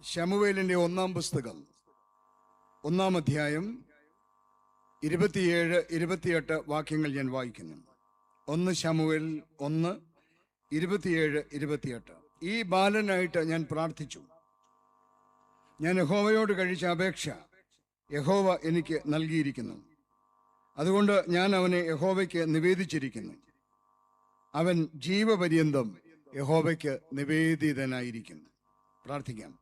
ശമൂവേലിന്റെ ഒന്നാം പുസ്തകം 1-ാം അധ്യായം 27-28 വാക്യങ്ങൾ ഞാൻ വായിക്കുന്നു. 1 ശമൂവേൽ 1:27-28. ഈ ബാലനായിട്ട് ഞാൻ പ്രാർത്ഥിച്ചു. ഞാൻ യഹോവയോട് കഴിച്ച അപേക്ഷ യഹോവ എനിക്ക് നൽകിയിരിക്കുന്നു. അതുകൊണ്ട് ഞാൻ അവനെ യഹോവയ്ക്ക് നിവേദിച്ചിരിക്കുന്നു. അവൻ ജീവപര്യന്തം യഹോവയ്ക്ക് നിവേദിതനായിരിക്കും. പ്രാർത്ഥിക്കാം.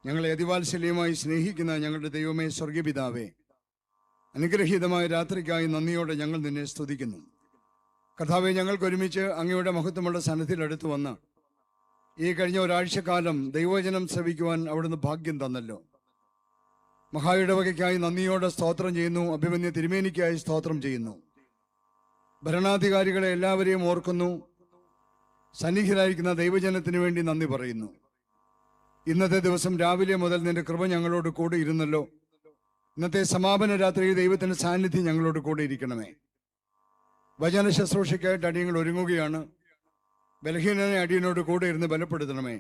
ഞങ്ങളെ അതിവാത്സല്യമായി സ്നേഹിക്കുന്ന ഞങ്ങളുടെ ദൈവമേ, സ്വർഗപിതാവേ, അനുഗ്രഹീതമായ രാത്രിക്കായി നന്ദിയോടെ ഞങ്ങൾ നിന്നെ സ്തുതിക്കുന്നു. കർത്താവേ, ഞങ്ങൾക്കൊരുമിച്ച് അങ്ങയുടെ മഹത്വമുള്ള സന്നിധിയിലെടുത്തു വന്ന് ഈ കഴിഞ്ഞ ഒരാഴ്ചക്കാലം ദൈവവചനം ശ്രവിക്കുവാൻ അവിടുന്ന് ഭാഗ്യം തന്നല്ലോ. മഹായിടവകയ്ക്കായി നന്ദിയോടെ സ്തോത്രം ചെയ്യുന്നു. അഭിമന്യ തിരുമേനിക്കായി സ്തോത്രം ചെയ്യുന്നു. ഭരണാധികാരികളെ എല്ലാവരെയും ഓർക്കുന്നു. സന്നിഹിതരായിരിക്കുന്ന ദൈവജനത്തിന് വേണ്ടി നന്ദി പറയുന്നു. ഇന്നത്തെ ദിവസം രാവിലെ മുതൽ നിന്റെ കൃപ ഞങ്ങളോട് കൂടെ ഇരുന്നല്ലോ. ഇന്നത്തെ സമാപന രാത്രിയിൽ ദൈവത്തിന്റെ സാന്നിധ്യം ഞങ്ങളോട് കൂടെ ഇരിക്കണമേ. വചന ശുശ്രൂഷയ്ക്കായിട്ട് അടിയങ്ങൾ ഒരുങ്ങുകയാണ്. ബലഹീനനെ അടിയനോട് കൂടെ ഇരുന്ന് ബലപ്പെടുത്തണമേ.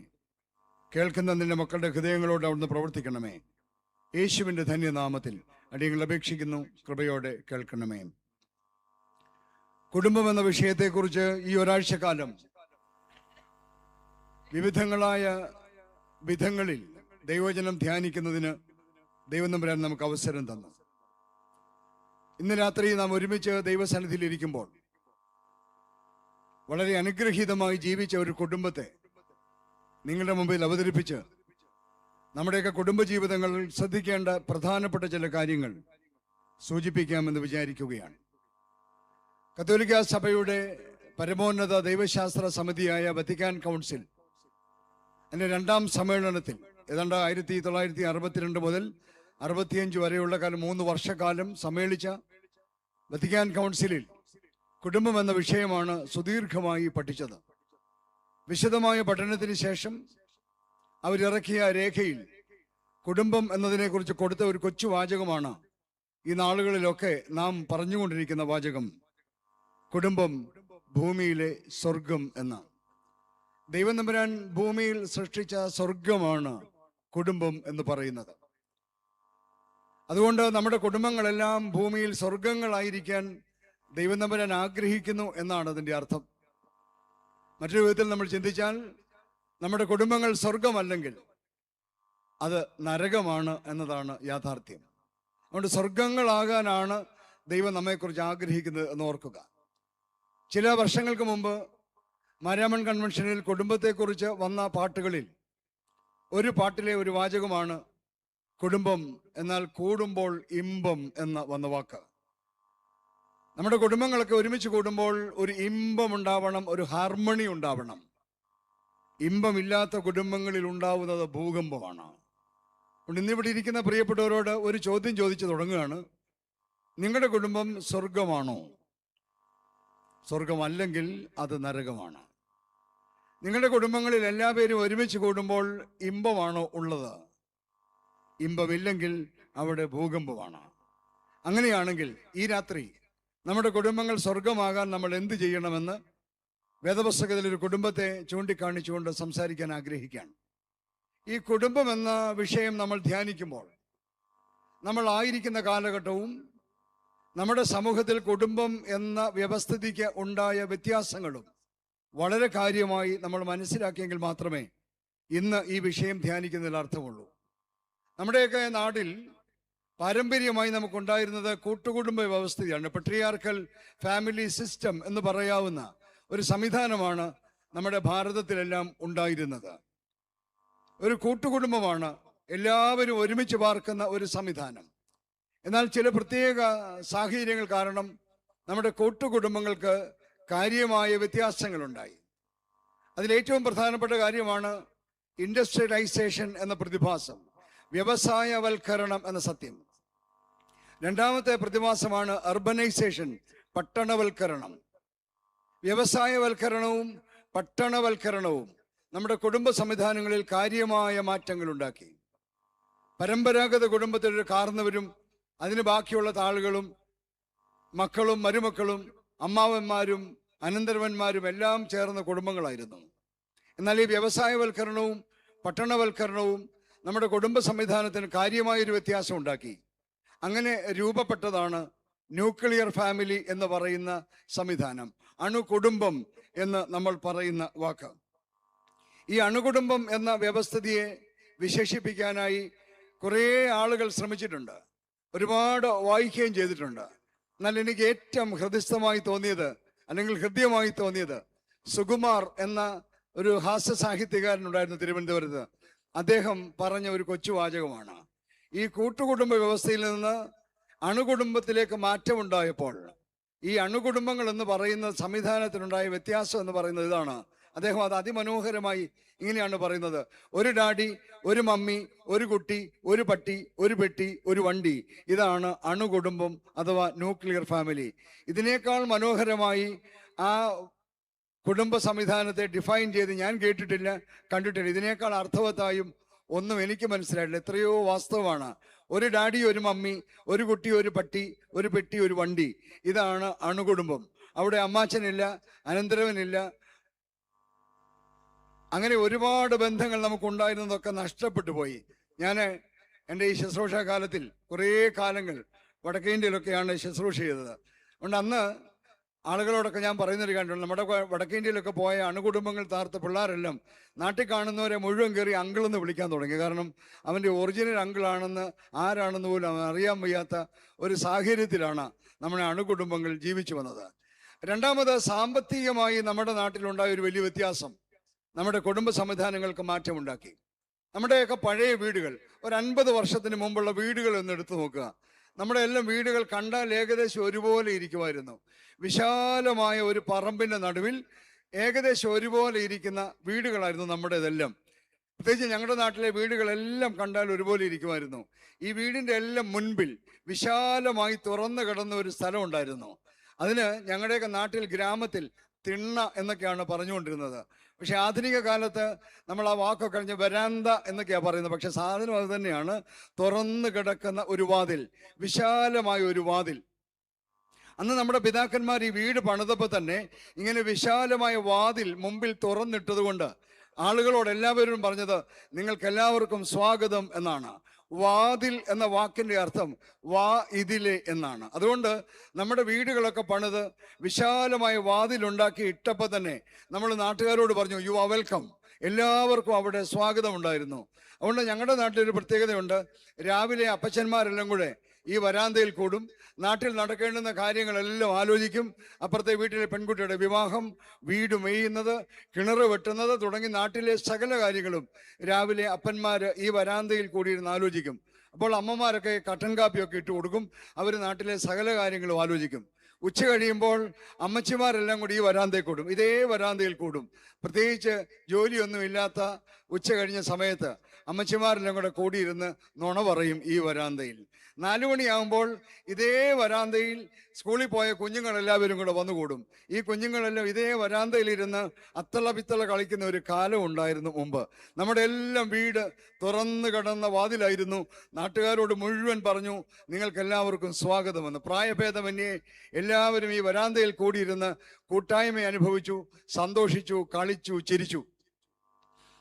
കേൾക്കുന്ന നിന്റെ മക്കളുടെ ഹൃദയങ്ങളോട് അവിടുന്ന് പ്രവർത്തിക്കണമേ. യേശുവിന്റെ ധന്യനാമത്തിൽ അടിയങ്ങൾ അപേക്ഷിക്കുന്നു. കൃപയോടെ കേൾക്കണമേ. കുടുംബം എന്ന വിഷയത്തെക്കുറിച്ച് ഈ ഒരാഴ്ചക്കാലം വിവിധങ്ങളായ വിധങ്ങളിൽ ദൈവവചനം ധ്യാനിക്കുന്നതിന് ദൈവം തമ്പുരാൻ നമുക്ക് അവസരം തന്നു. ഇന്ന് രാത്രി നാം ഒരുമിച്ച് ദൈവസന്നിധിയിൽ ഇരിക്കുമ്പോൾ വളരെ അനുഗ്രഹീതമായി ജീവിച്ച ഒരു കുടുംബത്തെ നിങ്ങളുടെ മുമ്പിൽ അവതരിപ്പിച്ച് നമ്മുടെയൊക്കെ കുടുംബജീവിതങ്ങളിൽ ശ്രദ്ധിക്കേണ്ട പ്രധാനപ്പെട്ട ചില കാര്യങ്ങൾ സൂചിപ്പിക്കാമെന്ന് വിചാരിക്കുകയാണ്. കത്തോലിക്ക സഭയുടെ പരമോന്നത ദൈവശാസ്ത്ര സമിതിയായ വത്തിക്കാൻ കൗൺസിൽ അതിൻ്റെ 2-ാം സമ്മേളനത്തിൽ ഏതാണ്ട് 1962 മുതൽ 65 വരെയുള്ള കാലം 3 വർഷക്കാലം സമ്മേളിച്ച വത്തിക്കാൻ കൗൺസിലിൽ കുടുംബം എന്ന വിഷയമാണ് സുദീർഘമായി പഠിച്ചത്. വിശദമായ പഠനത്തിന് ശേഷം അവരിറക്കിയ രേഖയിൽ കുടുംബം എന്നതിനെക്കുറിച്ച് കൊടുത്ത ഒരു കൊച്ചു വാചകമാണ് ഈ നാളുകളിലൊക്കെ നാം പറഞ്ഞുകൊണ്ടിരിക്കുന്ന വാചകം. കുടുംബം ഭൂമിയിലെ സ്വർഗം എന്ന. ദൈവം തമ്പുരാൻ ഭൂമിയിൽ സൃഷ്ടിച്ച സ്വർഗമാണ് കുടുംബം എന്ന് പറയുന്നത്. അതുകൊണ്ട് നമ്മുടെ കുടുംബങ്ങളെല്ലാം ഭൂമിയിൽ സ്വർഗങ്ങളായിരിക്കാൻ ദൈവം തമ്പുരാൻ ആഗ്രഹിക്കുന്നു എന്നാണ് അതിൻ്റെ അർത്ഥം. മറ്റൊരു വിധത്തിൽ നമ്മൾ ചിന്തിച്ചാൽ നമ്മുടെ കുടുംബങ്ങൾ സ്വർഗമല്ലെങ്കിൽ അത് നരകമാണ് എന്നതാണ് യാഥാർത്ഥ്യം. അതുകൊണ്ട് സ്വർഗങ്ങളാകാനാണ് ദൈവം നമ്മെക്കുറിച്ച് ആഗ്രഹിക്കുന്നത് എന്ന് ഓർക്കുക. ചില വർഷങ്ങൾക്ക് മുമ്പ് മാരാമൺ കൺവെൻഷനിൽ കുടുംബത്തെക്കുറിച്ച് വന്ന പാട്ടുകളിൽ ഒരു പാട്ടിലെ ഒരു വാചകമാണ് കുടുംബം എന്നാൽ കൂടുമ്പോൾ ഇമ്പം എന്ന വന്ന വാക്ക്. നമ്മുടെ കുടുംബങ്ങളൊക്കെ ഒരുമിച്ച് കൂടുമ്പോൾ ഒരു ഇമ്പം ഉണ്ടാവണം, ഒരു ഹാർമണി ഉണ്ടാവണം. ഇമ്പമില്ലാത്ത കുടുംബങ്ങളിൽ ഉണ്ടാവുന്നത് ഭൂകമ്പമാണ്. അതുകൊണ്ട് ഇന്നിവിടെ ഇരിക്കുന്ന പ്രിയപ്പെട്ടവരോട് ഒരു ചോദ്യം ചോദിച്ചു തുടങ്ങുകയാണ്. നിങ്ങളുടെ കുടുംബം സ്വർഗമാണോ? സ്വർഗമല്ലെങ്കിൽ അത് നരകമാണ്. നിങ്ങളുടെ കുടുംബങ്ങളിൽ എല്ലാവരും ഒരുമിച്ച് കൂടുമ്പോൾ ഇമ്പമാണോ ഉള്ളത്? ഇമ്പമില്ലെങ്കിൽ അവിടെ ഭൂകമ്പമാണ്. അങ്ങനെയാണെങ്കിൽ ഈ രാത്രി നമ്മുടെ കുടുംബങ്ങൾ സ്വർഗമാകാൻ നമ്മൾ എന്ത് ചെയ്യണമെന്ന് വേദപുസ്തകത്തിൽ ഒരു കുടുംബത്തെ ചൂണ്ടിക്കാണിച്ചുകൊണ്ട് സംസാരിക്കാൻ ആഗ്രഹിക്കുകയാണ്. ഈ കുടുംബം എന്ന വിഷയം നമ്മൾ ധ്യാനിക്കുമ്പോൾ നമ്മൾ ആയിരിക്കുന്ന കാലഘട്ടവും നമ്മുടെ സമൂഹത്തിൽ കുടുംബം എന്ന വ്യവസ്ഥിതിക്ക് ഉണ്ടായ വ്യത്യാസങ്ങളും വളരെ കാര്യമായി നമ്മൾ മനസ്സിലാക്കിയെങ്കിൽ മാത്രമേ ഇന്ന് ഈ വിഷയം ധ്യാനിക്കുന്നതിൽ അർത്ഥമുള്ളൂ. നമ്മുടെയൊക്കെ നാട്ടിൽ പാരമ്പര്യമായി നമുക്കുണ്ടായിരുന്നത് കൂട്ടുകുടുംബ വ്യവസ്ഥയാണ്. പെട്രിയാർക്കൽ ഫാമിലി സിസ്റ്റം എന്ന് പറയാവുന്ന ഒരു സംവിധാനമാണ് നമ്മുടെ ഭാരതത്തിലെല്ലാം ഉണ്ടായിരുന്നത്. ഒരു കൂട്ടുകുടുംബമാണ്, എല്ലാവരും ഒരുമിച്ച് പാർക്കുന്ന ഒരു സംവിധാനം. എന്നാൽ ചില പ്രത്യേക സാഹചര്യങ്ങൾ കാരണം നമ്മുടെ കൂട്ടുകുടുംബങ്ങൾക്ക് കാര്യമായ വ്യത്യാസങ്ങളുണ്ടായി. അതിലേറ്റവും പ്രധാനപ്പെട്ട കാര്യമാണ് ഇൻഡസ്ട്രിയലൈസേഷൻ എന്ന പ്രതിഭാസം, വ്യവസായവൽക്കരണം എന്ന സത്യം. രണ്ടാമത്തെ പ്രതിഭാസമാണ് അർബനൈസേഷൻ, പട്ടണവൽക്കരണം. വ്യവസായവൽക്കരണവും പട്ടണവൽക്കരണവും നമ്മുടെ കുടുംബ സംവിധാനങ്ങളിൽ കാര്യമായ മാറ്റങ്ങൾ ഉണ്ടാക്കി. പരമ്പരാഗത കുടുംബത്തിലൊരു കാർന്നവരും അതിന് ബാക്കിയുള്ള താളുകളും മക്കളും മരുമക്കളും അമ്മാവന്മാരും അനന്തരവന്മാരും എല്ലാം ചേർന്ന കുടുംബങ്ങളായിരുന്നു. എന്നാൽ ഈ വ്യവസായവൽക്കരണവും പട്ടണവൽക്കരണവും നമ്മുടെ കുടുംബ സംവിധാനത്തിന് കാര്യമായൊരു വ്യത്യാസം ഉണ്ടാക്കി. അങ്ങനെ രൂപപ്പെട്ടതാണ് ന്യൂക്ലിയർ ഫാമിലി എന്ന് പറയുന്ന സംവിധാനം, അണുകുടുംബം എന്ന് നമ്മൾ പറയുന്ന വാക്ക്. ഈ അണുകുടുംബം എന്ന വ്യവസ്ഥിതിയെ വിശേഷിപ്പിക്കാനായി കുറേ ആളുകൾ ശ്രമിച്ചിട്ടുണ്ട്, ഒരുപാട് വായിക്കുകയും ചെയ്തിട്ടുണ്ട്. എന്നാൽ എനിക്ക് ഏറ്റവും ഹൃദയസ്ഥമായി തോന്നിയത്, അല്ലെങ്കിൽ ഹൃദ്യമായി തോന്നിയത്, സുകുമാർ എന്ന ഒരു ഹാസ്യ സാഹിത്യകാരനുണ്ടായിരുന്നു തിരുവനന്തപുരത്ത്. അദ്ദേഹം പറഞ്ഞ ഒരു കൊച്ചു വാചകമാണ്. ഈ കൂട്ടുകുടുംബ വ്യവസ്ഥയിൽ നിന്ന് അണുകുടുംബത്തിലേക്ക് മാറ്റമുണ്ടായപ്പോൾ ഈ അണുകുടുംബങ്ങൾ എന്ന് പറയുന്ന സംവിധാനത്തിനുണ്ടായ വ്യത്യാസം എന്ന് പറയുന്നത് ഇതാണ്. അദ്ദേഹം അത് അതിമനോഹരമായി ഇങ്ങനെയാണ് പറയുന്നത്: ഒരു ഡാഡി, ഒരു മമ്മി, ഒരു കുട്ടി, ഒരു പട്ടി, ഒരു പെട്ടി, ഒരു വണ്ടി. ഇതാണ് അണുകുടുംബം അഥവാ ന്യൂക്ലിയർ ഫാമിലി. ഇതിനേക്കാൾ മനോഹരമായി ആ കുടുംബ സംവിധാനത്തെ ഡിഫൈൻ ചെയ്ത് ഞാൻ കേട്ടിട്ടില്ല, കണ്ടിട്ടില്ല. ഇതിനേക്കാൾ അർത്ഥവത്തായും ഒന്നും എനിക്ക് മനസ്സിലായിട്ടില്ല. എത്രയോ വാസ്തവമാണ്. ഒരു ഡാഡി, ഒരു മമ്മി, ഒരു കുട്ടി, ഒരു പട്ടി, ഒരു പെട്ടി, ഒരു വണ്ടി. ഇതാണ് അണുകുടുംബം. അവിടെ അമ്മാച്ചനില്ല, അനന്തരവനില്ല, അങ്ങനെ ഒരുപാട് ബന്ധങ്ങൾ നമുക്കുണ്ടായിരുന്നതൊക്കെ നഷ്ടപ്പെട്ടു പോയി. ഞാൻ എൻ്റെ ഈ ശുശ്രൂഷ കാലത്തിൽ കുറേ കാലങ്ങൾ വടക്കേ ഇന്ത്യയിലൊക്കെയാണ് ശുശ്രൂഷ ചെയ്തത്. അതുകൊണ്ട് അന്ന് ആളുകളോടൊക്കെ ഞാൻ പറയുന്നൊരു കാര്യമുണ്ട്. നമ്മുടെ വടക്കേ ഇന്ത്യയിലൊക്കെ പോയ അണുകുടുംബങ്ങൾ താർത്ത പിള്ളേരെല്ലാം നാട്ടിൽ കാണുന്നവരെ മുഴുവൻ കയറി അങ്കിൾ എന്ന് വിളിക്കാൻ തുടങ്ങി. കാരണം അവൻ്റെ ഒറിജിനൽ അങ്കിളാണെന്ന് ആരാണെന്ന് പോലും അവൻ അറിയാൻ വയ്യാത്ത ഒരു സാഹചര്യത്തിലാണ് നമ്മുടെ അണുകുടുംബങ്ങൾ ജീവിച്ചു വന്നത്. രണ്ടാമത്, സാമ്പത്തികമായി നമ്മുടെ നാട്ടിലുണ്ടായ ഒരു വലിയ വ്യത്യാസം നമ്മുടെ കുടുംബ സംവിധാനങ്ങൾക്ക് മാറ്റമുണ്ടാക്കി. നമ്മുടെയൊക്കെ പഴയ വീടുകൾ, ഒരു 50 വർഷത്തിന് മുമ്പുള്ള വീടുകൾ ഒന്ന് എടുത്തു നോക്കുക. നമ്മുടെ എല്ലാം വീടുകൾ കണ്ടാൽ ഏകദേശം ഒരുപോലെ ഇരിക്കുമായിരുന്നു. വിശാലമായ ഒരു പറമ്പിൻ്റെ നടുവിൽ ഏകദേശം ഒരുപോലെ ഇരിക്കുന്ന വീടുകളായിരുന്നു നമ്മുടേതെല്ലാം. പ്രത്യേകിച്ച് ഞങ്ങളുടെ നാട്ടിലെ വീടുകളെല്ലാം കണ്ടാൽ ഒരുപോലെ ഇരിക്കുമായിരുന്നു. ഈ വീടിൻ്റെ എല്ലാം മുൻപിൽ വിശാലമായി തുറന്നു കിടന്ന ഒരു സ്ഥലം ഉണ്ടായിരുന്നു. അതിന് ഞങ്ങളുടെയൊക്കെ നാട്ടിൽ ഗ്രാമത്തിൽ തിണ്ണ എന്നൊക്കെയാണ് പറഞ്ഞുകൊണ്ടിരുന്നത്. പക്ഷെ ആധുനിക കാലത്ത് നമ്മൾ ആ വാക്കൊക്കെ കഴിഞ്ഞ് വരാന്ത എന്നൊക്കെയാണ് പറയുന്നത്. പക്ഷെ സാധനം അത് തന്നെയാണ്. തുറന്നു കിടക്കുന്ന ഒരു വാതിൽ, വിശാലമായ ഒരു വാതിൽ. അന്ന് നമ്മുടെ പിതാക്കന്മാർ ഈ വീട് പണിതപ്പോൾ തന്നെ ഇങ്ങനെ വിശാലമായ വാതിൽ മുമ്പിൽ തുറന്നിട്ടത് കൊണ്ട് ആളുകളോട് എല്ലാവരും പറഞ്ഞത് നിങ്ങൾക്ക് എല്ലാവർക്കും സ്വാഗതം എന്നാണ്. വാതിൽ എന്ന വാക്കിൻ്റെ അർത്ഥം വാ ഇതിലെ എന്നാണ്. അതുകൊണ്ട് നമ്മുടെ വീടുകളൊക്കെ പണിത് വിശാലമായ വാതിലുണ്ടാക്കി ഇട്ടപ്പോൾ തന്നെ നമ്മൾ നാട്ടുകാരോട് പറഞ്ഞു യു ആർ വെൽക്കം, എല്ലാവർക്കും അവിടെ സ്വാഗതം ഉണ്ടായിരുന്നു. അതുകൊണ്ട് ഞങ്ങളുടെ നാട്ടിലൊരു പ്രത്യേകതയുണ്ട്. രാവിലെ അപ്പച്ചന്മാരെല്ലാം കൂടെ ഈ വരാന്തയിൽ കൂടും, നാട്ടിൽ നടക്കേണ്ടുന്ന കാര്യങ്ങളെല്ലാം ആലോചിക്കും. അപ്പുറത്തെ വീട്ടിലെ പെൺകുട്ടിയുടെ വിവാഹം, വീട് മെയ്യുന്നത്, കിണറ് വെട്ടുന്നത് തുടങ്ങി നാട്ടിലെ സകല കാര്യങ്ങളും രാവിലെ അപ്പന്മാർ ഈ വരാന്തയിൽ കൂടിയിരുന്ന് ആലോചിക്കും. അപ്പോൾ അമ്മമാരൊക്കെ കട്ടൻ കാപ്പിയൊക്കെ ഇട്ട് കൊടുക്കും. അവർ നാട്ടിലെ സകല കാര്യങ്ങളും ആലോചിക്കും. ഉച്ച കഴിയുമ്പോൾ അമ്മച്ചിമാരെല്ലാം കൂടി ഈ വരാന്തയിൽ കൂടും, ഇതേ വരാന്തയിൽ കൂടും. പ്രത്യേകിച്ച് ജോലിയൊന്നും ഇല്ലാത്ത ഉച്ച കഴിഞ്ഞ സമയത്ത് അമ്മച്ചിമാരെല്ലാം കൂടെ കൂടിയിരുന്ന് നുണ പറയും ഈ വരാന്തയിൽ. 4 മണിയാകുമ്പോൾ ഇതേ വരാന്തയിൽ സ്കൂളിൽ പോയ കുഞ്ഞുങ്ങളെല്ലാവരും കൂടെ വന്നുകൂടും. ഈ കുഞ്ഞുങ്ങളെല്ലാം ഇതേ വരാന്തയിലിരുന്ന് അത്തള പിത്തള കളിക്കുന്ന ഒരു കാലം ഉണ്ടായിരുന്നു മുമ്പ്. നമ്മുടെ എല്ലാം വീട് തുറന്നു കിടന്ന വാതിലായിരുന്നു. നാട്ടുകാരോട് മുഴുവൻ പറഞ്ഞു നിങ്ങൾക്കെല്ലാവർക്കും സ്വാഗതമെന്ന്. പ്രായഭേദമന്യേ എല്ലാവരും ഈ വരാന്തയിൽ കൂടിയിരുന്ന് കൂട്ടായ്മ അനുഭവിച്ചു, സന്തോഷിച്ചു, കളിച്ചു, ചിരിച്ചു.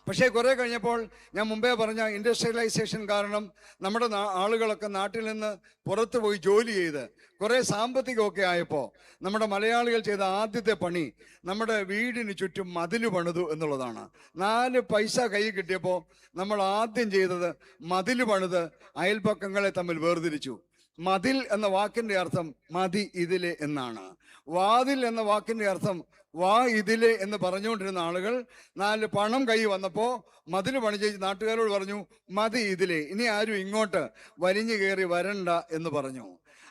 പക്ഷേ കുറേ കഴിഞ്ഞപ്പോൾ ഞാൻ മുമ്പേ പറഞ്ഞ ഇൻഡസ്ട്രിയലൈസേഷൻ കാരണം നമ്മുടെ ആളുകളൊക്കെ നാട്ടിൽ നിന്ന് പുറത്തു പോയി ജോലി ചെയ്ത് കുറേ സാമ്പത്തികമൊക്കെ ആയപ്പോൾ നമ്മുടെ മലയാളികൾ ചെയ്ത ആദ്യത്തെ പണി നമ്മുടെ വീടിന് ചുറ്റും മതിൽ പണിതു എന്നുള്ളതാണ്. 4 പൈസ കൈ കിട്ടിയപ്പോൾ നമ്മൾ ആദ്യം ചെയ്തത് മതിൽ പണിത് അയൽപക്കങ്ങളെ തമ്മിൽ വേർതിരിച്ചു. മതിൽ എന്ന വാക്കിൻ്റെ അർത്ഥം മതി ഇതിലെ എന്നാണ്. വാതിൽ എന്ന വാക്കിൻ്റെ അർത്ഥം വാ ഇതിലെ എന്ന് പറഞ്ഞുകൊണ്ടിരുന്ന ആളുകൾ 4 പണം കൈ വന്നപ്പോൾ മതിൽ പണിച്ച് നാട്ടുകാരോട് പറഞ്ഞു മതി ഇതിലെ, ഇനി ആരും ഇങ്ങോട്ട് വലിഞ്ഞു കയറി വരണ്ട എന്ന് പറഞ്ഞു.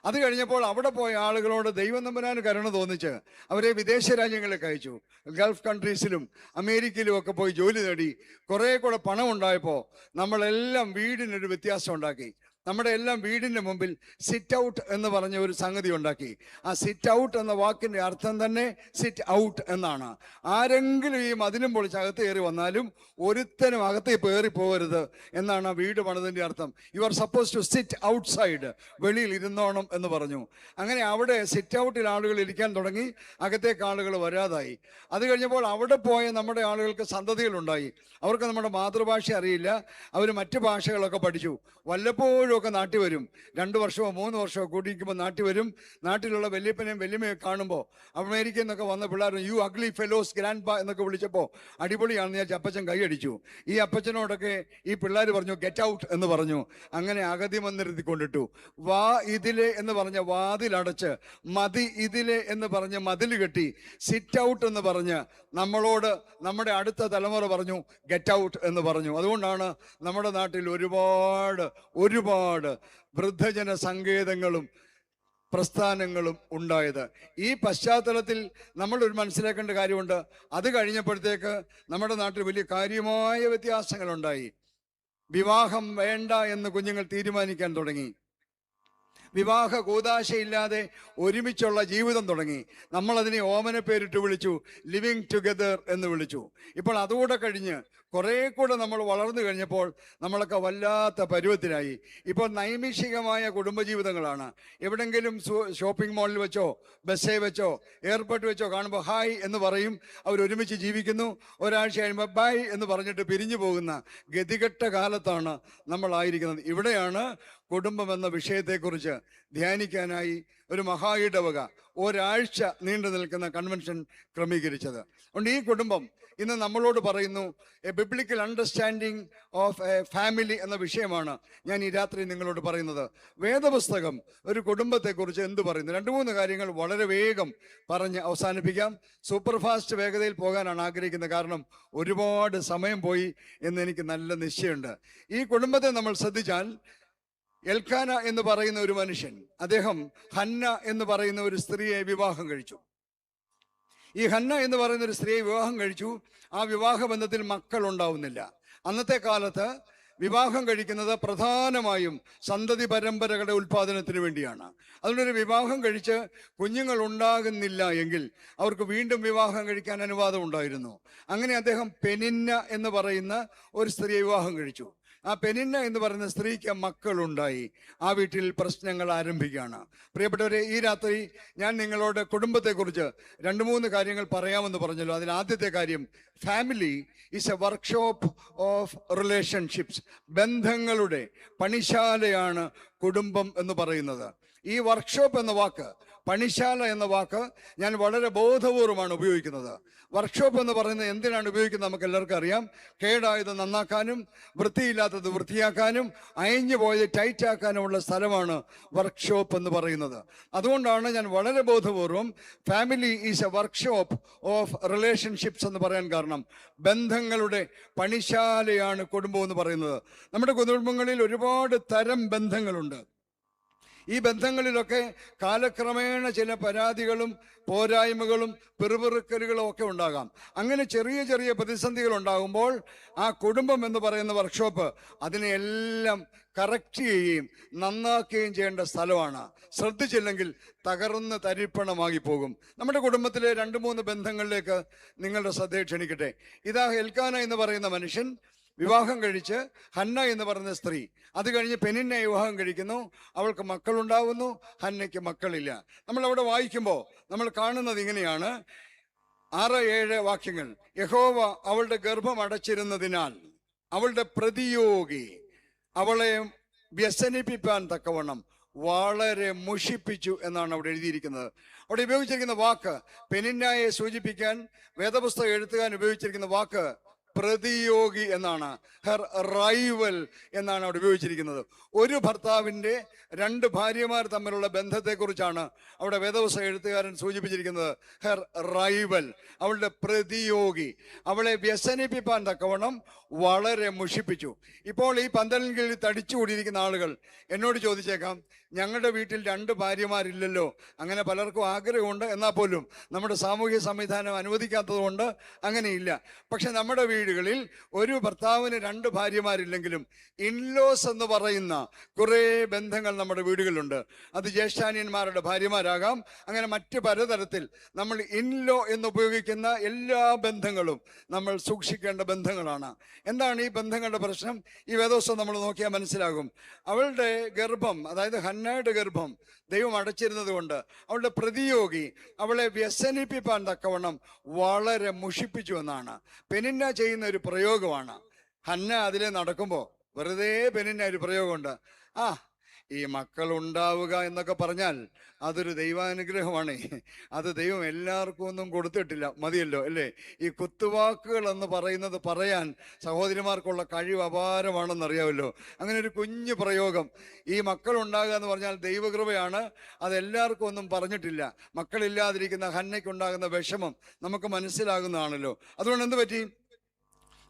അത് കഴിഞ്ഞപ്പോൾ അവിടെ പോയ ആളുകളോട് ദൈവം തമ്പുരാന് കരുണ തോന്നിച്ച് അവരെ വിദേശ രാജ്യങ്ങളിലേക്ക് അയച്ചു. ഗൾഫ് കൺട്രീസിലും അമേരിക്കയിലും ഒക്കെ പോയി ജോലി നേടി. കുറേ കൂടെ പണം ഉണ്ടായപ്പോൾ നമ്മളെല്ലാം വീടിനൊരു വ്യത്യാസം ഉണ്ടാക്കി. നമ്മുടെ എല്ലാം വീടിൻ്റെ മുമ്പിൽ സിറ്റ് ഔട്ട് എന്ന് പറഞ്ഞ ഒരു സംഗതി ഉണ്ടാക്കി. ആ സിറ്റ് ഔട്ട് എന്ന വാക്കിൻ്റെ അർത്ഥം തന്നെ സിറ്റ് ഔട്ട് എന്നാണ്. ആരെങ്കിലും ഈ മതിലും പൊളിച്ച് അകത്ത് കയറി വന്നാലും ഒരുത്തനും അകത്തേക്ക് കയറി പോകരുത് എന്നാണ് ആ വീട് പണിതിൻ്റെ അർത്ഥം. You are supposed to sit outside, വെളിയിൽ ഇരുന്നോണം എന്ന് പറഞ്ഞു. അങ്ങനെ അവിടെ സിറ്റ് ഔട്ടിൽ ആളുകൾ ഇരിക്കാൻ തുടങ്ങി, അകത്തേക്ക് ആളുകൾ വരാതായി. അത് കഴിഞ്ഞപ്പോൾ അവിടെ പോയ നമ്മുടെ ആളുകൾക്ക് സന്തതികളുണ്ടായി. അവർക്ക് നമ്മുടെ മാതൃഭാഷ അറിയില്ല, അവർ മറ്റ് ഭാഷകളൊക്കെ പഠിച്ചു. വല്ലപ്പോഴും ഒക്കെ നാട്ടിൽ വരും, 2 വർഷമോ 3 വർഷമോ കൂടിയിരിക്കുമ്പോൾ നാട്ടിൽ വരും. നാട്ടിലുള്ള വല്യപ്പനെയും വല്യമ്മയെ കാണുമ്പോൾ അമേരിക്കയിൽ നിന്നൊക്കെ വന്ന പിള്ളേർ യു അഗ്ലി ഫെലോസ് ഗ്രാൻഡ് പാ എന്നൊക്കെ വിളിച്ചപ്പോൾ അടിപൊളിയാണെന്ന് ഞാൻ അപ്പച്ചൻ കൈയടിച്ചു. ഈ അപ്പച്ചനോടൊക്കെ ഈ പിള്ളേർ പറഞ്ഞു ഗെറ്റ് ഔട്ട് എന്ന് പറഞ്ഞു. അങ്ങനെ അഗതി മന്ദിരത്തിൽ കൊണ്ടിട്ടു. വാ ഇതിലെ എന്ന് പറഞ്ഞ വാതിലടച്ച്, മതി ഇതിലെ എന്ന് പറഞ്ഞ് മതിൽ കെട്ടി, സിറ്റ് ഔട്ട് എന്ന് പറഞ്ഞ് നമ്മളോട് നമ്മുടെ അടുത്ത തലമുറ പറഞ്ഞു ഗെറ്റ് ഔട്ട് എന്ന് പറഞ്ഞു. അതുകൊണ്ടാണ് നമ്മുടെ നാട്ടിൽ ഒരുപാട് വൃദ്ധജന സങ്കേതങ്ങളും പ്രസ്ഥാനങ്ങളും ഉണ്ടായത്. ഈ പശ്ചാത്തലത്തിൽ നമ്മൾ ഒരു മനസ്സിലാക്കേണ്ട കാര്യമുണ്ട്. അത് കഴിഞ്ഞപ്പോഴത്തേക്ക് നമ്മുടെ നാട്ടിൽ വലിയ കാര്യമായ വ്യത്യാസങ്ങളുണ്ടായി. വിവാഹം വേണ്ട എന്ന് കുഞ്ഞുങ്ങൾ തീരുമാനിക്കാൻ തുടങ്ങി. വിവാഹ കൂദാശയില്ലാതെ ഒരുമിച്ചുള്ള ജീവിതം തുടങ്ങി. നമ്മളതിനെ ഓമന പേരിട്ട് വിളിച്ചു, ലിവിങ് ടുഗദർ എന്ന് വിളിച്ചു. ഇപ്പോൾ അതുകൂടെ കഴിഞ്ഞ് കുറേ കൂടെ നമ്മൾ വളർന്നു കഴിഞ്ഞപ്പോൾ നമ്മളൊക്കെ വല്ലാത്ത പരുവത്തിലായി. ഇപ്പോൾ നൈമിഷികമായ കുടുംബജീവിതങ്ങളാണ്. എവിടെങ്കിലും ഷോപ്പിംഗ് മാളിൽ വെച്ചോ ബസ്സേ വെച്ചോ എയർപോർട്ട് വെച്ചോ കാണുമ്പോൾ ഹായ് എന്ന് പറയും, അവരൊരുമിച്ച് ജീവിക്കുന്നു. ഒരാഴ്ച കഴിയുമ്പോൾ ബൈ എന്ന് പറഞ്ഞിട്ട് പിരിഞ്ഞു പോകുന്ന ഗതികെട്ട കാലത്താണ് നമ്മളായിരിക്കുന്നത്. ഇവിടെയാണ് കുടുംബം എന്ന വിഷയത്തെക്കുറിച്ച് ധ്യാനിക്കാനായി ഒരു മഹായിടവക ഒരാഴ്ച നീണ്ടു നിൽക്കുന്ന കൺവെൻഷൻ ക്രമീകരിച്ചത്. അതുകൊണ്ട് ഈ കുടുംബം ഇന്ന് നമ്മളോട് പറയുന്നു, A biblical understanding of A family എന്ന വിഷയമാണ് ഞാൻ ഈ രാത്രി നിങ്ങളോട് പറയുന്നത്. വേദപുസ്തകം ഒരു കുടുംബത്തെക്കുറിച്ച് എന്ത് പറയുന്നു? 2-3 കാര്യങ്ങൾ വളരെ വേഗം പറഞ്ഞ് അവസാനിപ്പിക്കാം. സൂപ്പർ ഫാസ്റ്റ് വേഗതയിൽ പോകാനാണ് ആഗ്രഹിക്കുന്നത്, കാരണം ഒരുപാട് സമയം പോയി എന്ന് എനിക്ക് നല്ല നിശ്ചയമുണ്ട്. ഈ കുടുംബത്തെ നമ്മൾ ശ്രദ്ധിച്ചാൽ, എൽക്കാന എന്ന് പറയുന്ന ഒരു മനുഷ്യൻ, അദ്ദേഹം ഹന്ന എന്ന് പറയുന്ന ഒരു സ്ത്രീയെ വിവാഹം കഴിച്ചു. ഈ ഹന്ന എന്ന് പറയുന്ന ഒരു സ്ത്രീയെ വിവാഹം കഴിച്ചു. ആ വിവാഹ ബന്ധത്തിൽ മക്കൾ ഉണ്ടാവുന്നില്ല. അന്നത്തെ കാലത്ത് വിവാഹം കഴിക്കുന്നത് പ്രധാനമായും സന്തതി പരമ്പരകളുടെ ഉൽപാദനത്തിന് വേണ്ടിയാണ്. അതുകൊണ്ടൊരു വിവാഹം കഴിച്ച് കുഞ്ഞുങ്ങൾ ഉണ്ടാകുന്നില്ല എങ്കിൽ അവർക്ക് വീണ്ടും വിവാഹം കഴിക്കാൻ അനുവാദം ഉണ്ടായിരുന്നു. അങ്ങനെ അദ്ദേഹം പെനിന്ന എന്ന് പറയുന്ന ഒരു സ്ത്രീയെ വിവാഹം കഴിച്ചു. ആ പെനിന്ന എന്ന് പറയുന്ന സ്ത്രീക്ക് മക്കളുണ്ടായി. ആ വീട്ടിൽ പ്രശ്നങ്ങൾ ആരംഭിക്കുകയാണ്. പ്രിയപ്പെട്ടവരെ, ഈ രാത്രി ഞാൻ നിങ്ങളോട് കുടുംബത്തെക്കുറിച്ച് 2-3 കാര്യങ്ങൾ പറയാമെന്ന് പറഞ്ഞല്ലോ. അതിൽ ആദ്യത്തെ കാര്യം, family is A workshop of relationships. ബന്ധങ്ങളുടെ പണിശാലയാണ് കുടുംബം എന്ന് പറയുന്നത്. ഈ വർക്ക്ഷോപ്പ് എന്ന വാക്ക്, പണിശാല എന്ന വാക്ക് ഞാൻ വളരെ ബോധപൂർവമാണ് ഉപയോഗിക്കുന്നത്. വർക്ക്ഷോപ്പ് എന്ന് പറയുന്നത് എന്തിനാണ് ഉപയോഗിക്കുന്നത് നമുക്ക് എല്ലാവർക്കും അറിയാം. കേടായത് നന്നാക്കാനും വൃത്തിയില്ലാത്തത് വൃത്തിയാക്കാനും അയഞ്ഞു പോയത് ടൈറ്റാക്കാനുമുള്ള സ്ഥലമാണ് വർക്ക്ഷോപ്പ് എന്ന് പറയുന്നത്. അതുകൊണ്ടാണ് ഞാൻ വളരെ ബോധപൂർവം family is A workshop of relationships എന്ന് പറയാൻ കാരണം. ബന്ധങ്ങളുടെ പണിശാലയാണ് കുടുംബം എന്ന് പറയുന്നത്. നമ്മുടെ കുടുംബങ്ങളിൽ ഒരുപാട് തരം ബന്ധങ്ങളുണ്ട്. ഈ ബന്ധങ്ങളിലൊക്കെ കാലക്രമേണ ചില പരാതികളും പോരായ്മകളും പിറുപിറുക്കലുകളും ഒക്കെ ഉണ്ടാകാം. അങ്ങനെ ചെറിയ ചെറിയ പ്രതിസന്ധികൾ ഉണ്ടാകുമ്പോൾ ആ കുടുംബം എന്ന് പറയുന്ന വർക്ക്ഷോപ്പ് അതിനെയെല്ലാം കറക്റ്റ് ചെയ്യുകയും നന്നാക്കുകയും ചെയ്യേണ്ട സ്ഥലമാണ്. ശ്രദ്ധിച്ചില്ലെങ്കിൽ തകർന്ന് തരിപ്പണമാകി പോകും. നമ്മുടെ കുടുംബത്തിലെ 2-3 ബന്ധങ്ങളിലേക്ക് നിങ്ങളുടെ ശ്രദ്ധയെ ക്ഷണിക്കട്ടെ. ഇതാ എൽക്കാന എന്ന് പറയുന്ന മനുഷ്യൻ വിവാഹം കഴിച്ച് ഹന്ന എന്ന് പറയുന്ന സ്ത്രീ, അത് കഴിഞ്ഞ് പെനിന്നെ വിവാഹം കഴിക്കുന്നു. അവൾക്ക് മക്കളുണ്ടാവുന്നു, ഹന്നയ്ക്ക് മക്കളില്ല. നമ്മളവിടെ വായിക്കുമ്പോൾ നമ്മൾ കാണുന്നത് ഇങ്ങനെയാണ്, 6-7 വാക്യങ്ങൾ. യഹോവ അവളുടെ ഗർഭം അടച്ചിരുന്നതിനാൽ അവളുടെ പ്രതിയോഗി അവളെ വ്യസനിപ്പിക്കാൻ തക്കവണ്ണം വളരെ മുഷിപ്പിച്ചു എന്നാണ് അവിടെ എഴുതിയിരിക്കുന്നത്. അവിടെ ഉപയോഗിച്ചിരിക്കുന്ന വാക്ക്, പെനിന്നയെ സൂചിപ്പിക്കാൻ വേദപുസ്തക എഴുത്തുകാരൻ ഉപയോഗിച്ചിരിക്കുന്ന വാക്ക് പ്രതിയോഗി എന്നാണ്. ഹെർ റൈവൽ എന്നാണ് അവിടെ ഉപയോഗിച്ചിരിക്കുന്നത്. ഒരു ഭർത്താവിൻ്റെ 2 ഭാര്യമാർ തമ്മിലുള്ള ബന്ധത്തെക്കുറിച്ചാണ് അവിടെ വേദപുസ്തക എഴുത്തുകാരൻ സൂചിപ്പിച്ചിരിക്കുന്നത്. ഹെർ റൈവൽ, അവളുടെ പ്രതിയോഗി, അവളെ വ്യസനിപ്പിക്കാൻ തക്കവണ്ണം വളരെ മുഷിപ്പിച്ചു. ഇപ്പോൾ ഈ പന്തലിൻ കീഴിൽ തടിച്ചുകൂടിയിരിക്കുന്ന ആളുകൾ എന്നോട് ചോദിച്ചേക്കാം, ഞങ്ങളുടെ വീട്ടിൽ 2 ഭാര്യമാരില്ലല്ലോ. അങ്ങനെ പലർക്കും ആഗ്രഹമുണ്ട്, എന്നാൽ പോലും നമ്മുടെ സാമൂഹ്യ സംവിധാനം അനുവദിക്കാത്തത് കൊണ്ട് അങ്ങനെയില്ല. പക്ഷെ നമ്മുടെ വീട് വീടുകളിൽ ഒരു ഭർത്താവിന് 2 ഭാര്യമാരില്ലെങ്കിലും ഇൻലോസ് എന്ന് പറയുന്ന കുറേ ബന്ധങ്ങൾ നമ്മുടെ വീടുകളിലുണ്ട്. അത് ജ്യേഷ്ഠാനിയന്മാരുടെ ഭാര്യമാരാകാം. അങ്ങനെ മറ്റ് പലതരത്തിൽ നമ്മൾ ഇൻലോ എന്ന് ഉപയോഗിക്കുന്ന എല്ലാ ബന്ധങ്ങളും നമ്മൾ സൂക്ഷിക്കേണ്ട ബന്ധങ്ങളാണ്. എന്താണ് ഈ ബന്ധങ്ങളുടെ പ്രശ്നം? ഈ വേദോസം നമ്മൾ നോക്കിയാൽ മനസ്സിലാകും. അവളുടെ ഗർഭം, അതായത് ഹന്നയുടെ ഗർഭം ദൈവം അടച്ചിരുന്നത് കൊണ്ട് അവളുടെ പ്രതിയോഗി അവളെ വ്യസനിപ്പിക്കാൻ തക്കവണ്ണം വളരെ മുഷിപ്പിച്ചു എന്നാണ്. പെനിന്ന ചെയ്യുന്ന ഒരു പ്രയോഗമാണ്. ഹന്ന അതിലെ നടക്കുമ്പോൾ വെറുതെ പെനിന്ന ഒരു പ്രയോഗമുണ്ട്. ഈ മക്കൾ ഉണ്ടാവുക എന്നൊക്കെ പറഞ്ഞാൽ അതൊരു ദൈവാനുഗ്രഹമാണ്. അത് ദൈവം എല്ലാവർക്കും ഒന്നും കൊടുത്തിട്ടില്ല, മതിയല്ലോ അല്ലേ? ഈ കുത്തുവാക്കുകൾ എന്ന് പറയുന്നത് പറയാൻ സഹോദരിമാർക്കുള്ള കഴിവ് അപാരമാണെന്നറിയാമല്ലോ. അങ്ങനെ ഒരു കുഞ്ഞു പ്രയോഗം, ഈ മക്കൾ ഉണ്ടാകുക എന്ന് പറഞ്ഞാൽ ദൈവകൃപയാണ്. അതെല്ലാവർക്കും ഒന്നും പറഞ്ഞിട്ടില്ല. മക്കളില്ലാതിരിക്കുന്ന ഹന്നയ്ക്കുണ്ടാകുന്ന വിഷമം നമുക്ക് മനസ്സിലാകുന്നതാണല്ലോ. അതുകൊണ്ട് എന്ത് പറ്റി?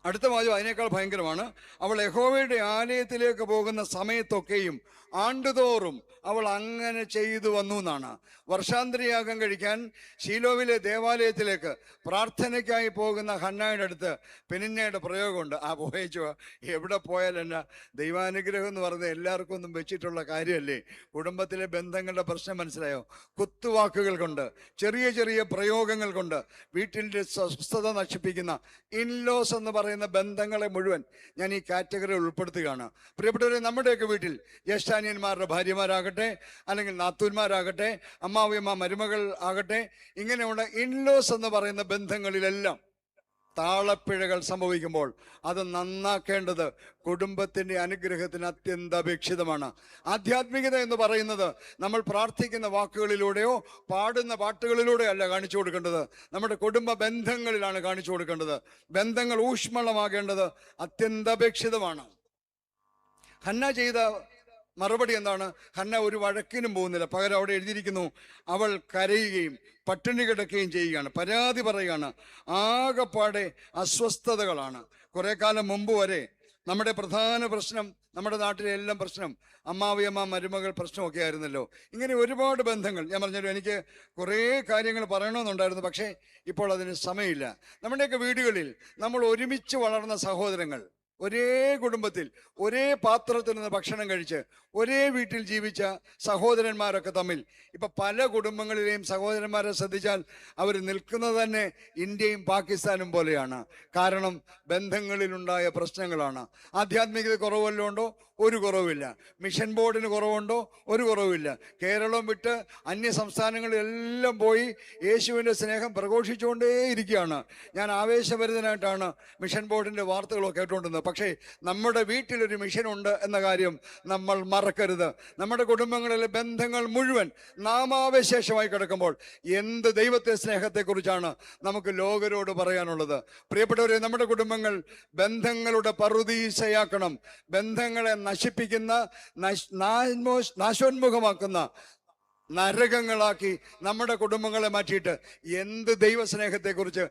അടുത്ത വാചകം അതിനേക്കാൾ ഭയങ്കരമാണ്. അവൾ യഹോവയുടെ ആലയത്തിലേക്ക് പോകുന്ന സമയത്തൊക്കെയും ആണ്ടുതോറും അവൾ അങ്ങനെ ചെയ്തു വന്നു എന്നാണ്. വർഷാന്തരയാഗം കഴിക്കാൻ ശീലോവിലെ ദേവാലയത്തിലേക്ക് പ്രാർത്ഥനയ്ക്കായി പോകുന്ന ഹന്നായുടെ അടുത്ത് പെനിന്നയുടെ പ്രയോഗമുണ്ട്. പോയച്ചോ, എവിടെ പോയാൽ എന്നാ ദൈവാനുഗ്രഹം എന്ന് പറയുന്നത് എല്ലാവർക്കും ഒന്നും വെച്ചിട്ടുള്ള കാര്യമല്ലേ? കുടുംബത്തിലെ ബന്ധങ്ങളുടെ പ്രശ്നം മനസ്സിലായോ? കുത്തുവാക്കുകൾ കൊണ്ട്, ചെറിയ ചെറിയ പ്രയോഗങ്ങൾ കൊണ്ട് വീട്ടിൻ്റെ സ്വസ്ഥത നശിപ്പിക്കുന്ന ഇൻലോസ് എന്ന് പറയുന്ന ബന്ധങ്ങളെ മുഴുവൻ ഞാൻ ഈ കാറ്റഗറിയിൽ ഉൾപ്പെടുത്തുകയാണ്. പ്രിയപ്പെട്ടവരെ, നമ്മുടെയൊക്കെ വീട്ടിൽ ജ്യേഷ്ഠാനിയന്മാരുടെ ഭാര്യമാരാകട്ടെ, അല്ലെങ്കിൽ നാത്തൂന്മാരാകട്ടെ, അമ്മാവിയമ്മ മരുമകൾ ആകട്ടെ, ഇങ്ങനെയുള്ള ഇൻലോസ് എന്ന് പറയുന്ന ബന്ധങ്ങളിലെല്ലാം താളപ്പിഴകൾ സംഭവിക്കുമ്പോൾ അത് നന്നാക്കേണ്ടത് കുടുംബത്തിന്റെ അനുഗ്രഹത്തിന് അത്യന്താപേക്ഷിതമാണ്. ആധ്യാത്മികത എന്ന് പറയുന്നത് നമ്മൾ പ്രാർത്ഥിക്കുന്ന വാക്കുകളിലൂടെയോ പാടുന്ന പാട്ടുകളിലൂടെയോ അല്ല കാണിച്ചു കൊടുക്കേണ്ടത്, നമ്മുടെ കുടുംബ ബന്ധങ്ങളിലാണ് കാണിച്ചു കൊടുക്കേണ്ടത്. ബന്ധങ്ങൾ ഊഷ്മളമാകേണ്ടത് അത്യന്താപേക്ഷിതമാണ്. ഹന്ന ചെയ്ത മറുപടി എന്താണ്? ഹന്ന ഒരു വഴക്കിനും പോകുന്നില്ല. പകരം അവിടെ എഴുതിയിരിക്കുന്നു, അവൾ കരയുകയും പട്ടിണി കിടക്കുകയും ചെയ്യുകയാണ്, പരാതി പറയുകയാണ്. ആകെപ്പാടെ അസ്വസ്ഥതകളാണ്. കുറെ കാലം മുമ്പ് വരെ നമ്മുടെ പ്രധാന പ്രശ്നം, നമ്മുടെ നാട്ടിലെ എല്ലാം പ്രശ്നം അമ്മാവിയമ്മ മരുമകൾ പ്രശ്നമൊക്കെ ആയിരുന്നല്ലോ. ഇങ്ങനെ ഒരുപാട് ബന്ധങ്ങൾ ഞാൻ പറഞ്ഞല്ലോ. എനിക്ക് കുറേ കാര്യങ്ങൾ പറയണമെന്നുണ്ടായിരുന്നു, പക്ഷേ ഇപ്പോൾ അതിന് സമയമില്ല. നമ്മുടെയൊക്കെ വീടുകളിൽ നമ്മൾ ഒരുമിച്ച് വളർന്ന സഹോദരങ്ങൾ, ഒരേ കുടുംബത്തിൽ ഒരേ പാത്രത്തിൽ നിന്ന് ഭക്ഷണം കഴിച്ച് ഒരേ വീട്ടിൽ ജീവിച്ച സഹോദരന്മാരൊക്കെ തമ്മിൽ ഇപ്പം പല കുടുംബങ്ങളിലെയും സഹോദരന്മാരെ ശ്രദ്ധിച്ചാൽ അവർ നിൽക്കുന്നത് തന്നെ ഇന്ത്യയും പാകിസ്ഥാനും പോലെയാണ്. കാരണം ബന്ധങ്ങളിലുണ്ടായ പ്രശ്നങ്ങളാണ്. ആധ്യാത്മികത കുറവല്ലോ ഉണ്ടോ? ഒരു കുറവില്ല. മിഷൻ ബോർഡിന് കുറവുണ്ടോ? ഒരു കുറവില്ല. കേരളം വിട്ട് അന്യ സംസ്ഥാനങ്ങളിലെല്ലാം പോയി യേശുവിൻ്റെ സ്നേഹം പ്രഘോഷിച്ചുകൊണ്ടേ ഇരിക്കുകയാണ്. ഞാൻ ആവേശഭരിതനായിട്ടാണ് മിഷൻ ബോർഡിൻ്റെ വാർത്തകളൊക്കെ കേട്ടുകൊണ്ടിരുന്നത്. പക്ഷേ നമ്മുടെ വീട്ടിലൊരു മിഷനുണ്ട് എന്ന കാര്യം നമ്മൾ മറക്കരുത്. നമ്മുടെ കുടുംബങ്ങളിലെ ബന്ധങ്ങൾ മുഴുവൻ നാമാവശേഷമായി കിടക്കുമ്പോൾ എന്ത് ദൈവത്തെ സ്നേഹത്തെക്കുറിച്ചാണ് നമുക്ക് ലോകരോട് പറയാനുള്ളത്? പ്രിയപ്പെട്ടവരെ, നമ്മുടെ കുടുംബങ്ങൾ ബന്ധങ്ങളുടെ പറുദീസയാക്കണം. ബന്ധങ്ങളെ നശിപ്പിക്കുന്ന, നാശോന്മുഖമാക്കുന്ന നരകങ്ങളാക്കി നമ്മുടെ കുടുംബങ്ങളെ മാറ്റിയിട്ട് എന്ത് ദൈവസ്നേഹത്തെക്കുറിച്ച്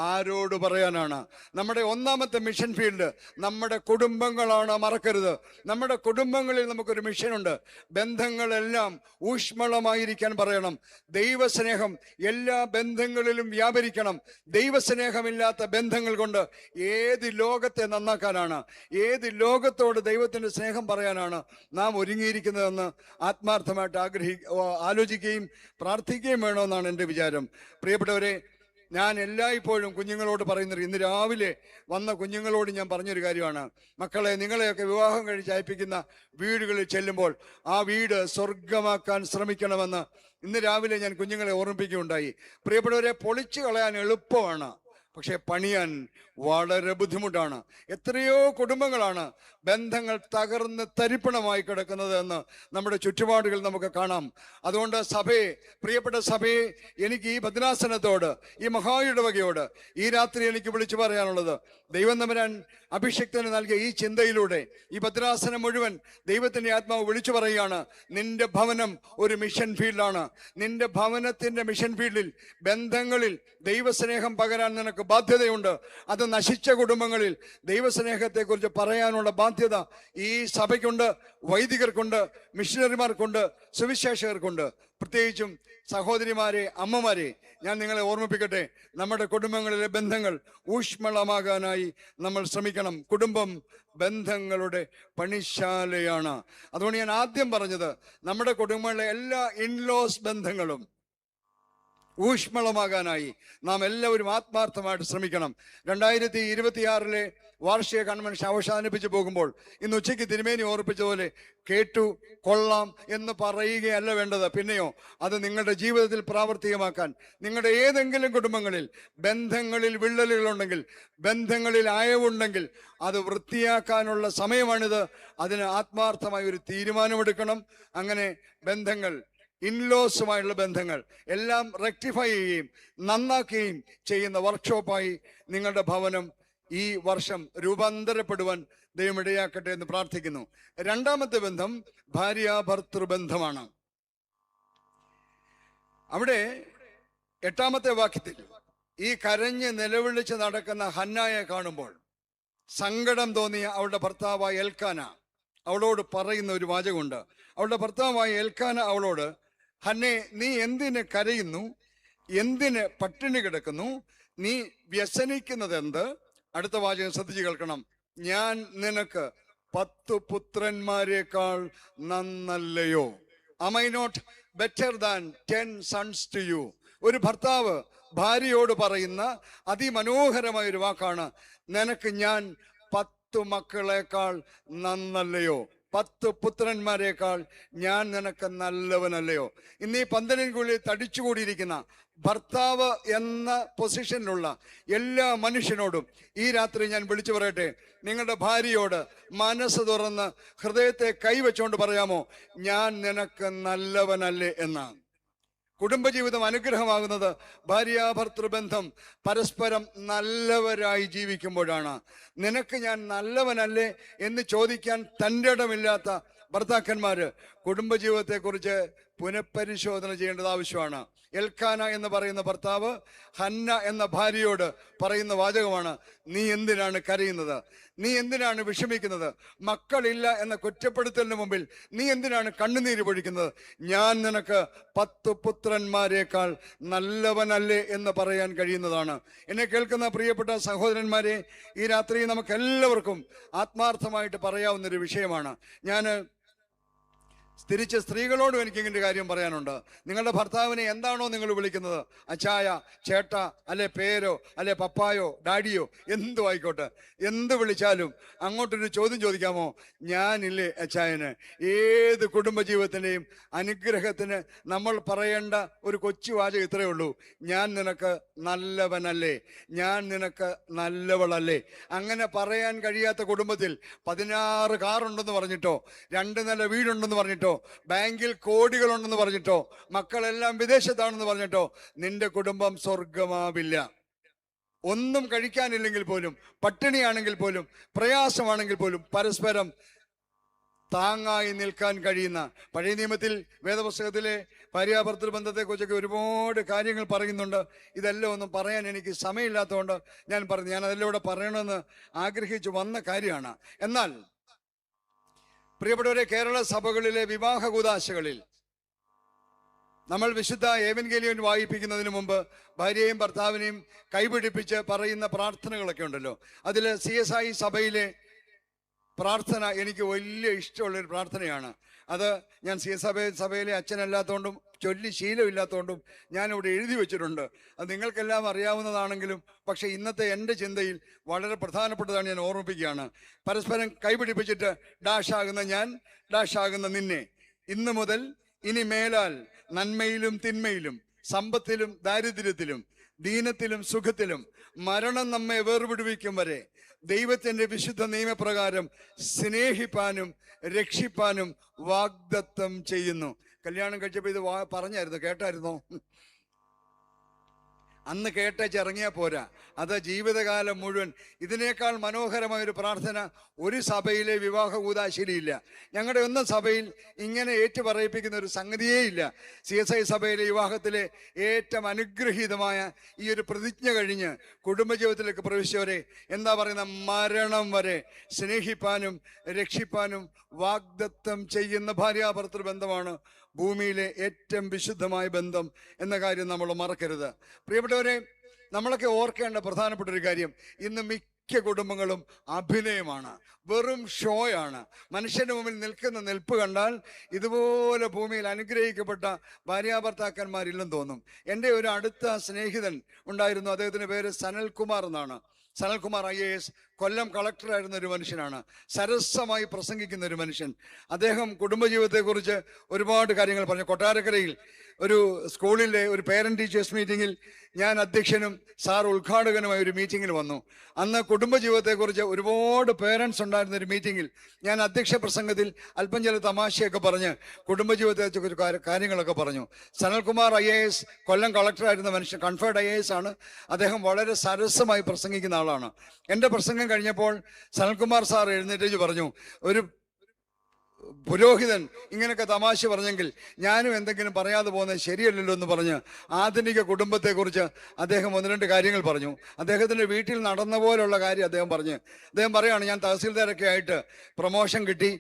ആരോട് പറയാനാണ്? നമ്മുടെ ഒന്നാമത്തെ മിഷൻ ഫീൽഡ് നമ്മുടെ കുടുംബങ്ങളാണ്, മറക്കരുത്. നമ്മുടെ കുടുംബങ്ങളിൽ നമുക്കൊരു മിഷനുണ്ട്. ബന്ധങ്ങളെല്ലാം ഊഷ്മളമായിരിക്കാൻ പറയണം. ദൈവസ്നേഹം എല്ലാ ബന്ധങ്ങളിലും വ്യാപരിക്കണം. ദൈവസ്നേഹമില്ലാത്ത ബന്ധങ്ങൾ കൊണ്ട് ഏത് ലോകത്തെ നന്നാക്കാനാണ്, ഏത് ലോകത്തോട് ദൈവത്തിൻ്റെ സ്നേഹം പറയാനാണ് നാം ഒരുങ്ങിയിരിക്കുന്നതെന്ന് ആത്മാർത്ഥമായിട്ട് ആലോചിക്കുകയും പ്രാർത്ഥിക്കുകയും വേണമെന്നാണ് എൻ്റെ വിചാരം. പ്രിയപ്പെട്ടവരെ, ഞാൻ എല്ലായ്പ്പോഴും കുഞ്ഞുങ്ങളോട് പറയുന്നത്, ഇന്ന് രാവിലെ വന്ന കുഞ്ഞുങ്ങളോട് ഞാൻ പറഞ്ഞൊരു കാര്യമാണ്. മക്കളെ, നിങ്ങളെയൊക്കെ വിവാഹം കഴിച്ച് അയപ്പിക്കുന്ന വീടുകളിൽ ചെല്ലുമ്പോൾ ആ വീട് സ്വർഗമാക്കാൻ ശ്രമിക്കണമെന്ന് ഇന്ന് രാവിലെ ഞാൻ കുഞ്ഞുങ്ങളെ ഓർമ്മിപ്പിക്കുകയുണ്ടായി. പ്രിയപ്പെട്ടവരെ, പൊളിച്ചു കളയാൻ എളുപ്പമാണ്, പക്ഷെ പണിയാൻ വളരെ ബുദ്ധിമുട്ടാണ്. എത്രയോ കുടുംബങ്ങളാണ് ബന്ധങ്ങൾ തകർന്ന് തരിപ്പണമായി കിടക്കുന്നത് എന്ന് നമ്മുടെ ചുറ്റുപാടുകൾ നമുക്ക് കാണാം. അതുകൊണ്ട് സഭയെ, പ്രിയപ്പെട്ട സഭയെ, എനിക്ക് ഈ ഭദ്രാസനത്തോട്, ഈ മഹായിടവകയോട് ഈ രാത്രി എനിക്ക് വിളിച്ചു പറയാനുള്ളത്, ദൈവം തമ്പുരാൻ അഭിഷിക്തന് നൽകിയ ഈ ചിന്തയിലൂടെ ഈ ഭദ്രാസനം മുഴുവൻ ദൈവത്തിന്റെ ആത്മാവ് വിളിച്ചു പറയുകയാണ്, നിന്റെ ഭവനം ഒരു മിഷൻ ഫീൽഡാണ്. നിന്റെ ഭവനത്തിന്റെ മിഷൻ ഫീൽഡിൽ ബന്ധങ്ങളിൽ ദൈവസ്നേഹം പകരാൻ നിനക്ക് ബാധ്യതയുണ്ട്. അത് നശിച്ച കുടുംബങ്ങളിൽ ദൈവസ്നേഹത്തെക്കുറിച്ച് പറയാനുള്ള ബാധ്യത ഈ സഭയ്ക്കുണ്ട്, വൈദികർക്കുണ്ട്, മിഷനറിമാർക്കുണ്ട്, സുവിശേഷകർക്കുണ്ട്. പ്രത്യേകിച്ചും സഹോദരിമാരെ, അമ്മമാരെ ഞാൻ നിങ്ങളെ ഓർമ്മിപ്പിക്കട്ടെ, നമ്മുടെ കുടുംബങ്ങളിലെ ബന്ധങ്ങൾ ഊഷ്മളമാകാനായി നമ്മൾ ശ്രമിക്കണം. കുടുംബം ബന്ധങ്ങളുടെ പണിശാലയാണ്. അതുകൊണ്ട് ഞാൻ ആദ്യം പറഞ്ഞത്, നമ്മുടെ കുടുംബങ്ങളിലെ എല്ലാ ഇൻലോസ് ബന്ധങ്ങളും ഊഷ്മളമാകാനായി നാം എല്ലാവരും ആത്മാർത്ഥമായിട്ട് ശ്രമിക്കണം. 2026 വാർഷിക കൺവെൻഷൻ അവസാനിപ്പിച്ചു പോകുമ്പോൾ ഇന്ന് ഉച്ചയ്ക്ക് തിരുമേനി ഓർപ്പിച്ചതുപോലെ കേട്ടു കൊള്ളാം എന്ന് പറയുകയല്ല വേണ്ടത്. പിന്നെയോ അത് നിങ്ങളുടെ ജീവിതത്തിൽ പ്രാവർത്തികമാക്കാൻ, നിങ്ങളുടെ ഏതെങ്കിലും കുടുംബങ്ങളിൽ ബന്ധങ്ങളിൽ വിള്ളലുകളുണ്ടെങ്കിൽ, ബന്ധങ്ങളിൽ അയവുണ്ടെങ്കിൽ അത് വൃത്തിയാക്കാനുള്ള സമയമാണിത്. അതിന് ആത്മാർത്ഥമായ ഒരു തീരുമാനമെടുക്കണം. അങ്ങനെ ബന്ധങ്ങൾ, ഇൻലോസുമായുള്ള ബന്ധങ്ങൾ എല്ലാം റെക്ടിഫൈ ചെയ്യുകയും നന്നാക്കുകയും ചെയ്യുന്ന വർക്ക്ഷോപ്പായി നിങ്ങളുടെ ഭവനം ഈ വർഷം രൂപാന്തരപ്പെടുവാൻ ദൈവം ഇടയാക്കട്ടെ എന്ന് പ്രാർത്ഥിക്കുന്നു. രണ്ടാമത്തെ ബന്ധം ഭാര്യാഭർത്തൃബന്ധമാണ്. അവിടെ 8-ാമത്തെ വാക്യത്തിൽ ഈ കരഞ്ഞ് നിലവിളിച്ച് നടക്കുന്ന ഹന്നായെ കാണുമ്പോൾ സങ്കടം തോന്നിയ അവളുടെ ഭർത്താവായ എൽക്കാന അവളോട് പറയുന്ന ഒരു വാചകമുണ്ട്. അവളുടെ ഭർത്താവായ എൽക്കാന അവളോട്, ഹന്നേ, നീ എന്തിന് കരയുന്നു? എന്തിന് പട്ടിണി കിടക്കുന്നു? നീ വ്യസനിക്കുന്നത് എന്ത്? അടുത്ത വാചകം ശ്രദ്ധിച്ചു കേൾക്കണം. ഞാൻ നിനക്ക് 10 പുത്രന്മാരെക്കാൾ നന്നല്ലയോ? Am I not better than 10 sons to you? ഒരു ഭർത്താവ് ഭാര്യയോട് പറയുന്ന അതിമനോഹരമായ ഒരു വാക്കാണ്, നിനക്ക് ഞാൻ 10 മക്കളെക്കാൾ നന്നല്ലയോ? 10 പുത്രന്മാരെക്കാൾ ഞാൻ നിനക്ക് നല്ലവനല്ലയോ? ഇന്ന് ഈ പന്തലിനുള്ളിൽ തടിച്ചുകൂടിയിരിക്കുന്ന ഭർത്താവ് എന്ന പൊസിഷനിലുള്ള എല്ലാ മനുഷ്യനോടും ഈ രാത്രി ഞാൻ വിളിച്ചു പറയട്ടെ, നിങ്ങളുടെ ഭാര്യയോട് മനസ്സ് തുറന്ന് ഹൃദയത്തെ കൈവച്ചുകൊണ്ട് പറയാമോ, ഞാൻ നിനക്ക് നല്ലവനല്ലേ എന്ന്? കുടുംബജീവിതം അനുഗ്രഹമാകുന്നത് ഭാര്യാഭർത്തൃബന്ധം പരസ്പരം നല്ലവരായി ജീവിക്കുമ്പോഴാണ്. നിനക്ക് ഞാൻ നല്ലവനല്ലേ എന്ന് ചോദിക്കാൻ തൻ്റെ ഇടമില്ലാത്ത ഭർത്താക്കന്മാര് കുടുംബജീവിതത്തെക്കുറിച്ച് പുനഃപരിശോധന ചെയ്യേണ്ടത് ആവശ്യമാണ്. എൽക്കാന എന്ന് പറയുന്ന ഭർത്താവ് ഹന്ന എന്ന ഭാര്യയോട് പറയുന്ന വാചകമാണ്, നീ എന്തിനാണ് കരയുന്നത്? നീ എന്തിനാണ് വിഷമിക്കുന്നത്? മക്കളില്ല എന്ന കുറ്റപ്പെടുത്തലിന് മുമ്പിൽ നീ എന്തിനാണ് കണ്ണുനീര് പൊഴിക്കുന്നത്? ഞാൻ നിനക്ക് 10 പുത്രന്മാരെക്കാൾ നല്ലവനല്ലേ എന്ന് പറയാൻ കഴിയുന്നതാണ്. എന്നെ കേൾക്കുന്ന പ്രിയപ്പെട്ട സഹോദരന്മാരെ, ഈ രാത്രി നമുക്ക് എല്ലാവർക്കും ആത്മാർത്ഥമായിട്ട് പറയാവുന്നൊരു വിഷയമാണ്. ഞാൻ തിരിച്ച് സ്ത്രീകളോടും എനിക്കിങ്ങനെ കാര്യം പറയാനുണ്ട്. നിങ്ങളുടെ ഭർത്താവിനെ എന്താണോ നിങ്ങൾ വിളിക്കുന്നത്, അച്ചായ, ചേട്ട, അല്ലെ പേരോ, അല്ലെ പപ്പായോ, ഡാഡിയോ, എന്തു ആയിക്കോട്ടെ, എന്ത് വിളിച്ചാലും അങ്ങോട്ടൊരു ചോദ്യം ചോദിക്കാമോ? ഞാനില്ലേ അച്ചായന്? ഏത് കുടുംബജീവിതത്തിൻ്റെയും അനുഗ്രഹത്തിന് നമ്മൾ പറയേണ്ട ഒരു കൊച്ചു വാചകം ഇത്രയേ ഉള്ളൂ, ഞാൻ നിനക്ക് നല്ലവനല്ലേ, ഞാൻ നിനക്ക് നല്ലവളല്ലേ. അങ്ങനെ പറയാൻ കഴിയാത്ത കുടുംബത്തിൽ 16 കാറുണ്ടെന്ന് പറഞ്ഞിട്ടോ, 2 നില വീടുണ്ടെന്ന് പറഞ്ഞിട്ടോ, ബാങ്കിൽ കോടികളുണ്ടെന്ന് പറഞ്ഞിട്ടോ, മക്കളെല്ലാം വിദേശത്താണെന്ന് പറഞ്ഞിട്ടോ നിന്റെ കുടുംബം സ്വർഗമാവില്ല. ഒന്നും കഴിക്കാനില്ലെങ്കിൽ പോലും, പട്ടിണിയാണെങ്കിൽ പോലും, പ്രയാസമാണെങ്കിൽ പോലും പരസ്പരം താങ്ങായി നിൽക്കാൻ കഴിയുന്ന, പഴയ നിയമത്തിൽ വേദപുസ്തകത്തിലെ ഭാര്യാഭർത്തൃബന്ധത്തെക്കുറിച്ചൊക്കെ ഒരുപാട് കാര്യങ്ങൾ പറയുന്നുണ്ട്. ഇതെല്ലാം ഒന്നും പറയാൻ എനിക്ക് സമയമില്ലാത്തതുകൊണ്ട് ഞാൻ പറഞ്ഞു, ഞാൻ അതെല്ലാം ഇവിടെ പറയണമെന്ന് ആഗ്രഹിച്ചു വന്ന കാര്യമാണ്. എന്നാൽ പ്രിയപ്പെട്ടവരെ, കേരള സഭകളിലെ വിവാഹ കൂദാശകളിൽ നമ്മൾ വിശുദ്ധ ഏവൻഗേലിയോൻ വായിപ്പിക്കുന്നതിന് മുമ്പ് ഭാര്യയെയും ഭർത്താവിനെയും കൈപിടിപ്പിച്ച് പറയുന്ന പ്രാർത്ഥനകളൊക്കെ ഉണ്ടല്ലോ. അതിൽ CSI സഭയിലെ പ്രാർത്ഥന എനിക്ക് വലിയ ഇഷ്ടമുള്ളൊരു പ്രാർത്ഥനയാണ്. അത് ഞാൻ സഭയിലെ അച്ഛനല്ലാത്തതുകൊണ്ടും ചൊല്ലി ശീലമില്ലാത്തതുകൊണ്ടും ഞാനിവിടെ എഴുതി വെച്ചിട്ടുണ്ട്. അത് നിങ്ങൾക്കെല്ലാം അറിയാവുന്നതാണെങ്കിലും പക്ഷേ ഇന്നത്തെ എൻ്റെ ചിന്തയിൽ വളരെ പ്രധാനപ്പെട്ടതാണ്, ഞാൻ ഓർമ്മിപ്പിക്കുകയാണ്. പരസ്പരം കൈപിടിപ്പിച്ചിട്ട്, ഡാഷാകുന്ന ഞാൻ, ഡാഷാകുന്ന നിന്നെ, ഇന്നു മുതൽ ഇനി മേലാൽ നന്മയിലും തിന്മയിലും, സമ്പത്തിലും ദാരിദ്ര്യത്തിലും, ദീനത്തിലും സുഖത്തിലും, മരണം നമ്മെ വേർപിടിവിക്കും വരെ ദൈവത്തിൻ്റെ വിശുദ്ധ നിയമപ്രകാരം സ്നേഹിപ്പാനും രക്ഷിപ്പാനും വാഗ്ദത്തം ചെയ്യുന്നു. കല്യാണം കഴിച്ചപ്പോൾ ഇത് പറഞ്ഞായിരുന്നു, കേട്ടായിരുന്നോ? അന്ന് കേട്ടേച്ചിറങ്ങിയാൽ പോരാ, അത് ജീവിതകാലം മുഴുവൻ. ഇതിനേക്കാൾ മനോഹരമായ ഒരു പ്രാർത്ഥന ഒരു സഭയിലെ വിവാഹ കൂദാശയിലില്ല. ഞങ്ങളുടെ ഒന്നും സഭയിൽ ഇങ്ങനെ ഏറ്റുപറയിപ്പിക്കുന്ന ഒരു സംഗതിയേ ഇല്ല. CSI സഭയിലെ വിവാഹത്തിലെ ഏറ്റവും അനുഗ്രഹീതമായ ഈ ഒരു പ്രതിജ്ഞ കഴിഞ്ഞ് കുടുംബജീവിതത്തിലേക്ക് പ്രവേശിച്ചവരെ എന്താ പറയുന്ന, മരണം വരെ സ്നേഹിപ്പാനും രക്ഷിപ്പാനും വാഗ്ദത്തം ചെയ്യുന്ന ഭാര്യാഭർത്തൃ ബന്ധമാണ് ഭൂമിയിലെ ഏറ്റവും വിശുദ്ധമായ ബന്ധം എന്ന കാര്യം നമ്മൾ മറക്കരുത്. പ്രിയപ്പെട്ടവരെ, നമ്മളൊക്കെ ഓർക്കേണ്ട പ്രധാനപ്പെട്ട ഒരു കാര്യം, ഇന്ന് മിക്ക കുടുംബങ്ങളും അഭിനയമാണ്, വെറും ഷോയാണ്. മനുഷ്യന്റെ മുമ്പിൽ നിൽക്കുന്ന നിൽപ്പ് കണ്ടാൽ ഇതുപോലെ ഭൂമിയിൽ അനുഗ്രഹിക്കപ്പെട്ട ഭാര്യാഭർത്താക്കന്മാരില്ലെന്ന് തോന്നും. എൻ്റെ ഒരു അടുത്ത സ്നേഹിതൻ ഉണ്ടായിരുന്നു, അദ്ദേഹത്തിന്റെ പേര് സനൽകുമാർ എന്നാണ്. സനൽകുമാർ IAS കൊല്ലം കളക്ടറായിരുന്ന ഒരു മനുഷ്യനാണ്, സരസമായി പ്രസംഗിക്കുന്ന ഒരു മനുഷ്യൻ. അദ്ദേഹം കുടുംബജീവിതത്തെക്കുറിച്ച് ഒരുപാട് കാര്യങ്ങൾ പറഞ്ഞു. കൊട്ടാരക്കരയിൽ ഒരു സ്കൂളിലെ ഒരു പേരന്റ് ടീച്ചേഴ്സ് മീറ്റിങ്ങിൽ ഞാൻ അധ്യക്ഷനും സാർ ഉദ്ഘാടകനുമായ ഒരു മീറ്റിങ്ങിൽ വന്നു. അന്ന് കുടുംബജീവിതത്തെക്കുറിച്ച് ഒരുപാട് പേരൻസ് ഉണ്ടായിരുന്ന ഒരു മീറ്റിങ്ങിൽ ഞാൻ അധ്യക്ഷ പ്രസംഗത്തിൽ അല്പം ചില തമാശയൊക്കെ പറഞ്ഞ് കുടുംബജീവിതത്തെക്കുറിച്ച് കാര്യങ്ങളൊക്കെ പറഞ്ഞു. സനൽകുമാർ IAS കൊല്ലം കളക്ടറായിരുന്ന മനുഷ്യൻ, കൺഫേർഡ് IAS ആണ് അദ്ദേഹം. വളരെ സരസമായി പ്രസംഗിക്കുന്ന ആളാണ്. എൻ്റെ പ്രസംഗം കഴിഞ്ഞപ്പോൾ സനൽകുമാർ സാർ എഴുന്നേറ്റ് പറഞ്ഞു, ഒരു പുരോഹിതൻ ഇങ്ങനെയൊക്കെ തമാശ പറഞ്ഞെങ്കിൽ ഞാനും എന്തെങ്കിലും പറയാതെ പോകുന്നത് ശരിയല്ലല്ലോ എന്ന് പറഞ്ഞ് ആധുനിക കുടുംബത്തെക്കുറിച്ച് അദ്ദേഹം 1-2 കാര്യങ്ങൾ പറഞ്ഞു. അദ്ദേഹത്തിൻ്റെ വീട്ടിൽ നടന്ന പോലുള്ള കാര്യം അദ്ദേഹം പറയാണ്, ഞാൻ തഹസീൽദാരൊക്കെ ആയിട്ട് പ്രൊമോഷൻ കിട്ടി,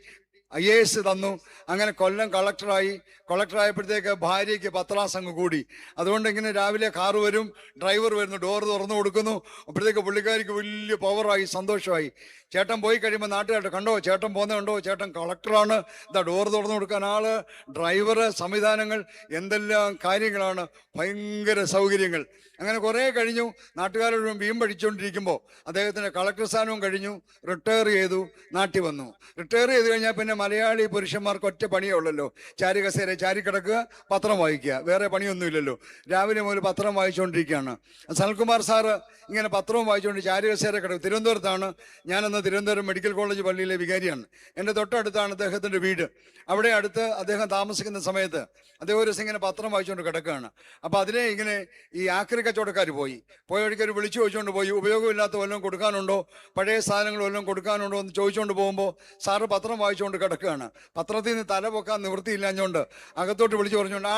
IAS തന്നു, അങ്ങനെ കൊല്ലം കളക്ടറായപ്പോഴത്തേക്ക് ഭാര്യയ്ക്ക് പത്രാസംഘം കൂടി. അതുകൊണ്ട് ഇങ്ങനെ രാവിലെ കാറ് വരും, ഡ്രൈവർ വരുന്നു, ഡോർ തുറന്നു കൊടുക്കുന്നു. അപ്പോഴത്തേക്ക് പുള്ളിക്കാരിക്ക് വലിയ പവറായി, സന്തോഷമായി. ചേട്ടൻ പോയി കഴിയുമ്പോൾ നാട്ടുകാരുടെ, കണ്ടോ ചേട്ടൻ പോകുന്നുണ്ടോ, ചേട്ടൻ കളക്ടറാണ്, ഇതാ ഡോർ തുറന്നു കൊടുക്കാൻ ആള്, ഡ്രൈവർ, സംവിധാനങ്ങൾ, എന്തെല്ലാം കാര്യങ്ങളാണ്, ഭയങ്കര സൗകര്യങ്ങൾ. അങ്ങനെ കുറേ കഴിഞ്ഞു. നാട്ടുകാരോട് വീം പഠിച്ചുകൊണ്ടിരിക്കുമ്പോൾ അദ്ദേഹത്തിൻ്റെ കളക്ടർ സ്ഥാനവും കഴിഞ്ഞു, റിട്ടയർ ചെയ്തു, നാട്ടിൽ വന്നു. റിട്ടയർ ചെയ്ത് കഴിഞ്ഞാൽ പിന്നെ മലയാളി പുരുഷന്മാർക്ക് ഒറ്റ പണിയേ ഉള്ളല്ലോ, ചാരി കസേര ചാരി കിടക്കുക, പത്രം വായിക്കുക, വേറെ പണിയൊന്നുമില്ലല്ലോ. രാവിലെ മുതൽ പത്രം വായിച്ചുകൊണ്ടിരിക്കുകയാണ്. സനൽകുമാർ സാറ് ഇങ്ങനെ പത്രവും വായിച്ചുകൊണ്ട് ചാരി കസേര കിടക്കും. തിരുവനന്തപുരത്താണ്. ഞാനന്ന് തിരുവനന്തപുരം മെഡിക്കൽ കോളേജ് പള്ളിയിലെ വികാരിയാണ്. എൻ്റെ തൊട്ടടുത്താണ് അദ്ദേഹത്തിൻ്റെ വീട്. അവിടെ അടുത്ത് അദ്ദേഹം താമസിക്കുന്ന സമയത്ത് അദ്ദേഹം ഒരു ദിവസം ഇങ്ങനെ പത്രം വായിച്ചുകൊണ്ട് കിടക്കുകയാണ്. അപ്പോൾ അതിനെ ഇങ്ങനെ ഈ ആക്രി കച്ചവടക്കാർ പോയി ഒരിക്കൽ വിളിച്ചു ചോദിച്ചുകൊണ്ട് പോയി, ഉപയോഗമില്ലാത്ത വല്ലതും കൊടുക്കാനുണ്ടോ, പഴയ സാധനങ്ങൾ വല്ലതും കൊടുക്കാനുണ്ടോ എന്ന് ചോദിച്ചുകൊണ്ട് പോകുമ്പോൾ സാറ് പത്രം വായിച്ചുകൊണ്ട് കിടക്കുകയാണ്. പത്രത്തിൽ നിന്ന് തല പൊക്കാൻ നിവൃത്തിയില്ലാഞ്ഞുകൊണ്ട് അകത്തോട്ട് വിളിച്ചു പറഞ്ഞുകൊണ്ട്,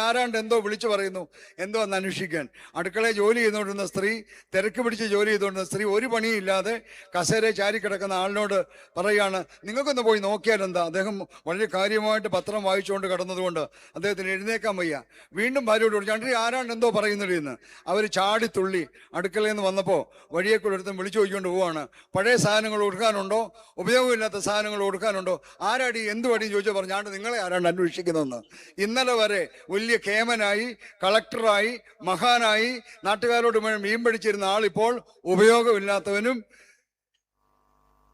ആരാണ്ട് എന്തോ വിളിച്ചു പറയുന്നു, എന്തോ എന്ന് അന്വേഷിക്കാൻ. അടുക്കളയിൽ ജോലി ചെയ്തുകൊണ്ടിരുന്ന സ്ത്രീ, തിരക്ക് പിടിച്ച് ജോലി ചെയ്തുകൊണ്ടിരുന്ന സ്ത്രീ, ഒരു പണിയില്ലാതെ കസേര ചാരി കിടക്കുന്ന ആളിനോട് പറയുകയാണ്, നിങ്ങൾക്കൊന്ന് പോയി നോക്കിയാൽ എന്താ. അദ്ദേഹം വളരെ കാര്യമായിട്ട് പത്രം വായിച്ചുകൊണ്ട് കിടന്നതുകൊണ്ട് അദ്ദേഹത്തിന് എഴുന്നേക്കാൻ വയ്യ. വീണ്ടും ഭാര്യയോട് ചോദിച്ചു, ആരാണ്ട് എന്തോ പറയുന്നില്ലെന്ന്. അവർ ചാടിത്തുള്ളി അടുക്കളയിൽ നിന്ന് വന്നപ്പോൾ വഴിയെ കൂടെ ഒരുത്തൻ വിളിച്ചു ചോദിക്കൊണ്ട് പോവാണ്, പഴയ സാധനങ്ങൾ കൊടുക്കാനുണ്ടോ, ഉപയോഗമില്ലാത്ത സാധനങ്ങൾ കൊടുക്കാനുണ്ടോ, ആരാടി എന്ത് പടിയും ചോദിച്ചാൽ പറഞ്ഞാണ്ട് നിങ്ങളെ ആരാണ്ട് അന്വേഷിക്കുന്നതെന്ന്. ഇന്നലെ വരെ വലിയ കേമനായി, കളക്ടറായി, മഹാനായി, നാട്ടുകാരോട് മീൻ പിടിച്ചിരുന്ന ആളിപ്പോൾ ഉപയോഗമില്ലാത്തവനും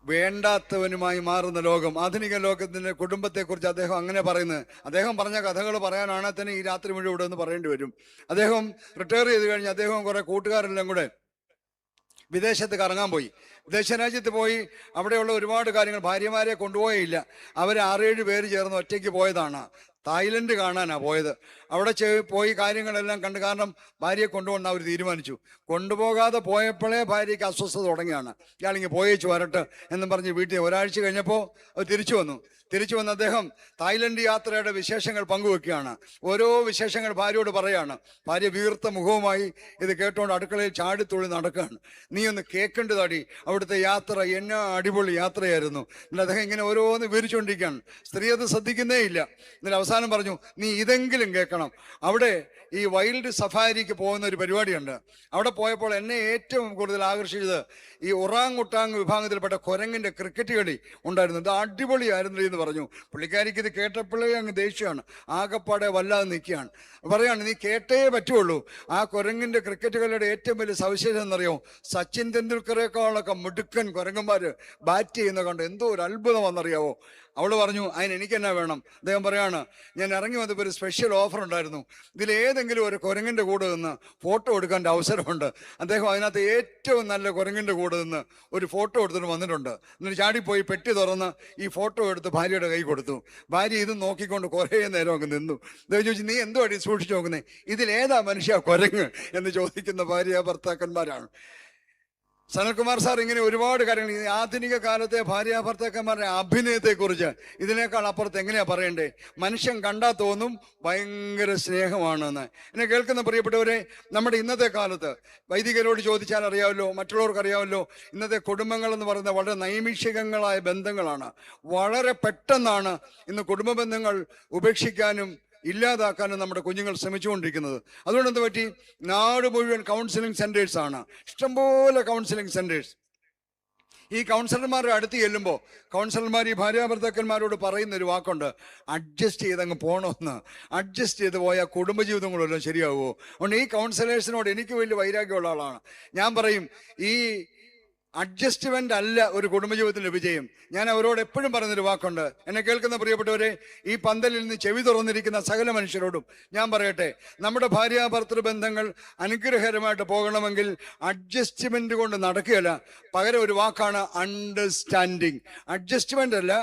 വേണ്ടാത്തവനുമായി മാറുന്ന ലോകം. ആധുനിക ലോകത്തിന്റെ കുടുംബത്തെക്കുറിച്ച് അദ്ദേഹം അങ്ങനെ പറയുന്നത്. അദ്ദേഹം പറഞ്ഞ കഥകൾ പറയാനാണെങ്കിൽ തന്നെ ഈ രാത്രി മുഴുവൻ ഇവിടെ നിന്ന് പറയേണ്ടി വരും. അദ്ദേഹം റിട്ടയർ ചെയ്ത് കഴിഞ്ഞ് അദ്ദേഹം കുറെ കൂട്ടുകാരെല്ലാം കൂടെ വിദേശത്ത് കറങ്ങാൻ പോയി. വിദേശ രാജ്യത്ത് പോയി അവിടെയുള്ള ഒരുപാട് കാര്യങ്ങൾ, ഭാര്യമാരെ കൊണ്ടുപോയില്ല. അവർ 6-7 പേര് ചേർന്ന് ഒറ്റയ്ക്ക് പോയതാണ്. തായ്ലൻഡ് കാണാനാണ് പോയത്. അവിടെ പോയി കാര്യങ്ങളെല്ലാം കണ്ട്, കാരണം ഭാര്യയെ കൊണ്ടുപോകണം അവർ തീരുമാനിച്ചു. കൊണ്ടുപോകാതെ പോയപ്പോഴേ ഭാര്യയ്ക്ക് അസ്വസ്ഥത തുടങ്ങിയാണ്. ഇയാളിങ്ങനെ പോയേച്ചു വരട്ടെ എന്നും പറഞ്ഞ് വീട്ടിൽ. ഒരാഴ്ച കഴിഞ്ഞപ്പോൾ അവർ തിരിച്ചു വന്ന് അദ്ദേഹം തായ്ലൻഡ് യാത്രയുടെ വിശേഷങ്ങൾ പങ്കുവെക്കുകയാണ്. ഓരോ വിശേഷങ്ങൾ ഭാര്യയോട് പറയാണ്. ഭാര്യ വീർത്ത മുഖവുമായി ഇത് കേട്ടുകൊണ്ട് അടുക്കളയിൽ ചാടിത്തുള്ളി നടക്കുകയാണ്. നീ ഒന്ന് കേൾക്കേണ്ടതാടി, അവിടുത്തെ യാത്ര എന്നാ അടിപൊളി യാത്രയായിരുന്നു. എന്നിട്ട് അദ്ദേഹം ഇങ്ങനെ ഓരോന്ന് വിവരിച്ചുകൊണ്ടിരിക്കുകയാണ്. സ്ത്രീ അത് ശ്രദ്ധിക്കുന്നേ ഇല്ല. എന്നിട്ട് അവസാനം പറഞ്ഞു, നീ ഇതെങ്കിലും കേൾക്കണം. അവിടെ ഈ വൈൽഡ് സഫാരിക്ക് പോകുന്ന ഒരു പരിപാടിയുണ്ട്. അവിടെ പോയപ്പോൾ എന്നെ ഏറ്റവും കൂടുതൽ ആകർഷിച്ചത് ഈ ഒറാങ്ങുട്ടാങ് വിഭാഗത്തിൽപ്പെട്ട കുരങ്ങിന്റെ ക്രിക്കറ്റ് കളി ഉണ്ടായിരുന്നു. ഇത് അടിപൊളിയായിരുന്നു എന്ന് പറഞ്ഞു. പുള്ളിക്കാരിക്ക് ഇത് കേട്ടപ്പോഴേ അങ്ങ് ദേഷ്യമാണ്, ആകപ്പാടെ വല്ലാതെ നിൽക്കുകയാണ്. പറയാണ്, നീ കേട്ടേ പറ്റുള്ളൂ. ആ കുരങ്ങിന്റെ ക്രിക്കറ്റ് കളിയുടെ ഏറ്റവും വലിയ സവിശേഷത എന്നറിയോ, സച്ചിൻ തെണ്ടുൽക്കറേക്കാളൊക്കെ മിടുക്കൻ കുരങ്ങന്മാര് ബാറ്റ് ചെയ്യുന്ന കണ്ട് എന്തോ ഒരു അത്ഭുതം വന്നറിയാവോ. അവള് പറഞ്ഞു, അതിന് എനിക്കെന്നാ വേണം. അദ്ദേഹം പറയാണ്, ഞാൻ ഇറങ്ങി വന്നപ്പോൾ ഒരു സ്പെഷ്യൽ ഓഫർ ഉണ്ടായിരുന്നു. ഇതിലേതെങ്കിലും ഒരു കുരങ്ങിൻ്റെ കൂടെ നിന്ന് ഫോട്ടോ എടുക്കാൻ അവസരമുണ്ട്. അദ്ദേഹം അതിനകത്ത് ഏറ്റവും നല്ല കുരങ്ങിൻ്റെ കൂടെ നിന്ന് ഒരു ഫോട്ടോ എടുത്തിട്ട് വന്നിട്ടുണ്ട്. എന്നിട്ട് ചാടിപ്പോയി പെട്ടി തുറന്ന് ഈ ഫോട്ടോ എടുത്ത് ഭാര്യയുടെ കൈ കൊടുത്തു. ഭാര്യ ഇത് നോക്കിക്കൊണ്ട് കുറേ നേരം അങ്ങ് നിന്നു. അദ്ദേഹം ചോദിച്ചു, നീ എന്തോ അടി സൂക്ഷിച്ചു നോക്കുന്നേ, ഇതിലേതാ മനുഷ്യ കുരങ്ങ് എന്ന് ചോദിക്കുന്ന ഭാര്യ ഭർത്താക്കന്മാരാണ്. സനൽകുമാർ സാർ ഇങ്ങനെ ഒരുപാട് കാര്യങ്ങൾ, ഈ ആധുനിക കാലത്തെ ഭാര്യ ഭർത്താക്കന്മാരുടെ അഭിനയത്തെക്കുറിച്ച് ഇതിനേക്കാൾ അപ്പുറത്ത് എങ്ങനെയാ പറയണ്ടേ? മനുഷ്യൻ കണ്ടാൽ തോന്നും ഭയങ്കര സ്നേഹമാണെന്ന്. എന്നെ കേൾക്കുന്ന പ്രിയപ്പെട്ടവരെ, നമ്മുടെ ഇന്നത്തെ കാലത്ത് വൈദികരോട് ചോദിച്ചാൽ അറിയാമല്ലോ, മറ്റുള്ളവർക്ക് അറിയാമല്ലോ, ഇന്നത്തെ കുടുംബങ്ങൾ എന്ന് പറയുന്നത് വളരെ നൈമിഷികങ്ങളായ ബന്ധങ്ങളാണ്. വളരെ പെട്ടെന്നാണ് ഇന്ന് കുടുംബ ബന്ധങ്ങൾ ഉപേക്ഷിക്കാനും ഇല്ലാതാക്കാനും നമ്മുടെ കുഞ്ഞുങ്ങൾ ശ്രമിച്ചുകൊണ്ടിരിക്കുന്നത്. അതുകൊണ്ട് എന്ത് പറ്റി? നാട് മുഴുവൻ കൗൺസിലിംഗ് സെന്റേഴ്സ് ആണ്, ഇഷ്ടംപോലെ കൗൺസിലിംഗ് സെന്റേഴ്സ്. ഈ കൗൺസിലർമാരുടെ അടുത്ത് ചെല്ലുമ്പോൾ കൗൺസിലർമാർ ഈ ഭാര്യാഭർത്താക്കന്മാരോട് പറയുന്ന ഒരു വാക്കുണ്ട്, അഡ്ജസ്റ്റ് ചെയ്തങ്ങ് പോകണമെന്ന്. അഡ്ജസ്റ്റ് ചെയ്ത് പോയാൽ കുടുംബജീവിതങ്ങളെല്ലാം ശരിയാവുമോ? അതുകൊണ്ട് ഈ കൗൺസിലേഴ്സിനോട് എനിക്ക് വലിയ വൈരാഗ്യമുള്ള ആളാണ്. ഞാൻ പറയും, ഈ അഡ്ജസ്റ്റ്മെന്റ് അല്ല ഒരു കുടുംബജീവിതത്തിന്റെ വിജയം. ഞാൻ അവരോട് എപ്പോഴും പറയുന്നൊരു വാക്കുണ്ട്. എന്നെ കേൾക്കുന്ന പ്രിയപ്പെട്ടവരെ, ഈ പന്തലിൽ നിന്ന് ചെവി തുറന്നിരിക്കുന്ന സകല മനുഷ്യരോടും ഞാൻ പറയട്ടെ, നമ്മുടെ ഭാര്യാഭർത്തൃ ബന്ധങ്ങൾ അനുഗ്രഹകരമായിട്ട് പോകണമെങ്കിൽ അഡ്ജസ്റ്റ്മെന്റ് കൊണ്ട് നടക്കുകയല്ല, പകരം ഒരു വാക്കാണ് അണ്ടർസ്റ്റാൻഡിങ്. അഡ്ജസ്റ്റ്മെന്റ് അല്ല,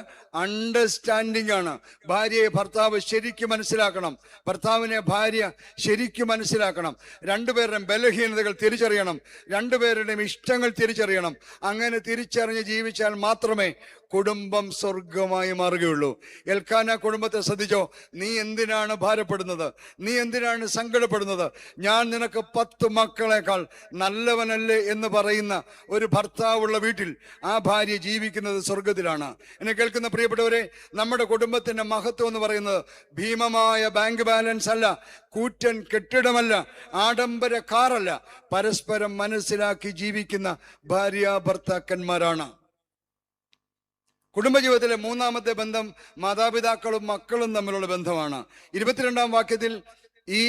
അണ്ടർസ്റ്റാൻഡിങ് ആണ്. ഭാര്യയെ ഭർത്താവ് ശരിക്കും മനസ്സിലാക്കണം, ഭർത്താവിനെ ഭാര്യ ശരിക്കും മനസ്സിലാക്കണം. രണ്ടുപേരുടെയും ബലഹീനതകൾ തിരിച്ചറിയണം, രണ്ടുപേരുടെയും ഇഷ്ടങ്ങൾ തിരിച്ചറിയണം. അങ്ങനെ തിരിച്ചറിഞ്ഞ് ജീവിച്ചാൽ മാത്രമേ കുടുംബം സ്വർഗമായി മാറുകയുള്ളൂ. എൽക്കാന കുടുംബത്തെ ശ്രദ്ധിച്ചോ? നീ എന്തിനാണ് ഭാരപ്പെടുന്നത്? നീ എന്തിനാണ് സങ്കടപ്പെടുന്നത്? ഞാൻ നിനക്ക് 10 മക്കളെക്കാൾ നല്ലവനല്ലേ എന്ന് പറയുന്ന ഒരു ഭർത്താവുള്ള വീട്ടിൽ ആ ഭാര്യ ജീവിക്കുന്നത് സ്വർഗത്തിലാണ്. എന്നെ കേൾക്കുന്ന പ്രിയപ്പെട്ടവരെ, നമ്മുടെ കുടുംബത്തിന്റെ മഹത്വം എന്ന് പറയുന്നത് ഭീമമായ ബാങ്ക് ബാലൻസ് അല്ല, കൂറ്റൻ കെട്ടിടമല്ല, ആഡംബര കാറല്ല, പരസ്പരം മനസ്സിലാക്കി ജീവിക്കുന്ന ഭാര്യ ഭർത്താക്കന്മാരാണ്. കുടുംബജീവിതത്തിലെ മൂന്നാമത്തെ ബന്ധം മാതാപിതാക്കളും മക്കളും തമ്മിലുള്ള ബന്ധമാണ്. 22-ാം വാക്യത്തിൽ ഈ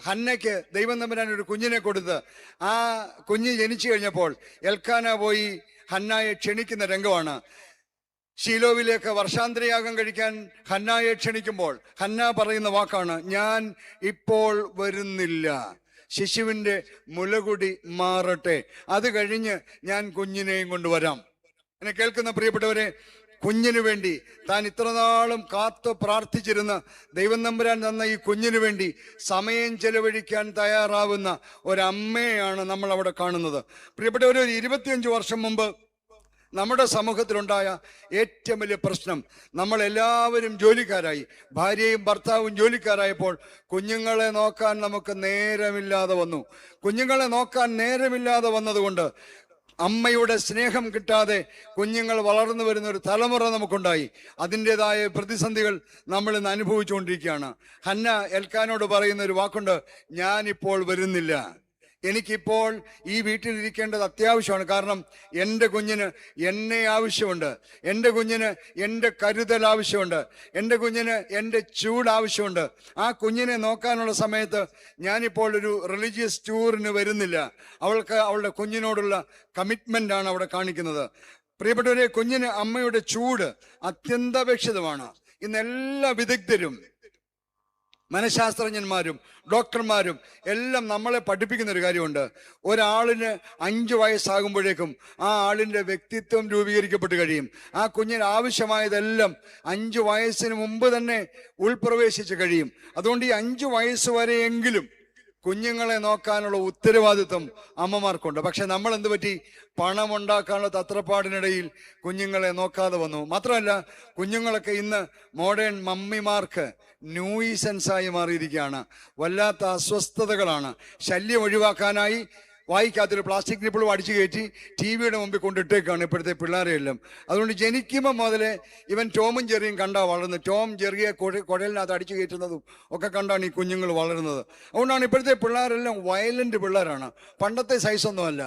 ഹന്നയ്ക്ക് ദൈവം തമ്പുരാൻ ഒരു കുഞ്ഞിനെ കൊടുത്ത് ആ കുഞ്ഞ് ജനിച്ചു കഴിഞ്ഞപ്പോൾ എൽക്കാന പോയി ഹന്നായെ ക്ഷണിക്കുന്ന രംഗമാണ്. ശീലോവിലേക്ക് വർഷാന്തരയാഗം കഴിക്കാൻ ഹന്നായെ ക്ഷണിക്കുമ്പോൾ ഹന്ന പറയുന്ന വാക്കാണ്, ഞാൻ ഇപ്പോൾ വരുന്നില്ല, ശിശുവിൻ്റെ മുലകുടി മാറട്ടെ, അത് കഴിഞ്ഞ് ഞാൻ കുഞ്ഞിനെയും കൊണ്ടുവരാം. എന്നെ കേൾക്കുന്ന പ്രിയപ്പെട്ടവരെ, കുഞ്ഞിനു വേണ്ടി താൻ ഇത്രനാളും കാത്തു പ്രാർത്ഥിച്ചിരുന്ന ദൈവം തമ്പുരാൻ തന്ന ഈ കുഞ്ഞിനു വേണ്ടി സമയം ചെലവഴിക്കാൻ തയ്യാറാവുന്ന ഒരമ്മയാണ് നമ്മൾ അവിടെ കാണുന്നത്. പ്രിയപ്പെട്ടവർ, 25 വർഷം മുമ്പ് നമ്മുടെ സമൂഹത്തിലുണ്ടായ ഏറ്റവും വലിയ പ്രശ്നം, നമ്മളെല്ലാവരും ജോലിക്കാരായി, ഭാര്യയും ഭർത്താവും ജോലിക്കാരായപ്പോൾ കുഞ്ഞുങ്ങളെ നോക്കാൻ നമുക്ക് നേരമില്ലാതെ വന്നു. കുഞ്ഞുങ്ങളെ നോക്കാൻ നേരമില്ലാതെ വന്നതുകൊണ്ട് അമ്മയുടെ സ്നേഹം കിട്ടാതെ കുഞ്ഞുങ്ങൾ വളർന്നു വരുന്ന ഒരു തലമുറ നമുക്കുണ്ടായി. അതിൻ്റെതായ പ്രതിസന്ധികൾ നമ്മൾ ഇന്ന് അനുഭവിച്ചുകൊണ്ടിരിക്കുകയാണ്. ഹന്ന എൽക്കാനോട് പറയുന്ന ഒരു വാക്കുണ്ട്, ഞാനിപ്പോൾ വരുന്നില്ല, എനിക്കിപ്പോൾ ഈ വീട്ടിലിരിക്കേണ്ടത് അത്യാവശ്യമാണ്. കാരണം എൻ്റെ കുഞ്ഞിന് എന്നെ ആവശ്യമുണ്ട്, എൻ്റെ കുഞ്ഞിന് എൻ്റെ കരുതൽ ആവശ്യമുണ്ട്, എൻ്റെ കുഞ്ഞിന് എൻ്റെ ചൂട് ആവശ്യമുണ്ട്. ആ കുഞ്ഞിനെ നോക്കാനുള്ള സമയത്ത് ഞാനിപ്പോൾ ഒരു റിലീജിയസ് ടൂറിന് വരുന്നില്ല. അവൾക്ക് അവളുടെ കുഞ്ഞിനോടുള്ള കമ്മിറ്റ്മെൻ്റ് ആണ് അവിടെ കാണിക്കുന്നത്. പ്രിയപ്പെട്ടവരെ, കുഞ്ഞിന് അമ്മയുടെ ചൂട് അത്യന്താപേക്ഷിതമാണ്. ഇന്ന് എല്ലാ വിദഗ്ധരും മനഃശാസ്ത്രജ്ഞന്മാരും ഡോക്ടർമാരും എല്ലാം നമ്മളെ പഠിപ്പിക്കുന്ന ഒരു കാര്യമുണ്ട്. ഒരാളിന് 5 വയസ്സാകുമ്പോഴേക്കും ആ ആളിൻ്റെ വ്യക്തിത്വം രൂപീകരിക്കപ്പെട്ട് കഴിയും. ആ കുഞ്ഞിന് ആവശ്യമായതെല്ലാം 5 വയസ്സിന് മുമ്പ് തന്നെ ഉൾപ്രവേശിച്ച് കഴിയും. അതുകൊണ്ട് ഈ 5 വയസ്സ് വരെയെങ്കിലും കുഞ്ഞുങ്ങളെ നോക്കാനുള്ള ഉത്തരവാദിത്വം അമ്മമാർക്കുണ്ട്. പക്ഷെ നമ്മൾ എന്ത് പറ്റി? പണം ഉണ്ടാക്കാനുള്ള തത്രപ്പാടിനിടയിൽ കുഞ്ഞുങ്ങളെ നോക്കാതെ വന്നു. മാത്രമല്ല, കുഞ്ഞുങ്ങളൊക്കെ ഇന്ന് മോഡേൺ മമ്മിമാർക്ക് ന്യൂയിസൻസായി മാറിയിരിക്കുകയാണ്. വല്ലാത്ത അസ്വസ്ഥതകളാണ്. ശല്യം ഒഴിവാക്കാനായി വായിക്കാത്തൊരു പ്ലാസ്റ്റിക് നിപ്പിളും അടിച്ചു കയറ്റി TV-യുടെ മുമ്പിൽ കൊണ്ടിട്ടേക്കാണ് ഇപ്പോഴത്തെ പിള്ളേരെയെല്ലാം. അതുകൊണ്ട് ജനിക്കുമ്പോൾ മുതലേ ഇവൻ ടോമും ജെറിയും കണ്ടാ വളർന്നത്. ടോം ജെറിയെ കുഴലിനകത്ത് അടിച്ചു കയറ്റുന്നതും ഒക്കെ കണ്ടാണ് ഈ കുഞ്ഞുങ്ങൾ വളരുന്നത്. അതുകൊണ്ടാണ് ഇപ്പോഴത്തെ പിള്ളേരെല്ലാം വയലന്റ് പിള്ളേരാണ്, പണ്ടത്തെ സൈസൊന്നുമല്ല.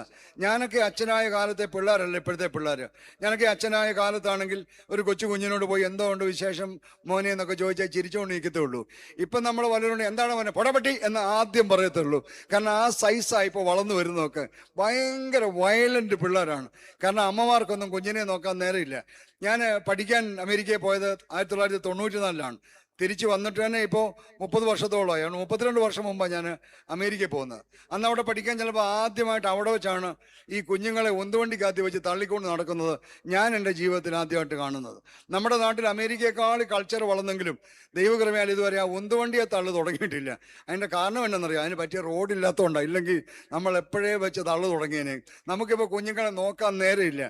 ഞാനൊക്കെ അച്ഛനായ കാലത്തെ പിള്ളേരല്ല ഇപ്പോഴത്തെ പിള്ളേർ. ഞാനൊക്കെ അച്ഛനായ കാലത്താണെങ്കിൽ ഒരു കൊച്ചു കുഞ്ഞിനോട് പോയി എന്തോ ഉണ്ട് വിശേഷം മോനെ എന്നൊക്കെ ചോദിച്ചാൽ ചിരിച്ചുകൊണ്ട് നിൽക്കത്തേ ഉള്ളൂ. ഇപ്പം നമ്മൾ വല്ലതുകൊണ്ട് എന്താണ് മോനെ പൊടപെട്ടി എന്ന് ആദ്യം പറയത്തുള്ളൂ. കാരണം ആ സൈസായി ഇപ്പോൾ വളർന്നു വരുന്നതൊക്കെ ഭയങ്കര വയലന്റ് പിള്ളേരാണ്. കാരണം അമ്മമാർക്കൊന്നും കുഞ്ഞിനെ നോക്കാൻ നേരമില്ല. ഞാൻ പഠിക്കാൻ അമേരിക്കയിൽ പോയത് 1994-ലാണ്. തിരിച്ച് വന്നിട്ട് തന്നെ ഇപ്പോൾ 30 വർഷത്തോളമായി. 32 വർഷം മുമ്പാണ് ഞാൻ അമേരിക്കയിൽ പോകുന്നത്. അന്ന് അവിടെ പഠിക്കാൻ ചിലപ്പോൾ ആദ്യമായിട്ട് അവിടെ വെച്ചാണ് ഈ കുഞ്ഞുങ്ങളെ ഉന്തുവണ്ടിക്കകത്ത് വെച്ച് തള്ളിക്കൊണ്ട് നടക്കുന്നത് ഞാൻ എൻ്റെ ജീവിതത്തിൽ ആദ്യമായിട്ട് കാണുന്നത്. നമ്മുടെ നാട്ടിൽ അമേരിക്കയെക്കാൾ കൾച്ചർ വളർന്നെങ്കിലും ദൈവകൃപയാൽ ഇതുവരെ ആ ഉന്തുവണ്ടിയെ തള്ളു തുടങ്ങിയിട്ടില്ല. അതിൻ്റെ കാരണം എന്താണെന്നറിയാം, അതിന് പറ്റിയ റോഡില്ലാത്തതുകൊണ്ടാണ്. ഇല്ലെങ്കിൽ നമ്മൾ എപ്പോഴേ വെച്ച് തള്ളു തുടങ്ങിയതിനെ. നമുക്കിപ്പോൾ കുഞ്ഞുങ്ങളെ നോക്കാൻ നേരമില്ല.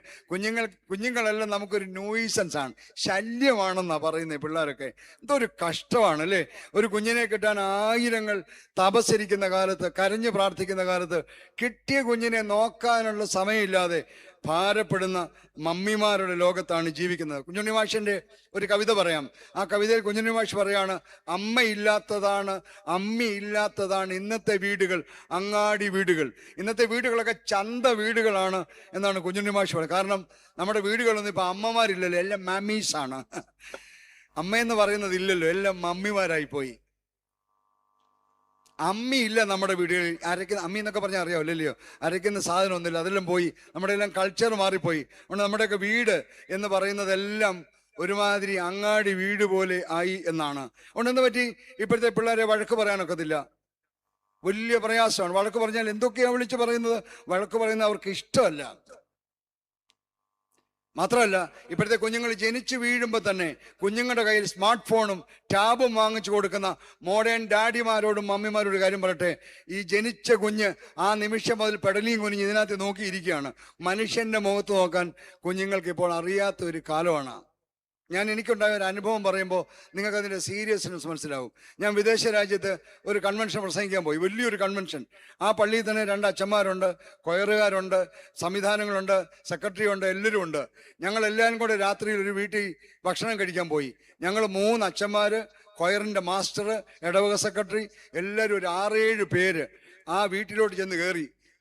കുഞ്ഞുങ്ങളെല്ലാം നമുക്കൊരു ന്യൂയിസൻസ് ആണ്, ശല്യമാണെന്നാണ് പറയുന്നത് പിള്ളേരൊക്കെ. എന്തൊരു കഷ്ടമാണ് അല്ലേ? ഒരു കുഞ്ഞിനെ കിട്ടാൻ ആയിരങ്ങൾ തപസ്സിരിക്കുന്ന കാലത്ത്, കരഞ്ഞു പ്രാർത്ഥിക്കുന്ന കാലത്ത് കിട്ടിയ കുഞ്ഞിനെ നോക്കാനുള്ള സമയമില്ലാതെ ഭാരപ്പെടുന്ന മമ്മിമാരുടെ ലോകത്താണ് ജീവിക്കുന്നത്. കുഞ്ഞുണ്ണി മാഷിന്റെ ഒരു കവിത പറയാം. ആ കവിതയിൽ കുഞ്ഞുണ്ണി മാഷ് പറയാണ്, അമ്മയില്ലാത്തതാണ് ഇന്നത്തെ വീടുകൾ, അങ്ങാടി വീടുകൾ. ഇന്നത്തെ വീടുകളൊക്കെ ചന്ത വീടുകളാണ് എന്നാണ് കുഞ്ഞുണ്ണി മാഷ് പറയുന്നത്. കാരണം നമ്മുടെ വീടുകളൊന്നും ഇപ്പൊ അമ്മമാരില്ലല്ലോ, എല്ലാം മാമീസാണ്. അമ്മയെന്ന് പറയുന്നത് ഇല്ലല്ലോ, എല്ലാം മമ്മിമാരായിപ്പോയി. അമ്മിയില്ല നമ്മുടെ വീടുകളിൽ. അരയ്ക്കുന്ന അമ്മി എന്നൊക്കെ പറഞ്ഞാൽ അറിയാമല്ലോ അല്ലയോ? അരയ്ക്കുന്ന സാധനം ഒന്നുമില്ല, അതെല്ലാം പോയി. നമ്മുടെ എല്ലാം കൾച്ചർ മാറിപ്പോയി. അതുകൊണ്ട് നമ്മുടെയൊക്കെ വീട് എന്ന് പറയുന്നതെല്ലാം ഒരുമാതിരി അങ്ങാടി വീട് പോലെ ആയി എന്നാണ്. അതുകൊണ്ട് എന്ത് പറ്റി? ഇപ്പോഴത്തെ പിള്ളേരെ വഴക്ക് പറയാനൊക്കത്തില്ല, വലിയ പ്രയാസമാണ്. വഴക്ക് പറഞ്ഞാൽ എന്തൊക്കെയാണ് വിളിച്ച് പറയുന്നത്? വഴക്ക് പറയുന്നത് അവർക്ക് ഇഷ്ടമല്ല. മാത്രമല്ല, ഇപ്പോഴത്തെ കുഞ്ഞുങ്ങൾ ജനിച്ചു വീഴുമ്പോൾ തന്നെ കുഞ്ഞുങ്ങളുടെ കയ്യിൽ സ്മാർട്ട് ഫോണും ടാബും വാങ്ങിച്ചു കൊടുക്കുന്ന മോഡേൺ ഡാഡിമാരോടും മമ്മിമാരോടും കാര്യം പറയട്ടെ, ഈ ജനിച്ച കുഞ്ഞ് ആ നിമിഷം മുതൽ പെടലിയും കുഞ്ഞ് ഇതിനകത്ത് നോക്കിയിരിക്കുകയാണ്. മനുഷ്യന്റെ മുഖത്ത് നോക്കാൻ കുഞ്ഞുങ്ങൾക്ക് ഇപ്പോൾ അറിയാത്ത ഒരു കാലമാണ്. എനിക്കുണ്ടായ ഒരു അനുഭവം പറയുമ്പോൾ നിങ്ങൾക്ക് അതിൻ്റെ സീരിയസ്നെസ് മനസ്സിലാവും. ഞാൻ വിദേശ രാജ്യത്ത് ഒരു കൺവെൻഷൻ പ്രസംഗിക്കാൻ പോയി, വലിയൊരു കൺവെൻഷൻ. ആ പള്ളിയിൽ തന്നെ 2 അച്ഛന്മാരുണ്ട്, കൊയറുകാരുണ്ട്, സംവിധാനങ്ങളുണ്ട്, സെക്രട്ടറി ഉണ്ട്, എല്ലാവരും ഉണ്ട്. ഞങ്ങളെല്ലാവരും കൂടെ രാത്രിയിൽ ഒരു വീട്ടിൽ ഭക്ഷണം കഴിക്കാൻ പോയി. ഞങ്ങൾ 3 അച്ഛന്മാർ, കൊയറിൻ്റെ മാസ്റ്റർ, ഇടവക സെക്രട്ടറി, എല്ലാവരും ഒരു 6-7 പേര് ആ വീട്ടിലോട്ട്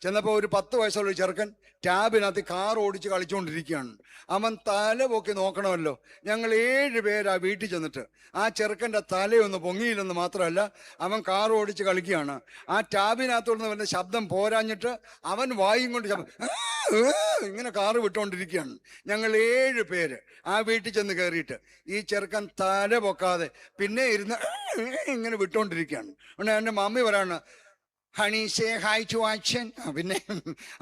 ചെന്നപ്പോൾ ഒരു 10 വയസ്സുള്ള ഒരു ചെറുക്കൻ ടാബിനകത്ത് കാർ ഓടിച്ച് കളിച്ചുകൊണ്ടിരിക്കുകയാണ്. അവൻ തല പൊക്കി നോക്കണമല്ലോ. ഞങ്ങൾ 7 പേര് ആ വീട്ടിൽ ചെന്നിട്ട് ആ ചെറുക്കൻ്റെ തലയൊന്ന് പൊങ്ങിയില്ലെന്ന് മാത്രമല്ല, അവൻ കാർ ഓടിച്ച് കളിക്കുകയാണ്. ആ ടാബിനകത്തുനിന്ന് വരുന്ന ശബ്ദം പോരാഞ്ഞിട്ട് അവൻ വായും കൊണ്ട് ഇങ്ങനെ കാറ് വിട്ടുകൊണ്ടിരിക്കുകയാണ്. ഞങ്ങൾ 7 പേര് ആ വീട്ടിൽ ചെന്ന് കയറിയിട്ട് ഈ ചെറുക്കൻ തല പൊക്കാതെ പിന്നെ ഇരുന്ന് ഇങ്ങനെ വിട്ടുകൊണ്ടിരിക്കുകയാണ്. അതുകൊണ്ട് എൻ്റെ മമ്മി പറയാണ്, ഹണി സേ ഹായ് ടു അച്ഛൻ. പിന്നെ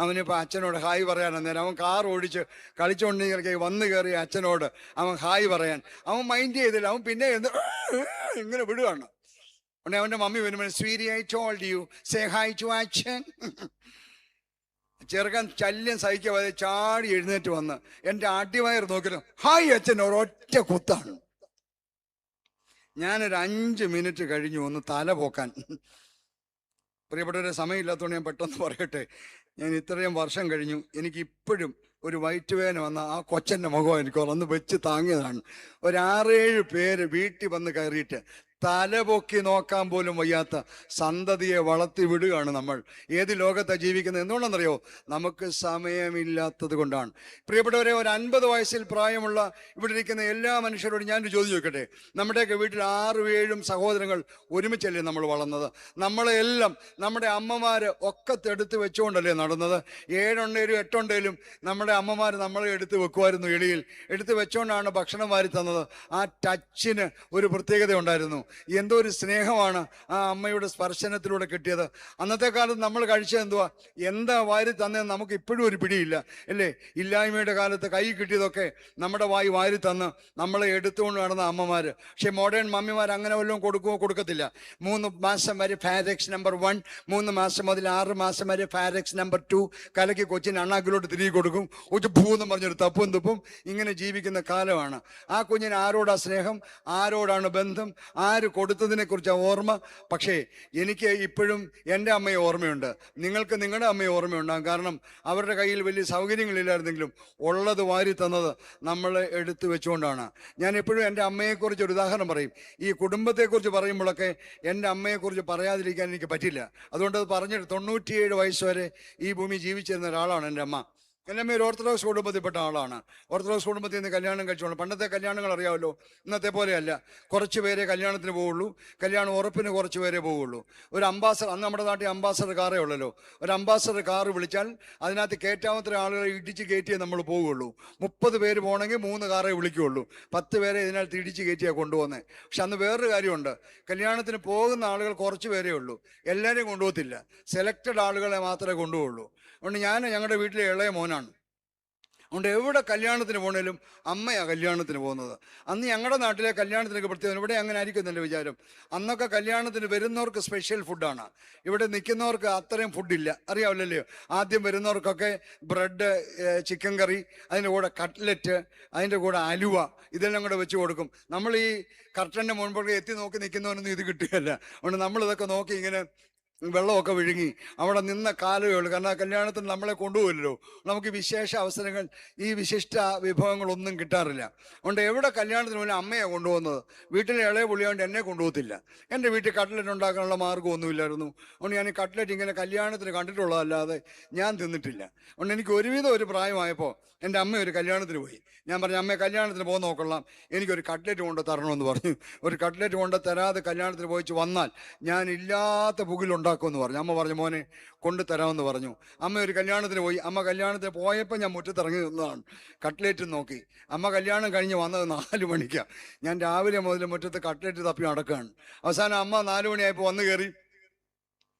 അവനിപ്പോൾ അച്ഛനോട് ഹായ് പറയാൻ നേരം അവൻ കാർ ഓടിച്ച് കളിച്ചുകൊണ്ടിരിക്കെ വന്ന് കയറിയ അച്ഛനോട് അവൻ ഹായ് പറയാൻ അവൻ മൈൻഡ് ചെയ്തില്ല. അവൻ പിന്നെ ഇങ്ങനെ വിടുകയാണ്. ഉടനെ അവൻ്റെ മമ്മി വരുമ്പോൾ sweetie I told you say hi to achan. ചെറുക്കൻ ശല്യം സഹിക്കാതെ ചാടി എഴുന്നേറ്റ് വന്ന് എൻ്റെ അടിവയർ നോക്കിയിട്ട് ഹായ് അച്ഛൻ ഒരൊറ്റ കുത്താണ്. ഞാനൊരു 5 മിനിറ്റ് കഴിഞ്ഞു ഒന്ന് തല പോക്കാൻ. പ്രിയപ്പെട്ടവരെ, സമയമില്ലാത്തതുകൊണ്ട് ഞാൻ പെട്ടെന്ന് പറയട്ടെ. ഞാൻ ഇത്രയും വർഷം കഴിഞ്ഞു, എനിക്കിപ്പോഴും ഒരു വയറ്റുവേദന വന്ന ആ കൊച്ചൻ്റെ മുഖം എനിക്ക് വന്ന് വെച്ച് താങ്ങിയതാണ്. ഒരു 6-7 പേര് വീട്ടിൽ വന്ന് കയറിയിട്ട് തലപൊക്കി നോക്കാൻ പോലും വയ്യാത്ത സന്തതിയെ വളർത്തി വിടുകയാണ് നമ്മൾ. ഏത് ലോകത്താണ് ജീവിക്കുന്നത്? എന്തുകൊണ്ടെന്നറിയോ? നമുക്ക് സമയമില്ലാത്തത് കൊണ്ടാണ്. പ്രിയപ്പെട്ടവരെ, ഒരു 50 വയസ്സിൽ പ്രായമുള്ള ഇവിടെ ഇരിക്കുന്ന എല്ലാ മനുഷ്യരോടും ഞാനൊരു ചോദ്യം ചോദിക്കട്ടെ. നമ്മുടെയൊക്കെ വീട്ടിൽ 6-7 സഹോദരങ്ങൾ ഒരുമിച്ചല്ലേ നമ്മൾ വളർന്നത്? നമ്മളെല്ലാം നമ്മുടെ അമ്മമാര് ഒക്കെ എടുത്ത് വെച്ചുകൊണ്ടല്ലേ നടന്നത്? 7 ഉണ്ടേലും 8 ഉണ്ടേലും നമ്മുടെ അമ്മമാർ നമ്മളെ എടുത്ത് വെക്കുമായിരുന്നു. എളിയിൽ എടുത്ത് വെച്ചുകൊണ്ടാണ് ഭക്ഷണം വാരി തന്നത്. ആ ടച്ചിന് ഒരു പ്രത്യേകത ഉണ്ടായിരുന്നു. എന്തോ ഒരു സ്നേഹമാണ് ആ അമ്മയുടെ സ്പർശനത്തിലൂടെ കിട്ടിയത്. അന്നത്തെ കാലത്ത് നമ്മൾ കഴിച്ചത് എന്താ വാരി തന്നതെന്ന് നമുക്ക് ഇപ്പോഴും ഒരു പിടിയില്ല അല്ലേ? ഇല്ലായ്മയുടെ കാലത്ത് കൈ കിട്ടിയതൊക്കെ നമ്മുടെ വാരി തന്ന് നമ്മളെ എടുത്തുകൊണ്ട് നടന്ന അമ്മമാര്. പക്ഷെ മോഡേൺ മമ്മിമാർ അങ്ങനെ വല്ലതും കൊടുക്കത്തില്ല. 3 മാസം വരെ ഫാരെക്സ് നമ്പർ 1, 3 മാസം മുതൽ 6 മാസം വരെ ഫാരെക്സ് നമ്പർ 2 കലക്കി കൊച്ചിന് അണ്ണാക്കിലോട്ട് തിരികെ കൊടുക്കും. ഒരു ഭൂന്ന് പറഞ്ഞൊരു തപ്പും തുപ്പും ഇങ്ങനെ ജീവിക്കുന്ന കാലമാണ്. ആ കുഞ്ഞിന് ആരോടാ സ്നേഹം, ആരോടാണ് ബന്ധം, ആര് കൊടുത്തതിനെ കുറിച്ചാണ് ഓർമ്മ? പക്ഷേ എനിക്ക് ഇപ്പോഴും എൻ്റെ അമ്മയെ ഓർമ്മയുണ്ട്. നിങ്ങൾക്ക് നിങ്ങളുടെ അമ്മയെ ഓർമ്മയുണ്ടാകും. കാരണം അവരുടെ കയ്യിൽ വലിയ സൗകര്യങ്ങളില്ലായിരുന്നെങ്കിലും ഉള്ളത് വാരി തന്നത് നമ്മളെ എടുത്തു വെച്ചുകൊണ്ടാണ്. ഞാൻ എപ്പോഴും എൻ്റെ അമ്മയെക്കുറിച്ച് ഒരു ഉദാഹരണം പറയും. ഈ കുടുംബത്തെക്കുറിച്ച് പറയുമ്പോഴൊക്കെ എൻ്റെ അമ്മയെക്കുറിച്ച് പറയാതിരിക്കാൻ എനിക്ക് പറ്റില്ല. അതുകൊണ്ട് അത് പറഞ്ഞിട്ട് 97 വയസ്സ് വരെ ഈ ഭൂമി ജീവിച്ചിരുന്ന ഒരാളാണ് എൻ്റെ അമ്മ. എൻ്റെ അമ്മ ഒരു ഓർത്തഡോക്സ് കുടുംബത്തിൽപ്പെട്ട ആളാണ്. ഓർത്തഡോക്സ് കുടുംബത്തിൽ നിന്ന് കല്യാണം കഴിച്ചോളൂ. പണ്ടത്തെ കല്യാണങ്ങൾ അറിയാമല്ലോ, ഇന്നത്തെ പോലെയല്ല. കുറച്ച് പേരെ കല്യാണത്തിന് പോവുള്ളൂ, കല്യാണം ഉറപ്പിന് കുറച്ച് പേരെ പോവുള്ളൂ. ഒരു അംബാസഡർ, അന്ന് നമ്മുടെ നാട്ടിൽ അംബാസഡർ കാറേ ഉള്ളല്ലോ. ഒരു അംബാസഡർ കാറ് വിളിച്ചാൽ അതിനകത്ത് കയറ്റാമത്ര ആളുകളെ ഇടിച്ച് കയറ്റിയേ നമ്മൾ പോവുകയുള്ളൂ. 30 പേര് പോകണമെങ്കിൽ 3 കാറേ വിളിക്കുകയുള്ളൂ. 10 പേരെ ഇതിനകത്ത് ഇടിച്ച് കയറ്റിയാണ് കൊണ്ടുപോകുന്നത്. പക്ഷെ അന്ന് വേറൊരു കാര്യമുണ്ട്, കല്യാണത്തിന് പോകുന്ന ആളുകൾ കുറച്ച് പേരേ ഉള്ളൂ, എല്ലാവരെയും കൊണ്ടുപോകത്തില്ല. സെലക്റ്റഡ് ആളുകളെ മാത്രമേ കൊണ്ടുപോകുള്ളൂ. അതുകൊണ്ട് ഞാൻ ഞങ്ങളുടെ വീട്ടിലെ ഇളയ മോനാണ്. അതുകൊണ്ട് എവിടെ കല്യാണത്തിന് പോകണേലും അമ്മയാണ് കല്യാണത്തിന് പോകുന്നത്. അന്ന് ഞങ്ങളുടെ നാട്ടിലെ കല്യാണത്തിനൊക്കെ പ്രത്യേകം, ഇവിടെ അങ്ങനെ ആയിരിക്കും എൻ്റെ വിചാരം. അന്നൊക്കെ കല്യാണത്തിന് വരുന്നവർക്ക് സ്പെഷ്യൽ ഫുഡാണ്, ഇവിടെ നിൽക്കുന്നവർക്ക് അത്രയും ഫുഡില്ല, അറിയാവില്ലല്ലോ. ആദ്യം വരുന്നവർക്കൊക്കെ ബ്രെഡ്, ചിക്കൻ കറി, അതിൻ്റെ കൂടെ കട്ട്ലറ്റ്, അതിൻ്റെ കൂടെ അലുവ, ഇതെല്ലാം കൂടെ വെച്ച് കൊടുക്കും. നമ്മൾ ഈ കർട്ടൻ്റെ മുൻപോട്ട് എത്തി നോക്കി നിൽക്കുന്നവനൊന്നും ഇത് കിട്ടുകയല്ല. അതുകൊണ്ട് നമ്മളിതൊക്കെ നോക്കി ഇങ്ങനെ വെള്ളമൊക്കെ വിഴുങ്ങി അവിടെ നിന്ന കാലമേ ഉള്ളൂ. കാരണം ആ കല്യാണത്തിന് നമ്മളെ കൊണ്ടുപോകില്ലല്ലോ. നമുക്ക് വിശേഷ അവസരങ്ങൾ, ഈ വിശിഷ്ട വിഭവങ്ങളൊന്നും കിട്ടാറില്ല. അതുകൊണ്ട് എവിടെ കല്യാണത്തിന് പോലും അമ്മയാണ് കൊണ്ടുപോകുന്നത്. വീട്ടിലെ ഇളയ പുള്ളിയാണ്ട് എന്നെ കൊണ്ടുപോകത്തില്ല. എൻ്റെ വീട്ടിൽ കട്ട്ലറ്റ് ഉണ്ടാക്കാനുള്ള മാർഗ്ഗമൊന്നുമില്ലായിരുന്നു. അതുകൊണ്ട് ഞാൻ ഈ കട്ട്ലറ്റ് ഇങ്ങനെ കല്യാണത്തിന് കണ്ടിട്ടുള്ളതല്ലാതെ ഞാൻ തിന്നിട്ടില്ല. അതുകൊണ്ട് എനിക്ക് ഒരുവിധം ഒരു പ്രായമായപ്പോൾ എൻ്റെ അമ്മ ഒരു കല്യാണത്തിന് പോയി. ഞാൻ പറഞ്ഞു, അമ്മ കല്യാണത്തിന് പോകാൻ നോക്കൊള്ളാം, എനിക്കൊരു കട്ട്ലറ്റ് കൊണ്ട് തരണമെന്ന് പറഞ്ഞു. ഒരു കട്ട്ലറ്റ് കൊണ്ട് തരാതെ കല്യാണത്തിന് പോയിച്ച് വന്നാൽ ഞാൻ ഇല്ലാത്ത പുകിലുണ്ടാക്കുമെന്ന് പറഞ്ഞു. അമ്മ പറഞ്ഞു, മോനെ കൊണ്ട് തരാമെന്ന് പറഞ്ഞു. അമ്മ ഒരു കല്യാണത്തിന് പോയി. അമ്മ കല്യാണത്തിന് പോയപ്പോൾ ഞാൻ മുറ്റത്തിറങ്ങി നിന്നതാണ്, കട്ട്ലറ്റ് നോക്കി. അമ്മ കല്യാണം കഴിഞ്ഞ് വന്നത് 4 മണിക്കാണ്. ഞാൻ രാവിലെ മുതൽ മുറ്റത്ത് കട്ട്ലറ്റ് തപ്പി നടക്കുകയാണ്. അവസാനം അമ്മ 4 മണിയായപ്പോൾ വന്ന് കയറി.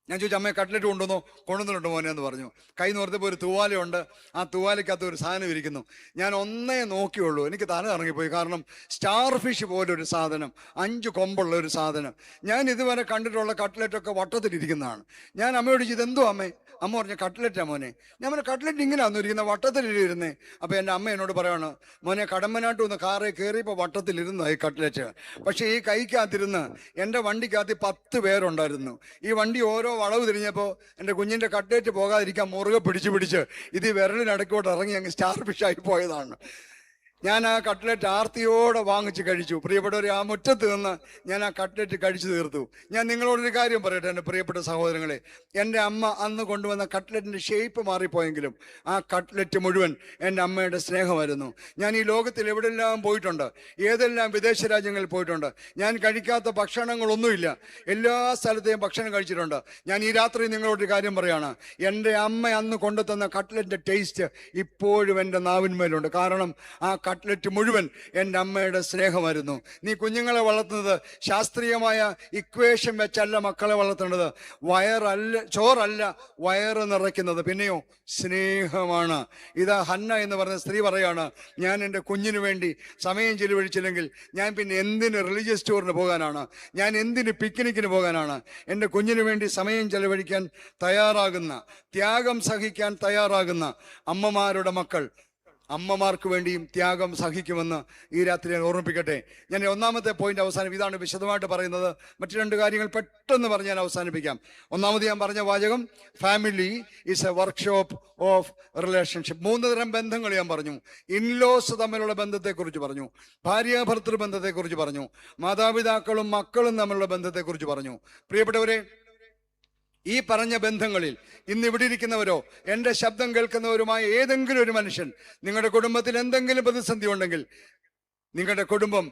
ഞാൻ ചോദിച്ചു, അമ്മയെ കട്ട്ലറ്റ് കൊണ്ടുവന്നിട്ടുണ്ട് മോനെ എന്ന് പറഞ്ഞു. കൈ നോർത്തപ്പോൾ ഒരു തൂവാലയുണ്ട്, ആ തൂവാലയ്ക്കകത്ത് ഒരു സാധനം ഇരിക്കുന്നു. ഞാൻ ഒന്നേ നോക്കിയുള്ളൂ, എനിക്ക് തല ഇറങ്ങിപ്പോയി. കാരണം സ്റ്റാർ ഫിഷ് പോലൊരു സാധനം, 5 കൊമ്പുള്ള ഒരു സാധനം. ഞാൻ ഇതുവരെ കണ്ടിട്ടുള്ള കട്ട്ലറ്റൊക്കെ വട്ടത്തിലിരിക്കുന്നതാണ്. ഞാൻ അമ്മയോട് ചോദിച്ചു, ഇതെന്തോ അമ്മേ? അമ്മ പറഞ്ഞു, കട്ട്ലറ്റാ മോനെ. ഞാൻ പറഞ്ഞു, കട്ട്ലറ്റ് ഇങ്ങനെയാണെന്ന് ഇരിക്കുന്ന, വട്ടത്തിലിരുന്നേ. അപ്പോൾ എൻ്റെ അമ്മ എന്നോട് പറയാണ്, മോനെ കടമ്പനാട്ട് ഒന്ന് കാറേ കയറിയപ്പോൾ വട്ടത്തിലിരുന്നതായി കട്ട്ലറ്റ്. പക്ഷേ ഈ കൈക്കകത്തിരുന്ന് എൻ്റെ വണ്ടിക്കകത്ത് 10 പേരുണ്ടായിരുന്നു. ഈ വണ്ടി ഓരോ വളവ് തിരിഞ്ഞപ്പോൾ എൻ്റെ കുഞ്ഞിൻ്റെ കട്ട്ലറ്റ് പോകാതിരിക്കാൻ മുറുകെ പിടിച്ച് ഇത് വിരലിനടക്കോട്ട് ഇറങ്ങി അങ്ങ് സ്റ്റാർ ഫിഷായി പോയതാണ്. ഞാൻ ആ കട്ട്ലറ്റ് ആർത്തിയോടെ വാങ്ങിച്ച് കഴിച്ചു. പ്രിയപ്പെട്ടവരെ, ആ മുറ്റത്ത് നിന്ന് ഞാൻ ആ കട്ട്ലറ്റ് കഴിച്ചു തീർത്തു. ഞാൻ നിങ്ങളോടൊരു കാര്യം പറയട്ടെ എൻ്റെ പ്രിയപ്പെട്ട സഹോദരങ്ങളെ, എൻ്റെ അമ്മ അന്ന് കൊണ്ടുവന്ന കട്ട്ലറ്റിൻ്റെ ഷേപ്പ് മാറിപ്പോയെങ്കിലും ആ കട്ട്ലറ്റ് മുഴുവൻ എൻ്റെ അമ്മയുടെ സ്നേഹമായിരുന്നു. ഞാൻ ഈ ലോകത്തിൽ എവിടെല്ലാം പോയിട്ടുണ്ട്, ഏതെല്ലാം വിദേശ രാജ്യങ്ങളിൽ പോയിട്ടുണ്ട്, ഞാൻ കഴിക്കാത്ത ഭക്ഷണങ്ങളൊന്നുമില്ല. എല്ലാ സ്ഥലത്തെയും ഭക്ഷണം കഴിച്ചിട്ടുണ്ട്. ഞാൻ ഈ രാത്രി നിങ്ങളോടൊരു കാര്യം പറയുകയാണ്, എൻ്റെ അമ്മ അന്ന് കൊണ്ടുതന്ന കട്ട്ലറ്റിൻ്റെ ടേസ്റ്റ് ഇപ്പോഴും എൻ്റെ നാവിന്മേലുണ്ട്. കാരണം ആ കട്ട്ലറ്റ് മുഴുവൻ എൻ്റെ അമ്മയുടെ സ്നേഹമായിരുന്നു. നീ കുഞ്ഞുങ്ങളെ വളർത്തുന്നത് ശാസ്ത്രീയമായ ഇക്വേഷൻ വെച്ചല്ല മക്കളെ വളർത്തേണ്ടത്. ചോറല്ല വയറ് നിറയ്ക്കുന്നത്, പിന്നെയോ സ്നേഹമാണ്. ഇതാ ഹന്ന എന്ന് പറഞ്ഞ സ്ത്രീ പറയാണ്, ഞാൻ എൻ്റെ കുഞ്ഞിന് വേണ്ടി സമയം ചെലവഴിച്ചില്ലെങ്കിൽ ഞാൻ പിന്നെ എന്തിന് റിലീജിയസ് ടൂറിന് പോകാനാണ്, ഞാൻ എന്തിന് പിക്നിക്കിന് പോകാനാണ്? എൻ്റെ കുഞ്ഞിന് വേണ്ടി സമയം ചെലവഴിക്കാൻ തയ്യാറാകുന്ന, ത്യാഗം സഹിക്കാൻ തയ്യാറാകുന്ന അമ്മമാരുടെ മക്കൾ അമ്മമാർക്ക് വേണ്ടിയും ത്യാഗം സഹിക്കുമെന്ന് ഈ രാത്രി ഞാൻ ഓർമ്മിപ്പിക്കട്ടെ. ഞാൻ ഒന്നാമത്തെ പോയിന്റ് അവസാനം ഇതാണ് വിശദമായിട്ട് പറയുന്നത്. മറ്റു 2 കാര്യങ്ങൾ പെട്ടെന്ന് പറഞ്ഞ് ഞാൻ അവസാനിപ്പിക്കാം. ഒന്നാമത് ഞാൻ പറഞ്ഞ വാചകം, family is A workshop of relationship. 3 തരം ബന്ധങ്ങൾ ഞാൻ പറഞ്ഞു. ഇൻലോസ് തമ്മിലുള്ള ബന്ധത്തെക്കുറിച്ച് പറഞ്ഞു, ഭാര്യാഭർത്തൃ ബന്ധത്തെക്കുറിച്ച് പറഞ്ഞു, മാതാപിതാക്കളും മക്കളും തമ്മിലുള്ള ബന്ധത്തെക്കുറിച്ച് പറഞ്ഞു. പ്രിയപ്പെട്ടവരെ, ഈ പറഞ്ഞ ബന്ധങ്ങളിൽ ഇന്ന് ഇവിടെ ഇരിക്കുന്നവരോ എൻ്റെ ശബ്ദം കേൾക്കുന്നവരുമായ ഏതെങ്കിലും ഒരു മനുഷ്യൻ, നിങ്ങളുടെ കുടുംബത്തിൽ എന്തെങ്കിലും പ്രതിസന്ധി ഉണ്ടെങ്കിൽ, നിങ്ങളുടെ കുടുംബം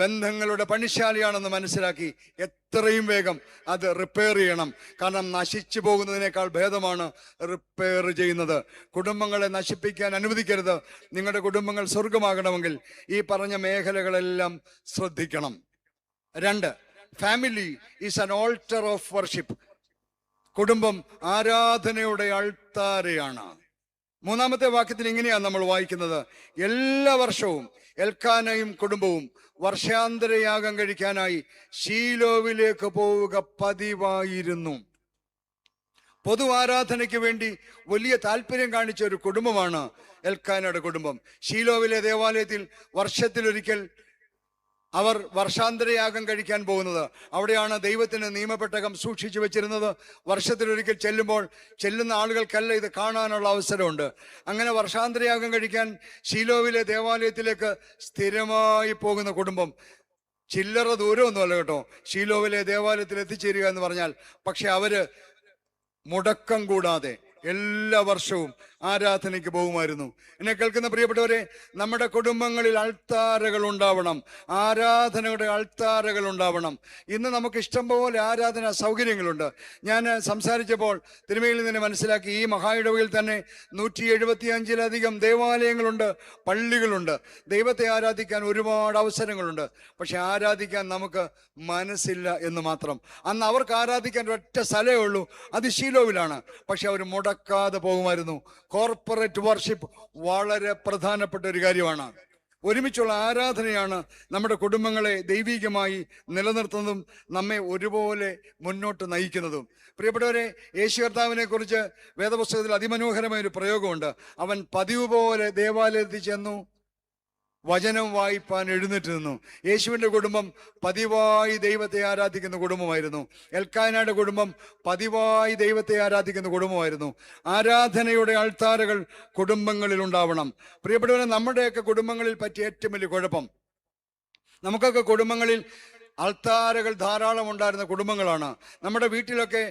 ബന്ധങ്ങളുടെ പണിശാലയാണെന്ന് മനസ്സിലാക്കി എത്രയും വേഗം അത് റിപ്പയർ ചെയ്യണം. കാരണം നശിച്ചു പോകുന്നതിനേക്കാൾ ഭേദമാണ് റിപ്പയർ ചെയ്യുന്നത്. കുടുംബങ്ങളെ നശിപ്പിക്കാൻ അനുവദിക്കരുത്. നിങ്ങളുടെ കുടുംബങ്ങൾ സ്വർഗമാകണമെങ്കിൽ ഈ പറഞ്ഞ മേഖലകളെല്ലാം ശ്രദ്ധിക്കണം. 2, family is an alter of worship. കുടുംബം ആരാധനയുടെ അൾത്താരയാണ്. 3-ാമത്തെ വാക്യത്തിൽ ഇങ്ങനെയാണ് നമ്മൾ വായിക്കുന്നത്, എല്ലാ വർഷവും എൽക്കാനയും കുടുംബവും വർഷാന്തരയാഗം കഴിക്കാനായി ശീലോവിലേക്ക് പോവുക പതിവായിരുന്നു. പൊതു ആരാധനയ്ക്ക് വേണ്ടി വലിയ താല്പര്യം കാണിച്ച ഒരു കുടുംബമാണ് എൽക്കാനയുടെ കുടുംബം. ശീലോവിലെ ദേവാലയത്തിൽ വർഷത്തിലൊരിക്കൽ അവർ വർഷാന്തരയാഗം കഴിക്കാൻ പോകുന്നത്. അവിടെയാണ് ദൈവത്തിന് നിയമപ്പെട്ടകം സൂക്ഷിച്ചു വെച്ചിരുന്നത്. വർഷത്തിലൊരിക്കൽ ചെല്ലുന്ന ആളുകൾക്കല്ല ഇത് കാണാനുള്ള അവസരമുണ്ട്. അങ്ങനെ വർഷാന്തരയാഗം കഴിക്കാൻ ശീലോവിലെ ദേവാലയത്തിലേക്ക് സ്ഥിരമായി പോകുന്ന കുടുംബം. ചില്ലറ ദൂരമൊന്നുമല്ല കേട്ടോ ശീലോവിലെ ദേവാലയത്തിൽ എത്തിച്ചേരുക എന്ന് പറഞ്ഞാൽ. പക്ഷെ അവര് മുടക്കം കൂടാതെ എല്ലാ വർഷവും ആരാധനയ്ക്ക് പോകുമായിരുന്നു. എന്നെ കേൾക്കുന്ന പ്രിയപ്പെട്ടവരെ, നമ്മുടെ കുടുംബങ്ങളിൽ അൾത്താരകൾ ഉണ്ടാവണം, ആരാധനയുടെ അൾത്താരകൾ ഉണ്ടാവണം. ഇന്ന് നമുക്ക് ഇഷ്ടംപോലെ ആരാധന സൗകര്യങ്ങളുണ്ട്. ഞാൻ സംസാരിച്ചപ്പോൾ തിരുമേനിയിൽ നിന്ന് മനസ്സിലാക്കി, ഈ മഹായിടവയിൽ തന്നെ 175-ലധികം ദേവാലയങ്ങളുണ്ട്, പള്ളികളുണ്ട്. ദൈവത്തെ ആരാധിക്കാൻ ഒരുപാട് അവസരങ്ങളുണ്ട്. പക്ഷെ ആരാധിക്കാൻ നമുക്ക് മനസ്സില്ല എന്ന് മാത്രം. അന്ന് അവർക്ക് ആരാധിക്കാൻ ഒറ്റ സ്ഥലമേ ഉള്ളൂ, അത് ശീലോവിലാണ്. പക്ഷെ അവർ മുടക്കാതെ പോകുമായിരുന്നു. കോർപ്പറേറ്റ് വർഷിപ്പ് വളരെ പ്രധാനപ്പെട്ട ഒരു കാര്യമാണ്. ഒരുമിച്ചുള്ള ആരാധനയാണ് നമ്മുടെ കുടുംബങ്ങളെ ദൈവികമായി നിലനിർത്തുന്നതും നമ്മെ ഒരുപോലെ മുന്നോട്ട് നയിക്കുന്നതും. പ്രിയപ്പെട്ടവരെ, യേശു കർത്താവിനെ കുറിച്ച് വേദപുസ്തകത്തിൽ അതിമനോഹരമായ ഒരു പ്രയോഗമുണ്ട്. അവൻ പതിവ് പോലെ ദേവാലയത്തിൽ ചെന്നു വചനം വായിപ്പാൻ എഴുന്നേറ്റ് നിന്നു. യേശുവിൻ്റെ കുടുംബം പതിവായി ദൈവത്തെ ആരാധിക്കുന്ന കുടുംബമായിരുന്നു. എൽക്കാനയുടെ കുടുംബം പതിവായി ദൈവത്തെ ആരാധിക്കുന്ന കുടുംബമായിരുന്നു. ആരാധനയുടെ അൾത്താരകൾ കുടുംബങ്ങളിൽ ഉണ്ടാവണം. പ്രിയപ്പെട്ടവരെ, നമ്മുടെയൊക്കെ കുടുംബങ്ങളിൽ പറ്റിയ ഏറ്റവും വലിയ കുഴപ്പം, നമുക്കൊക്കെ കുടുംബങ്ങളിൽ അൾത്താരകൾ ധാരാളം ഉണ്ടായിരുന്ന കുടുംബങ്ങളാണ്. നമ്മുടെ വീട്ടിലൊക്കെ,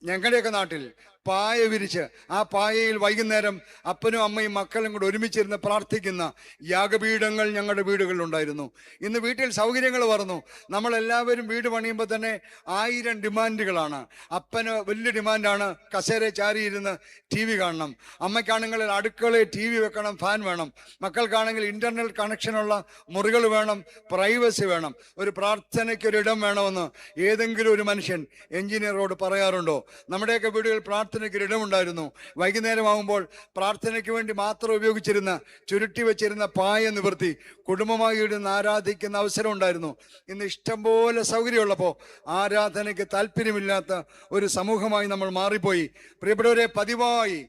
ഞങ്ങളുടെയൊക്കെ നാട്ടിൽ പായ വിരിച്ച് ആ പായയിൽ വൈകുന്നേരം അപ്പനും അമ്മയും മക്കളും കൂടെ ഒരുമിച്ചിരുന്ന് പ്രാർത്ഥിക്കുന്ന യാഗപീഠങ്ങൾ ഞങ്ങളുടെ വീടുകളിലുണ്ടായിരുന്നു. ഇന്ന് വീട്ടിൽ സൗകര്യങ്ങൾ പറഞ്ഞു. നമ്മളെല്ലാവരും വീട് പണിയുമ്പോൾ തന്നെ 1000 ഡിമാൻഡുകളാണ്. അപ്പന് വലിയ ഡിമാൻഡാണ് കസേര ചാരിയിരുന്ന് TV കാണണം. അമ്മയ്ക്കാണെങ്കിൽ അടുക്കളയിൽ TV വെക്കണം, ഫാൻ വേണം. മക്കൾക്കാണെങ്കിൽ ഇന്റർനെറ്റ് കണക്ഷനുള്ള മുറികൾ വേണം, പ്രൈവസി വേണം. ഒരു പ്രാർത്ഥനയ്ക്കൊരിടം വേണമെന്ന് ഏതെങ്കിലും ഒരു മനുഷ്യൻ എഞ്ചിനീയറോട് പറയാറുണ്ടോ? നമ്മുടെയൊക്കെ വീടുകൾ പ്രാർത്ഥനയ്ക്കൊരിടമുണ്ടായിരുന്നു. വൈകുന്നേരമാകുമ്പോൾ പ്രാർത്ഥനയ്ക്ക് വേണ്ടി മാത്രം ഉപയോഗിച്ചിരുന്ന ചുരുട്ടി വെച്ചിരുന്ന പായ നിവർത്തി കുടുംബമായി ഇടുന്ന് ആരാധിക്കുന്ന അവസരം ഉണ്ടായിരുന്നു. ഇന്ന് ഇഷ്ടംപോലെ സൗകര്യമുള്ളപ്പോൾ ആരാധനയ്ക്ക് താല്പര്യമില്ലാത്ത ഒരു സമൂഹമായി നമ്മൾ മാറിപ്പോയി. പ്രിയപ്പെട്ടവരെ, പതിവായി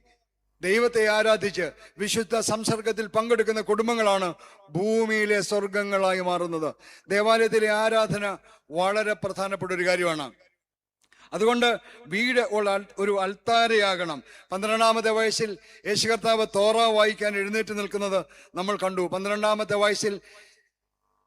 ദൈവത്തെ ആരാധിച്ച് വിശുദ്ധ സംസർഗത്തിൽ പങ്കെടുക്കുന്ന കുടുംബങ്ങളാണ് ഭൂമിയിലെ സ്വർഗങ്ങളായി മാറുന്നത്. ദേവാലയത്തിലെ ആരാധന വളരെ പ്രധാനപ്പെട്ട ഒരു കാര്യമാണ്. അതുകൊണ്ട് വീട് ഒരു അൾത്താരയാകണം. 12-ാമത്തെ വയസ്സിൽ യേശു കർത്താവ് തോറ വായിക്കാൻ എഴുന്നേറ്റ് നിൽക്കുന്നത് നമ്മൾ കണ്ടു. 12-ാമത്തെ വയസ്സിൽ,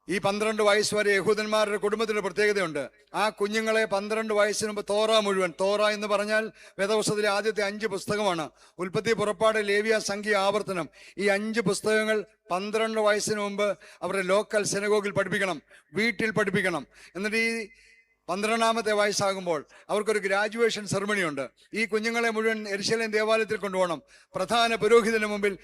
ഈ 12 വയസ്സ് വരെ യഹൂദന്മാരുടെ കുടുംബത്തിന് പ്രത്യേകതയുണ്ട്. ആ കുഞ്ഞുങ്ങളെ 12 വയസ്സിന് മുമ്പ് തോറ മുഴുവൻ, തോറ എന്ന് പറഞ്ഞാൽ വേദപുസ്തകത്തിലെ ആദ്യത്തെ 5 പുസ്തകമാണ്. ഉൽപ്പത്തി, പുറപ്പാട്, ലേവ്യ, സംഖ്യ, ആവർത്തനം. ഈ 5 പുസ്തകങ്ങൾ 12 വയസ്സിന് മുമ്പ് അവരുടെ ലോക്കൽ സിനഗോഗിൽ പഠിപ്പിക്കണം, വീട്ടിൽ പഠിപ്പിക്കണം. എന്നിട്ട് ഈ 12-ാമത്തെ വയസ്സാകുമ്പോൾ അവർക്കൊരു ഗ്രാജുവേഷൻ സെറമണി ഉണ്ട്. ഈ കുഞ്ഞുങ്ങളെ മുഴുവൻ യെരുശലേം ദേവാലയത്തിൽ കൊണ്ടുപോകണം. പ്രധാന പുരോഹിതന് മുമ്പിൽ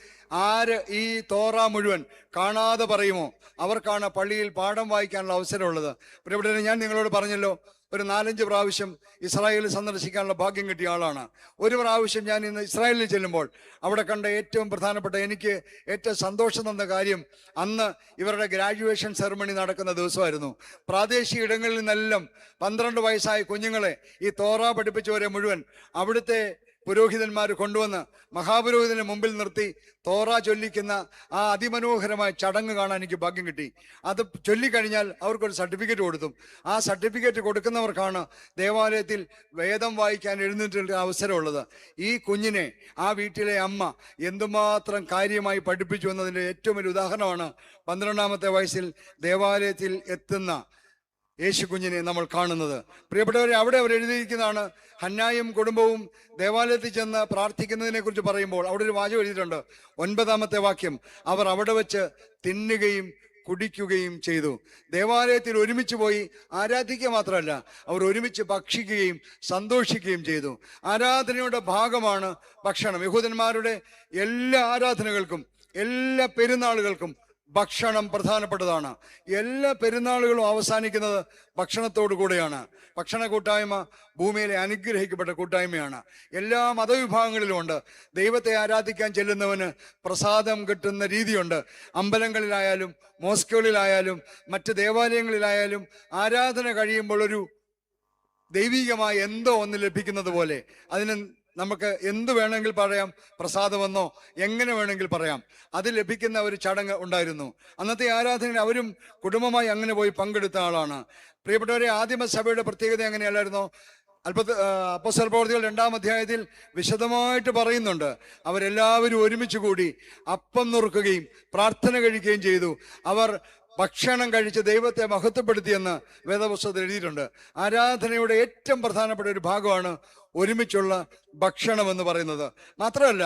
ആര് ഈ തോറ മുഴുവൻ കാണാതെ പറയുമോ അവർക്കാണ് പള്ളിയിൽ പാഠം വായിക്കാനുള്ള അവസരമുള്ളത്. പ്രിയപ്പെട്ടവരെ, ഞാൻ നിങ്ങളോട് പറഞ്ഞല്ലോ, ഒരു 4-5 പ്രാവശ്യം ഇസ്രായേലിൽ സന്ദർശിക്കാനുള്ള ഭാഗ്യം കിട്ടിയ ആളാണ്. ഒരു പ്രാവശ്യം ഞാൻ ഇന്ന് ഇസ്രായേലിൽ ചെല്ലുമ്പോൾ അവിടെ കണ്ട ഏറ്റവും പ്രധാനപ്പെട്ട, എനിക്ക് ഏറ്റവും സന്തോഷം തന്ന കാര്യം, അന്ന് ഇവരുടെ ഗ്രാജുവേഷൻ സെറമണി നടക്കുന്ന ദിവസമായിരുന്നു. പ്രാദേശിക ഇടങ്ങളിൽ നിന്നെല്ലാം 12 വയസ്സായ കുഞ്ഞുങ്ങളെ, ഈ തോറ പഠിപ്പിച്ചവരെ മുഴുവൻ അവിടുത്തെ പുരോഹിതന്മാർ കൊണ്ടുവന്ന് മഹാപുരോഹിതന് മുമ്പിൽ നിർത്തി തോറ ചൊല്ലിക്കുന്ന ആ അതിമനോഹരമായ ചടങ്ങ് കാണാൻ എനിക്ക് ഭാഗ്യം കിട്ടി. അത് ചൊല്ലിക്കഴിഞ്ഞാൽ അവർക്കൊരു സർട്ടിഫിക്കറ്റ് കൊടുത്തു. ആ സർട്ടിഫിക്കറ്റ് കൊടുക്കുന്നവർക്കാണ് ദേവാലയത്തിൽ വേദം വായിക്കാൻ എഴുന്നേറ്റുള്ള അവസരമുള്ളത്. ഈ കുഞ്ഞിനെ ആ വീട്ടിലെ അമ്മ എന്തുമാത്രം കാര്യമായി പഠിപ്പിച്ചു എന്നതിൻ്റെ ഏറ്റവും വലിയ ഉദാഹരണമാണ് 12-ാമത്തെ വയസ്സിൽ ദേവാലയത്തിൽ എത്തുന്ന യേശു കുഞ്ഞിനെ നമ്മൾ കാണുന്നത്. പ്രിയപ്പെട്ടവരെ, അവിടെ അവർ എഴുതിയിരിക്കുന്നതാണ്, ഹന്നായും കുടുംബവും ദേവാലയത്തിൽ ചെന്ന് പ്രാർത്ഥിക്കുന്നതിനെ കുറിച്ച് പറയുമ്പോൾ അവിടെ ഒരു വാചകം എഴുതിയിട്ടുണ്ട്. 9-ാമത്തെ വാക്യം, അവർ അവിടെ വെച്ച് തിന്നുകയും കുടിക്കുകയും ചെയ്തു. ദേവാലയത്തിൽ ഒരുമിച്ച് പോയി ആരാധിക്കുക മാത്രമല്ല, അവർ ഒരുമിച്ച് ഭക്ഷിക്കുകയും സന്തോഷിക്കുകയും ചെയ്തു. ആരാധനയുടെ ഭാഗമാണ് ഭക്ഷണം. യഹൂദന്മാരുടെ എല്ലാ ആരാധനകൾക്കും എല്ലാ പെരുന്നാളുകൾക്കും ഭക്ഷണം പ്രധാനപ്പെട്ടതാണ്. എല്ലാ പെരുന്നാളുകളും അവസാനിക്കുന്നത് ഭക്ഷണത്തോടു കൂടെയാണ്. ഭക്ഷണ കൂട്ടായ്മ ഭൂമിയിലെ അനുഗ്രഹിക്കപ്പെട്ട കൂട്ടായ്മയാണ്. എല്ലാ മതവിഭാഗങ്ങളിലും ഉണ്ട്. ദൈവത്തെ ആരാധിക്കാൻ ചെല്ലുന്നവന് പ്രസാദം കിട്ടുന്ന രീതിയുണ്ട്. അമ്പലങ്ങളിലായാലും മോസ്കുകളിലായാലും മറ്റ് ദേവാലയങ്ങളിലായാലും ആരാധന കഴിയുമ്പോൾ ഒരു ദൈവികമായ എന്തോ ഒന്ന് ലഭിക്കുന്നത് പോലെ, അതിന് നമുക്ക് എന്ത് വേണമെങ്കിൽ പറയാം, പ്രസാദമെന്നോ എങ്ങനെ വേണമെങ്കിൽ പറയാം. അത് ലഭിക്കുന്ന ഒരു ചടങ്ങ് ഉണ്ടായിരുന്നു. അന്നത്തെ ആരാധനയിൽ അവരും കുടുംബമായി അങ്ങനെ പോയി പങ്കെടുത്ത ആളാണ്. പ്രിയപ്പെട്ടവരെ, ആദിമസഭയുടെ പ്രത്യേകത എങ്ങനെയല്ലായിരുന്നോ? അപ്പോസ്തല പ്രവൃത്തികൾ 2-ാം അധ്യായത്തിൽ വിശദമായിട്ട് പറയുന്നുണ്ട്. അവരെല്ലാവരും ഒരുമിച്ച് കൂടി അപ്പം നുറുക്കുകയും പ്രാർത്ഥന കഴിക്കുകയും ചെയ്തു. അവർ ഭക്ഷണം കഴിച്ച് ദൈവത്തെ മഹത്വപ്പെടുത്തിയെന്ന് വേദപുസ്തകത്തിൽ എഴുതിയിട്ടുണ്ട്. ആരാധനയുടെ ഏറ്റവും പ്രധാനപ്പെട്ട ഒരു ഭാഗമാണ് ഒരുമിച്ചുള്ള ഭക്ഷണം എന്ന് പറയുന്നത്. മാത്രമല്ല,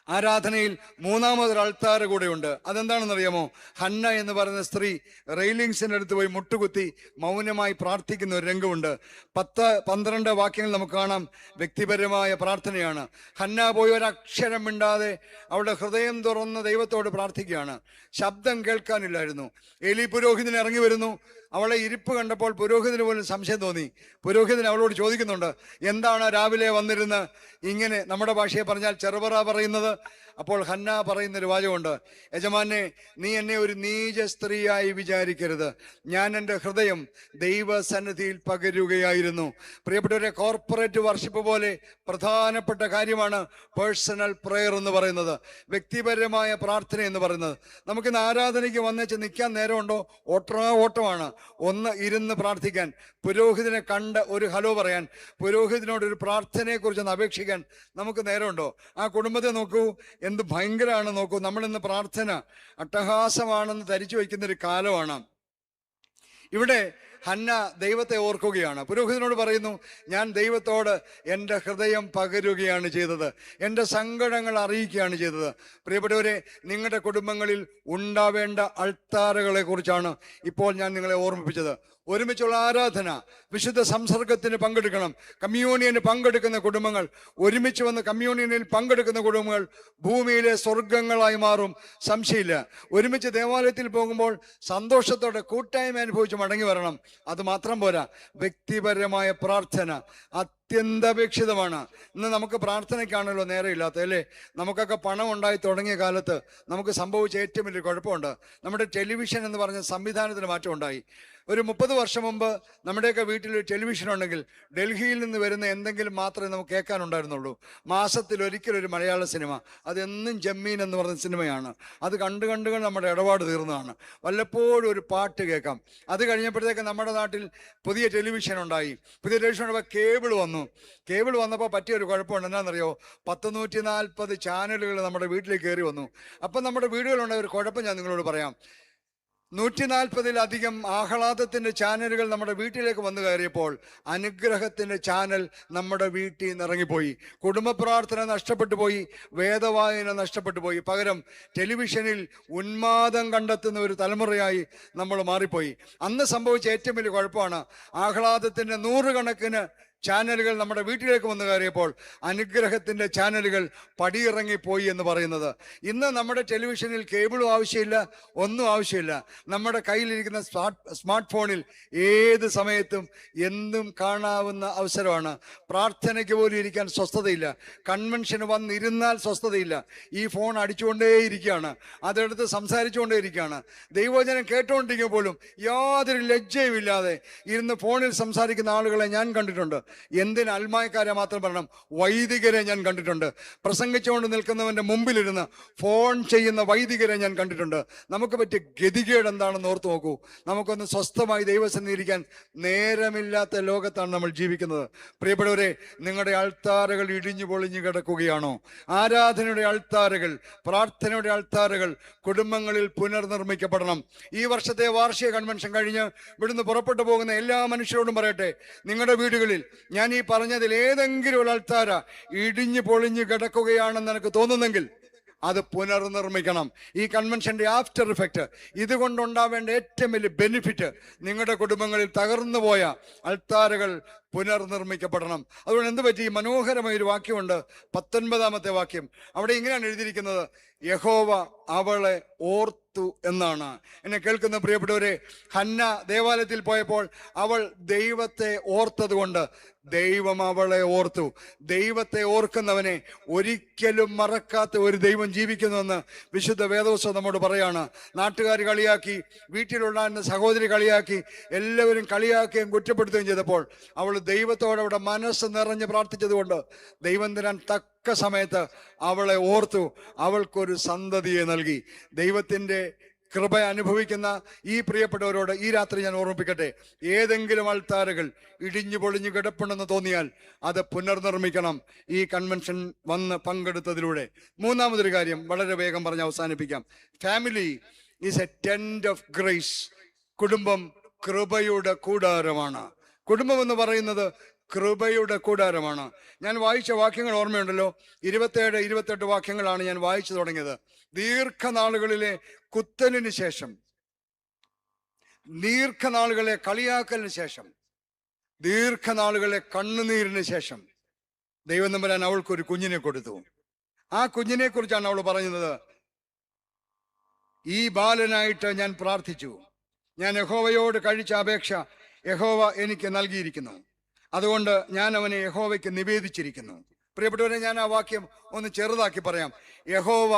ആരാധനയിൽ മൂന്നാമതൊരു അൾത്താര കൂടെയുണ്ട്. അതെന്താണെന്നറിയാമോ? ഹന്ന എന്ന് പറയുന്ന സ്ത്രീ റെയിലിങ്സിൻ്റെ അടുത്ത് പോയി മുട്ടുകുത്തി മൗനമായി പ്രാർത്ഥിക്കുന്ന ഒരു രംഗമുണ്ട്. 10-12 വാക്യങ്ങൾ നമുക്ക് കാണാം. വ്യക്തിപരമായ പ്രാർത്ഥനയാണ്. ഹന്ന പോയി ഒരക്ഷരം മിണ്ടാതെ അവളുടെ ഹൃദയം തുറന്ന് ദൈവത്തോട് പ്രാർത്ഥിക്കുകയാണ്. ശബ്ദം കേൾക്കാനില്ലായിരുന്നു. ഏലി പുരോഹിതൻ ഇറങ്ങി വരുന്നു. അവളെ ഇരിപ്പ് കണ്ടപ്പോൾ പുരോഹിതന് പോലും സംശയം തോന്നി. പുരോഹിതൻ അവളോട് ചോദിക്കുന്നുണ്ട്, എന്താണ് രാവിലെ വന്നിരുന്ന് ഇങ്ങനെ, നമ്മുടെ ഭാഷയെ പറഞ്ഞാൽ ചെറുപറ പറയുന്നത്? അപ്പോൾ ഹന്ന പറയുന്നൊരു വാചകമുണ്ട്, യജമാനെ, നീ എന്നെ ഒരു നീച സ്ത്രീയായി വിചാരിക്കരുത്. ഞാൻ എൻ്റെ ഹൃദയം ദൈവസന്നിധിയിൽ പകരുകയായിരുന്നു. പ്രിയപ്പെട്ടവരെ, കോർപ്പറേറ്റ് വർഷിപ്പ് പോലെ പ്രധാനപ്പെട്ട കാര്യമാണ് പേഴ്സണൽ പ്രെയർ എന്ന് പറയുന്നത്, വ്യക്തിപരമായ പ്രാർത്ഥന എന്ന് പറയുന്നത്. നമുക്കിന്ന് ആരാധനയ്ക്ക് വന്നേച്ച് നിൽക്കാൻ നേരമുണ്ടോ? ഓട്ടമാണ്. ഒന്ന് ഇരുന്ന് പ്രാർത്ഥിക്കാൻ, പുരോഹിതനെ കണ്ട് ഒരു ഹലോ പറയാൻ, പുരോഹിതനോട് ഒരു പ്രാർത്ഥനയെക്കുറിച്ച് ഒന്ന് അപേക്ഷിക്കാൻ നമുക്ക് നേരമുണ്ടോ? ആ കുടുംബത്തെ നോക്കൂ, എന്ത് ഭയങ്കരമാണ് നോക്കൂ. നമ്മളിന്ന് പ്രാർത്ഥന അട്ടഹാസമാണെന്ന് ധരിച്ചു വയ്ക്കുന്നൊരു കാലമാണ്. ഇവിടെ ഹന്ന ദൈവത്തെ ഓർക്കുകയാണ്. പുരോഹിതനോട് പറയുന്നു, ഞാൻ ദൈവത്തോട് എൻ്റെ ഹൃദയം പകരുകയാണ് ചെയ്തത്, എൻ്റെ സങ്കടങ്ങൾ അറിയിക്കുകയാണ് ചെയ്തത്. പ്രിയപ്പെട്ടവരെ, നിങ്ങളുടെ കുടുംബങ്ങളിൽ ഉണ്ടാവേണ്ട അൾത്താരകളെ കുറിച്ചാണ് ഇപ്പോൾ ഞാൻ നിങ്ങളെ ഓർമ്മിപ്പിച്ചത്. ഒരുമിച്ചുള്ള ആരാധന, വിശുദ്ധ സംസർഗത്തിന് പങ്കെടുക്കണം. കമ്മ്യൂണിയന് പങ്കെടുക്കുന്ന കുടുംബങ്ങൾ, ഒരുമിച്ച് വന്ന് കമ്മ്യൂണിയനിൽ പങ്കെടുക്കുന്ന കുടുംബങ്ങൾ ഭൂമിയിലെ സ്വർഗങ്ങളായി മാറും, സംശയമില്ല. ഒരുമിച്ച് ദേവാലയത്തിൽ പോകുമ്പോൾ സന്തോഷത്തോടെ കൂട്ടായ്മ അനുഭവിച്ച് മടങ്ങി വരണം. അത് മാത്രം പോരാ, വ്യക്തിപരമായ പ്രാർത്ഥന അത്യന്താപേക്ഷിതമാണ്. ഇന്ന് നമുക്ക് പ്രാർത്ഥനയ്ക്കാണല്ലോ നേരെയില്ലാത്ത, അല്ലേ? നമുക്കൊക്കെ പണം ഉണ്ടായി തുടങ്ങിയ കാലത്ത് നമുക്ക് സംഭവിച്ച ഏറ്റവും വലിയ കുഴപ്പമുണ്ട്. നമ്മുടെ ടെലിവിഷൻ എന്ന് പറഞ്ഞ സംവിധാനത്തിന് മാറ്റം ഉണ്ടായി. ഒരു 30 വർഷം മുമ്പ് നമ്മുടെയൊക്കെ വീട്ടിൽ ടെലിവിഷൻ ഉണ്ടെങ്കിൽ ഡൽഹിയിൽ നിന്ന് വരുന്ന എന്തെങ്കിലും മാത്രമേ നമുക്ക് കേൾക്കാനുണ്ടായിരുന്നുള്ളൂ. മാസത്തിൽ ഒരിക്കലൊരു മലയാള സിനിമ, അതെന്നും ജമ്മീൻ എന്ന് പറഞ്ഞ സിനിമയാണ്. അത് കണ്ട് നമ്മുടെ ഇടപാട് തീർന്നതാണ്. വല്ലപ്പോഴും ഒരു പാട്ട് കേൾക്കാം. അത് കഴിഞ്ഞപ്പോഴത്തേക്ക് നമ്മുടെ നാട്ടിൽ പുതിയ ടെലിവിഷൻ ഉണ്ടായി. പുതിയ ടെലിവിഷൻ ഉള്ളപ്പോൾ കേബിൾ വന്നു. കേബിൾ വന്നപ്പോൾ പറ്റിയൊരു കുഴപ്പമുണ്ട്. എന്നാണെന്നറിയോ? 140 ചാനലുകൾ നമ്മുടെ വീട്ടിലേക്ക് കയറി വന്നു. അപ്പം നമ്മുടെ വീടുകളുണ്ടായ ഒരു കുഴപ്പം ഞാൻ നിങ്ങളോട് പറയാം. 140-ലധികം ആഹ്ലാദത്തിന്റെ ചാനലുകൾ നമ്മുടെ വീട്ടിലേക്ക് വന്നു കയറിയപ്പോൾ അനുഗ്രഹത്തിന്റെ ചാനൽ നമ്മുടെ വീട്ടിൽ നിന്ന് ഇറങ്ങിപ്പോയി. കുടുംബ പ്രാർത്ഥന നഷ്ടപ്പെട്ടു പോയി, വേദവായന നഷ്ടപ്പെട്ടു പോയി. പകരം ടെലിവിഷനിൽ ഉന്മാദം കണ്ടെത്തുന്ന ഒരു തലമുറയായി നമ്മൾ മാറിപ്പോയി. അന്ന് സംഭവിച്ച ഏറ്റവും വലിയ കുഴപ്പമാണ്, ആഹ്ലാദത്തിന്റെ 100 കണക്കിന് ചാനലുകൾ നമ്മുടെ വീട്ടിലേക്ക് വന്നു കയറിയപ്പോൾ അനുഗ്രഹത്തിന്റെ ചാനലുകൾ പടിയിറങ്ങിപ്പോയി എന്ന് പറയുന്നത്. ഇന്ന് നമ്മുടെ ടെലിവിഷനിൽ കേബിളും ആവശ്യമില്ല, ഒന്നും ആവശ്യമില്ല. നമ്മുടെ കയ്യിലിരിക്കുന്ന സ്മാർട്ട് ഫോണിൽ ഏത് സമയത്തും എന്തും കാണാവുന്ന അവസരമാണ്. പ്രാർത്ഥനയ്ക്ക് പോലും ഇരിക്കാൻ സ്വസ്ഥതയില്ല, കൺവെൻഷന് വന്നിരുന്നാൽ സ്വസ്ഥതയില്ല. ഈ ഫോൺ അടിച്ചുകൊണ്ടേയിരിക്കുകയാണ്, അതെടുത്ത് സംസാരിച്ചുകൊണ്ടേയിരിക്കുകയാണ്. ദൈവവചനം കേട്ടുകൊണ്ടിരിക്കുമ്പോൾ പോലും യാതൊരു ലജ്ജയുമില്ലാതെ ഇരുന്ന് ഫോണിൽ സംസാരിക്കുന്ന ആളുകളെ ഞാൻ കണ്ടിട്ടുണ്ട്. എന്തിന് അൽമായക്കാരെ മാത്രം പറയണം, വൈദികരെ ഞാൻ കണ്ടിട്ടുണ്ട്. പ്രസംഗിച്ചുകൊണ്ട് നിൽക്കുന്നവന്റെ മുമ്പിലിരുന്ന് ഫോൺ ചെയ്യുന്ന വൈദികരെ ഞാൻ കണ്ടിട്ടുണ്ട്. നമുക്ക് പറ്റിയ ഗതികേട് എന്താണെന്ന് ഓർത്തു നോക്കൂ. നമുക്കൊന്ന് സ്വസ്ഥമായി ദൈവസന്നിധിയിരിക്കാൻ നേരമില്ലാത്ത ലോകത്താണ് നമ്മൾ ജീവിക്കുന്നത്. പ്രിയപ്പെട്ടവരെ, നിങ്ങളുടെ അൾത്താരകൾ ഇടിഞ്ഞു പൊളിഞ്ഞു കിടക്കുകയാണോ? ആരാധനയുടെ അൾത്താരകൾ, പ്രാർത്ഥനയുടെ അൾത്താരകൾ കുടുംബങ്ങളിൽ പുനർനിർമ്മിക്കപ്പെടണം. ഈ വർഷത്തെ വാർഷിക കൺവെൻഷൻ കഴിഞ്ഞ് ഇവിടുന്ന് പുറപ്പെട്ടു പോകുന്ന എല്ലാ മനുഷ്യരോടും പറയട്ടെ, നിങ്ങളുടെ വീടുകളിൽ ഞാൻ ഈ പറഞ്ഞതിൽ ഏതെങ്കിലും ഒരു അൾത്താര ഇടിഞ്ഞു പൊളിഞ്ഞു കിടക്കുകയാണെന്ന് എനിക്ക് തോന്നുന്നെങ്കിൽ അത് പുനർനിർമ്മിക്കണം. ഈ കൺവെൻഷന്റെ ആഫ്റ്റർ ഇഫക്റ്റ്, ഇതുകൊണ്ടുണ്ടാവേണ്ട ഏറ്റവും വലിയ ബെനിഫിറ്റ്, നിങ്ങളുടെ കുടുംബങ്ങളിൽ തകർന്നു പോയ അൾത്താരകൾ പുനർനിർമ്മിക്കപ്പെടണം. അതുകൊണ്ട് എന്ത് പറ്റി? മനോഹരമായ ഒരു വാക്യമുണ്ട്, 19-ാമത്തെ വാക്യം. അവിടെ ഇങ്ങനെയാണ് എഴുതിയിരിക്കുന്നത്, യഹോവ അവളെ ഓർത്തു എന്നാണ്. എന്നെ കേൾക്കുന്ന പ്രിയപ്പെട്ടവരെ, ഹന്ന ദേവാലയത്തിൽ പോയപ്പോൾ അവൾ ദൈവത്തെ ഓർത്തത് കൊണ്ട് ദൈവം അവളെ ഓർത്തു. ദൈവത്തെ ഓർക്കുന്നവനെ ഒരിക്കലും മറക്കാത്ത ഒരു ദൈവം ജീവിക്കുന്നുവെന്ന് വിശുദ്ധ വേദപുസ്തകം നമ്മോട് പറയാണ്. നാട്ടുകാർ കളിയാക്കി, വീട്ടിലുണ്ടായിരുന്ന സഹോദരി കളിയാക്കി, എല്ലാവരും കളിയാക്കുകയും കുറ്റപ്പെടുത്തുകയും ചെയ്തപ്പോൾ അവൾ ദൈവത്തോട് അവിടെ മനസ്സ് നിറഞ്ഞ് പ്രാർത്ഥിച്ചത് കൊണ്ട് ദൈവം തരാൻ തക്ക സമയത്ത് അവളെ ഓർത്തു, അവൾക്കൊരു സന്തതിയെ നൽകി. ദൈവത്തിൻ്റെ കൃപ അനുഭവിക്കുന്ന ഈ പ്രിയപ്പെട്ടവരോട് ഈ രാത്രി ഞാൻ ഓർമ്മിപ്പിക്കട്ടെ, ഏതെങ്കിലും അൾത്താരകൾ ഇടിഞ്ഞു പൊളിഞ്ഞു കിടപ്പുണ്ടെന്ന് തോന്നിയാൽ അത് പുനർനിർമ്മിക്കണം ഈ കൺവെൻഷൻ വന്ന് പങ്കെടുത്തതിലൂടെ. മൂന്നാമതൊരു കാര്യം വളരെ വേഗം പറഞ്ഞ് അവസാനിപ്പിക്കാം. Family is A tent of grace. കുടുംബം കൃപയുടെ കൂടാരമാണ്. കുടുംബം എന്ന് പറയുന്നത് കൃപയുടെ കൂടാരമാണ്. ഞാൻ വായിച്ച വാക്യങ്ങൾ ഓർമ്മയുണ്ടല്ലോ, 27, 28 വാക്യങ്ങളാണ് ഞാൻ വായിച്ചു തുടങ്ങിയത്. ദീർഘനാളുകളിലെ കുത്തലിന് ശേഷം, ദീർഘനാളുകളെ കളിയാക്കലിന് ശേഷം, ദീർഘനാളുകളെ കണ്ണുനീരിന് ശേഷം ദൈവം തമ്പുരാൻ അവൾക്കൊരു കുഞ്ഞിനെ കൊടുത്തു. ആ കുഞ്ഞിനെ കുറിച്ചാണ് അവൾ പറയുന്നത്. ഈ ബാലനായിട്ട് ഞാൻ പ്രാർത്ഥിച്ചു, ഞാൻ യഹോവയോട് കഴിച്ച അപേക്ഷ യഹോവ എനിക്ക് നൽകിയിരിക്കുന്നു, അതുകൊണ്ട് ഞാൻ അവനെ യഹോവയ്ക്ക് നിവേദിച്ചിരിക്കുന്നു. പ്രിയപ്പെട്ടവരെ, ഞാൻ ആ വാക്യം ഒന്ന് ചെറുതാക്കി പറയാം. യഹോവ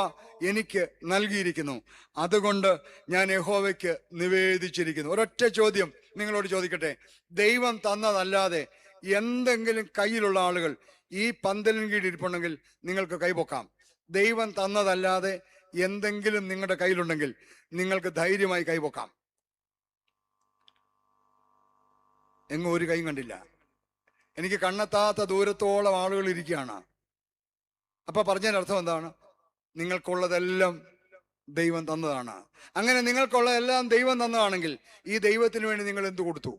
എനിക്ക് നൽകിയിരിക്കുന്നു, അതുകൊണ്ട് ഞാൻ യഹോവയ്ക്ക് നിവേദിച്ചിരിക്കുന്നു. ഒരൊറ്റ ചോദ്യം നിങ്ങളോട് ചോദിക്കട്ടെ. ദൈവം തന്നതല്ലാതെ എന്തെങ്കിലും കയ്യിലുള്ള ആളുകൾ ഈ പന്തലിന് കീഴിൽ ഇരിപ്പുണ്ടെങ്കിൽ നിങ്ങൾക്ക് കൈപൊക്കാം. ദൈവം തന്നതല്ലാതെ എന്തെങ്കിലും നിങ്ങളുടെ കയ്യിലുണ്ടെങ്കിൽ നിങ്ങൾക്ക് ധൈര്യമായി കൈപൊക്കാം. എങ്ങും ഒരു കൈയും കണ്ടില്ല. എനിക്ക് കണ്ണെത്താത്ത ദൂരത്തോളം ആളുകൾ ഇരിക്കുകയാണ്. അപ്പൊ പറഞ്ഞതിന്റെ അർത്ഥം എന്താണ്? നിങ്ങൾക്കുള്ളതെല്ലാം ദൈവം തന്നതാണ്. അങ്ങനെ നിങ്ങൾക്കുള്ളതെല്ലാം ദൈവം തന്നതാണെങ്കിൽ ഈ ദൈവത്തിന് വേണ്ടി നിങ്ങൾ എന്ത് കൊടുത്തു?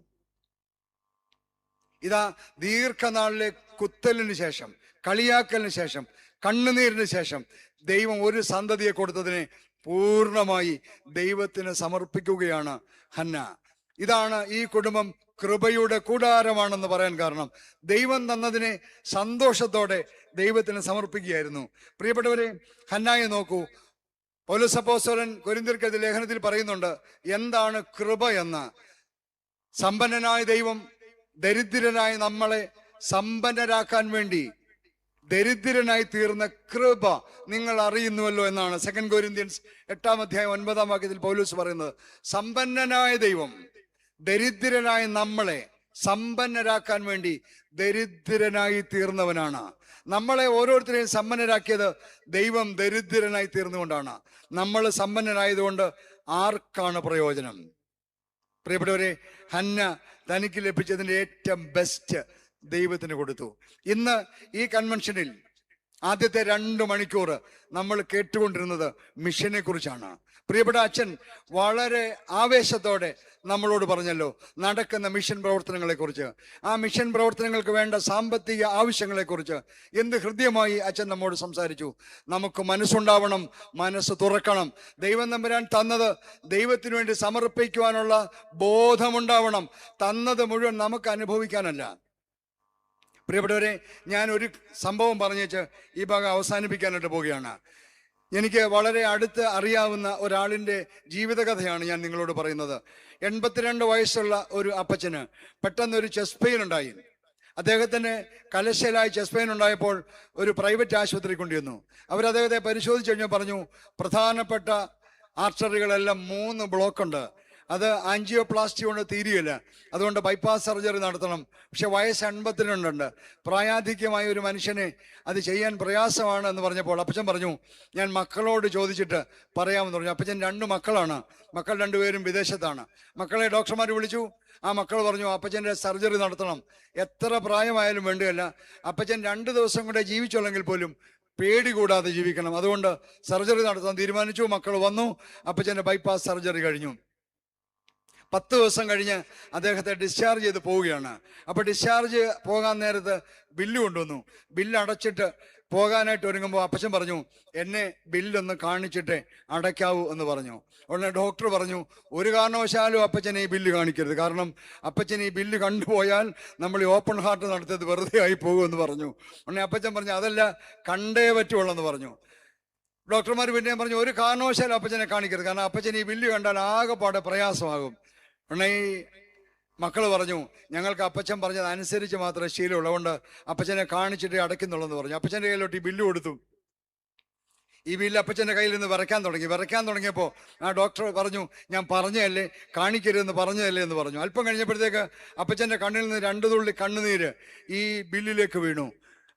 ഇതാ, ദീർഘനാളിലെ കുത്തലിന് ശേഷം, കളിയാക്കലിന് ശേഷം, കണ്ണുനീരിന് ശേഷം ദൈവം ഒരു സന്തതിയെ കൊടുത്തതിനെ പൂർണ്ണമായി ദൈവത്തിന് സമർപ്പിക്കുകയാണ് ഹന്ന. ഇതാണ് ഈ കുടുംബം കൃപയുടെ കൂടാരമാണെന്ന് പറയാൻ കാരണം. ദൈവം തന്നതിനെ സന്തോഷത്തോടെ ദൈവത്തിന് സമർപ്പിക്കുകയായിരുന്നു. പ്രിയപ്പെട്ടവരെ, ഹന്നായെ നോക്കൂ. പൗലോസ് അപ്പോസ്തലൻ കൊരിന്ത്യർക്കെഴുതിയ ലേഖനത്തിൽ പറയുന്നുണ്ട് എന്താണ് കൃപ എന്ന്. സമ്പന്നനായ ദൈവം ദരിദ്രനായ നമ്മളെ സമ്പന്നരാക്കാൻ വേണ്ടി ദരിദ്രനായി തീർന്ന കൃപ നിങ്ങൾ അറിയുന്നുവല്ലോ എന്നാണ് 2 കൊരിന്ത്യൻസ് 8-ാം അധ്യായം 9-ാം വാക്യത്തിൽ പൗലോസ് പറയുന്നത്. സമ്പന്നനായ ദൈവം ദരിദ്രനായ നമ്മളെ സമ്പന്നരാക്കാൻ വേണ്ടി ദരിദ്രനായി തീർന്നവനാണ്. നമ്മളെ ഓരോരുത്തരെയും സമ്പന്നരാക്കിയത് ദൈവം ദരിദ്രനായി തീർന്നുകൊണ്ടാണ്. നമ്മൾ സമ്പന്നനായതുകൊണ്ട് ആർക്കാണ് പ്രയോജനം? പ്രിയപ്പെട്ടവരെ, ഹന്ന തനിക്ക് ലഭിച്ചതിൻ്റെ ഏറ്റവും ബെസ്റ്റ് ദൈവത്തിന് കൊടുത്തു. ഇന്ന് ഈ കൺവെൻഷനിൽ ആദ്യത്തെ 2 മണിക്കൂർ നമ്മൾ കേട്ടുകൊണ്ടിരുന്നത് മിഷനെ കുറിച്ചാണ്. പ്രിയപ്പെട്ട അച്ഛൻ വളരെ ആവേശത്തോടെ നമ്മളോട് പറഞ്ഞല്ലോ നടക്കുന്ന മിഷൻ പ്രവർത്തനങ്ങളെ കുറിച്ച്, ആ മിഷൻ പ്രവർത്തനങ്ങൾക്ക് വേണ്ട സാമ്പത്തിക ആവശ്യങ്ങളെ കുറിച്ച് എന്ത് ഹൃദ്യമായി അച്ഛൻ നമ്മോട് സംസാരിച്ചു. നമുക്ക് മനസ്സുണ്ടാവണം, മനസ്സ് തുറക്കണം. ദൈവം തമ്പുരാൻ തന്നത് ദൈവത്തിനു വേണ്ടി സമർപ്പിക്കുവാനുള്ള ബോധമുണ്ടാവണം. തന്നത് മുഴുവൻ നമുക്ക് അനുഭവിക്കാനല്ല. പ്രിയപ്പെട്ടവരെ, ഞാൻ ഒരു സംഭവം പറഞ്ഞേച്ച് ഈ ഭാഗം അവസാനിപ്പിക്കാനായിട്ട് പോവുകയാണ്. എനിക്ക് വളരെ അടുത്ത് അറിയാവുന്ന ഒരാളിൻ്റെ ജീവിതകഥയാണ് ഞാൻ നിങ്ങളോട് പറയുന്നത്. 82 വയസ്സുള്ള ഒരു അപ്പച്ചന് പെട്ടെന്നൊരു ചെസ്റ്റ് പെയിൻ ഉണ്ടായി. അദ്ദേഹത്തിന് കലശലായി ചെസ്റ്റ് പെയിൻ ഉണ്ടായപ്പോൾ ഒരു പ്രൈവറ്റ് ആശുപത്രി കൊണ്ടുവന്നു. അവർ അദ്ദേഹത്തെ പരിശോധിച്ച് കഴിഞ്ഞാൽ പറഞ്ഞു, പ്രധാനപ്പെട്ട ആർട്ടറികളെല്ലാം 3 ബ്ലോക്കുണ്ട്, അത് ആൻജിയോപ്ലാസ്റ്റി കൊണ്ട് തീരുകയില്ല, അതുകൊണ്ട് ബൈപ്പാസ് സർജറി നടത്തണം. പക്ഷെ വയസ്സ് 82 പ്രായാധിക്യമായ ഒരു മനുഷ്യനെ അത് ചെയ്യാൻ പ്രയാസമാണ് എന്ന് പറഞ്ഞപ്പോൾ അപ്പച്ചൻ പറഞ്ഞു, ഞാൻ മക്കളോട് ചോദിച്ചിട്ട് പറയാമെന്ന് പറഞ്ഞു. അപ്പച്ചൻ 2 മക്കളാണ്, മക്കൾ 2 പേരും വിദേശത്താണ്. മക്കളെ ഡോക്ടർമാർ വിളിച്ചു. ആ മക്കൾ പറഞ്ഞു അപ്പച്ചൻ്റെ സർജറി നടത്തണം, എത്ര പ്രായമായാലും വേണ്ടിയല്ല, അപ്പച്ചൻ 2 ദിവസം കൂടെ ജീവിച്ചുള്ളെങ്കിൽ പോലും പേടി കൂടാതെ ജീവിക്കണം, അതുകൊണ്ട് സർജറി നടത്താൻ തീരുമാനിച്ചു. മക്കൾ വന്നു, അപ്പച്ചൻ്റെ ബൈപ്പാസ് സർജറി കഴിഞ്ഞു. 10 ദിവസം കഴിഞ്ഞ് അദ്ദേഹത്തെ ഡിസ്ചാർജ് ചെയ്ത് പോവുകയാണ്. അപ്പോൾ ഡിസ്ചാർജ് പോകാൻ നേരത്ത് ബില്ല് കൊണ്ടുവന്നു. ബില്ല് അടച്ചിട്ട് പോകാനായിട്ട് ഒരുങ്ങുമ്പോൾ അപ്പച്ചൻ പറഞ്ഞു, എന്നെ ബില്ലൊന്ന് കാണിച്ചിട്ടേ അടയ്ക്കാവൂ എന്ന് പറഞ്ഞു. ഉടനെ ഡോക്ടർ പറഞ്ഞു, ഒരു കാരണവശാലും അപ്പച്ചനെ ഈ ബില്ല് കാണിക്കരുത്, കാരണം അപ്പച്ചൻ ഈ ബില്ല് കണ്ടുപോയാൽ നമ്മൾ ഈ ഓപ്പൺ ഹാർട്ട് നടത്തിയത് വെറുതെ ആയി പോകുമെന്ന് പറഞ്ഞു. ഉടനെ അപ്പച്ചൻ പറഞ്ഞു, അതല്ല, കണ്ടേ പറ്റുള്ളൂ എന്ന് പറഞ്ഞു. ഡോക്ടർമാർ പിന്നെയും പറഞ്ഞു, ഒരു കാരണവശാലും അപ്പച്ചനെ കാണിക്കരുത്, കാരണം അപ്പച്ചൻ ഈ ബില്ല് കണ്ടാൽ ആകെപ്പാടെ പ്രയാസമാകും. ഉടനെ ഈ മക്കൾ പറഞ്ഞു, ഞങ്ങൾക്ക് അപ്പച്ചൻ പറഞ്ഞത് അനുസരിച്ച് മാത്രമേ ശീലമുള്ളൂ, അതുകൊണ്ട് അപ്പച്ചനെ കാണിച്ചിട്ട് അടയ്ക്കുന്നുള്ളൂ എന്ന് പറഞ്ഞു. അപ്പച്ചൻ്റെ കയ്യിലോട്ട് ഈ ബില്ല് കൊടുത്തു. ഈ ബില്ല് അപ്പച്ചൻ്റെ കയ്യിൽ നിന്ന് വിറയ്ക്കാൻ തുടങ്ങിയപ്പോൾ ആ ഡോക്ടർ പറഞ്ഞു, ഞാൻ പറഞ്ഞതല്ലേ, കാണിക്കരുതെന്ന് പറഞ്ഞതല്ലേ എന്ന് പറഞ്ഞു. അല്പം കഴിഞ്ഞപ്പോഴത്തേക്ക് അപ്പച്ചൻ്റെ കണ്ണിൽ നിന്ന് 2 തുള്ളി കണ്ണുനീര് ഈ ബില്ലിലേക്ക് വീണു.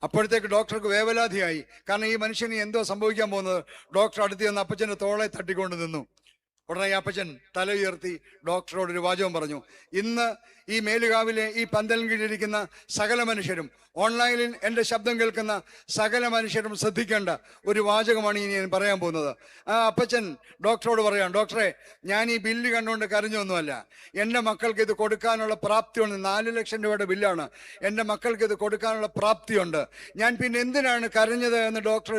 അപ്പോഴത്തേക്ക് ഡോക്ടർക്ക് വേവലാതിയായി, കാരണം ഈ മനുഷ്യന് എന്തോ സംഭവിക്കാൻ പോകുന്നത്. ഡോക്ടർ അടുത്ത് ചെന്ന് അപ്പച്ചൻ്റെ തോളെ തട്ടിക്കൊണ്ട് നിന്നു. ഉടനെ ഈ അപ്പച്ചൻ തല ഉയർത്തി ഡോക്ടറോട് ഒരു വാചകം പറഞ്ഞു. ഇന്ന് ഈ മേലുകാവിലെ ഈ പന്തൽകീഴിലിരിക്കുന്ന സകല മനുഷ്യരും, ഓൺലൈനിൽ എൻ്റെ ശബ്ദം കേൾക്കുന്ന സകല മനുഷ്യരും ശ്രദ്ധിക്കേണ്ട ഒരു വാചകമാണ് ഇനി ഞാൻ പറയാൻ പോകുന്നത്. ആ അപ്പച്ചൻ ഡോക്ടറോട് പറയാം, ഡോക്ടറെ, ഞാൻ ഈ ബില്ല് കണ്ടുകൊണ്ട് കരഞ്ഞൊന്നുമല്ല. എൻ്റെ മക്കൾക്ക് ഇത് കൊടുക്കാനുള്ള പ്രാപ്തിയുണ്ട്. 4 ലക്ഷം രൂപയുടെ ബില്ലാണ്. എൻ്റെ മക്കൾക്ക് ഇത് കൊടുക്കാനുള്ള പ്രാപ്തിയുണ്ട്. ഞാൻ പിന്നെ എന്തിനാണ് കരഞ്ഞത് എന്ന് ഡോക്ടർ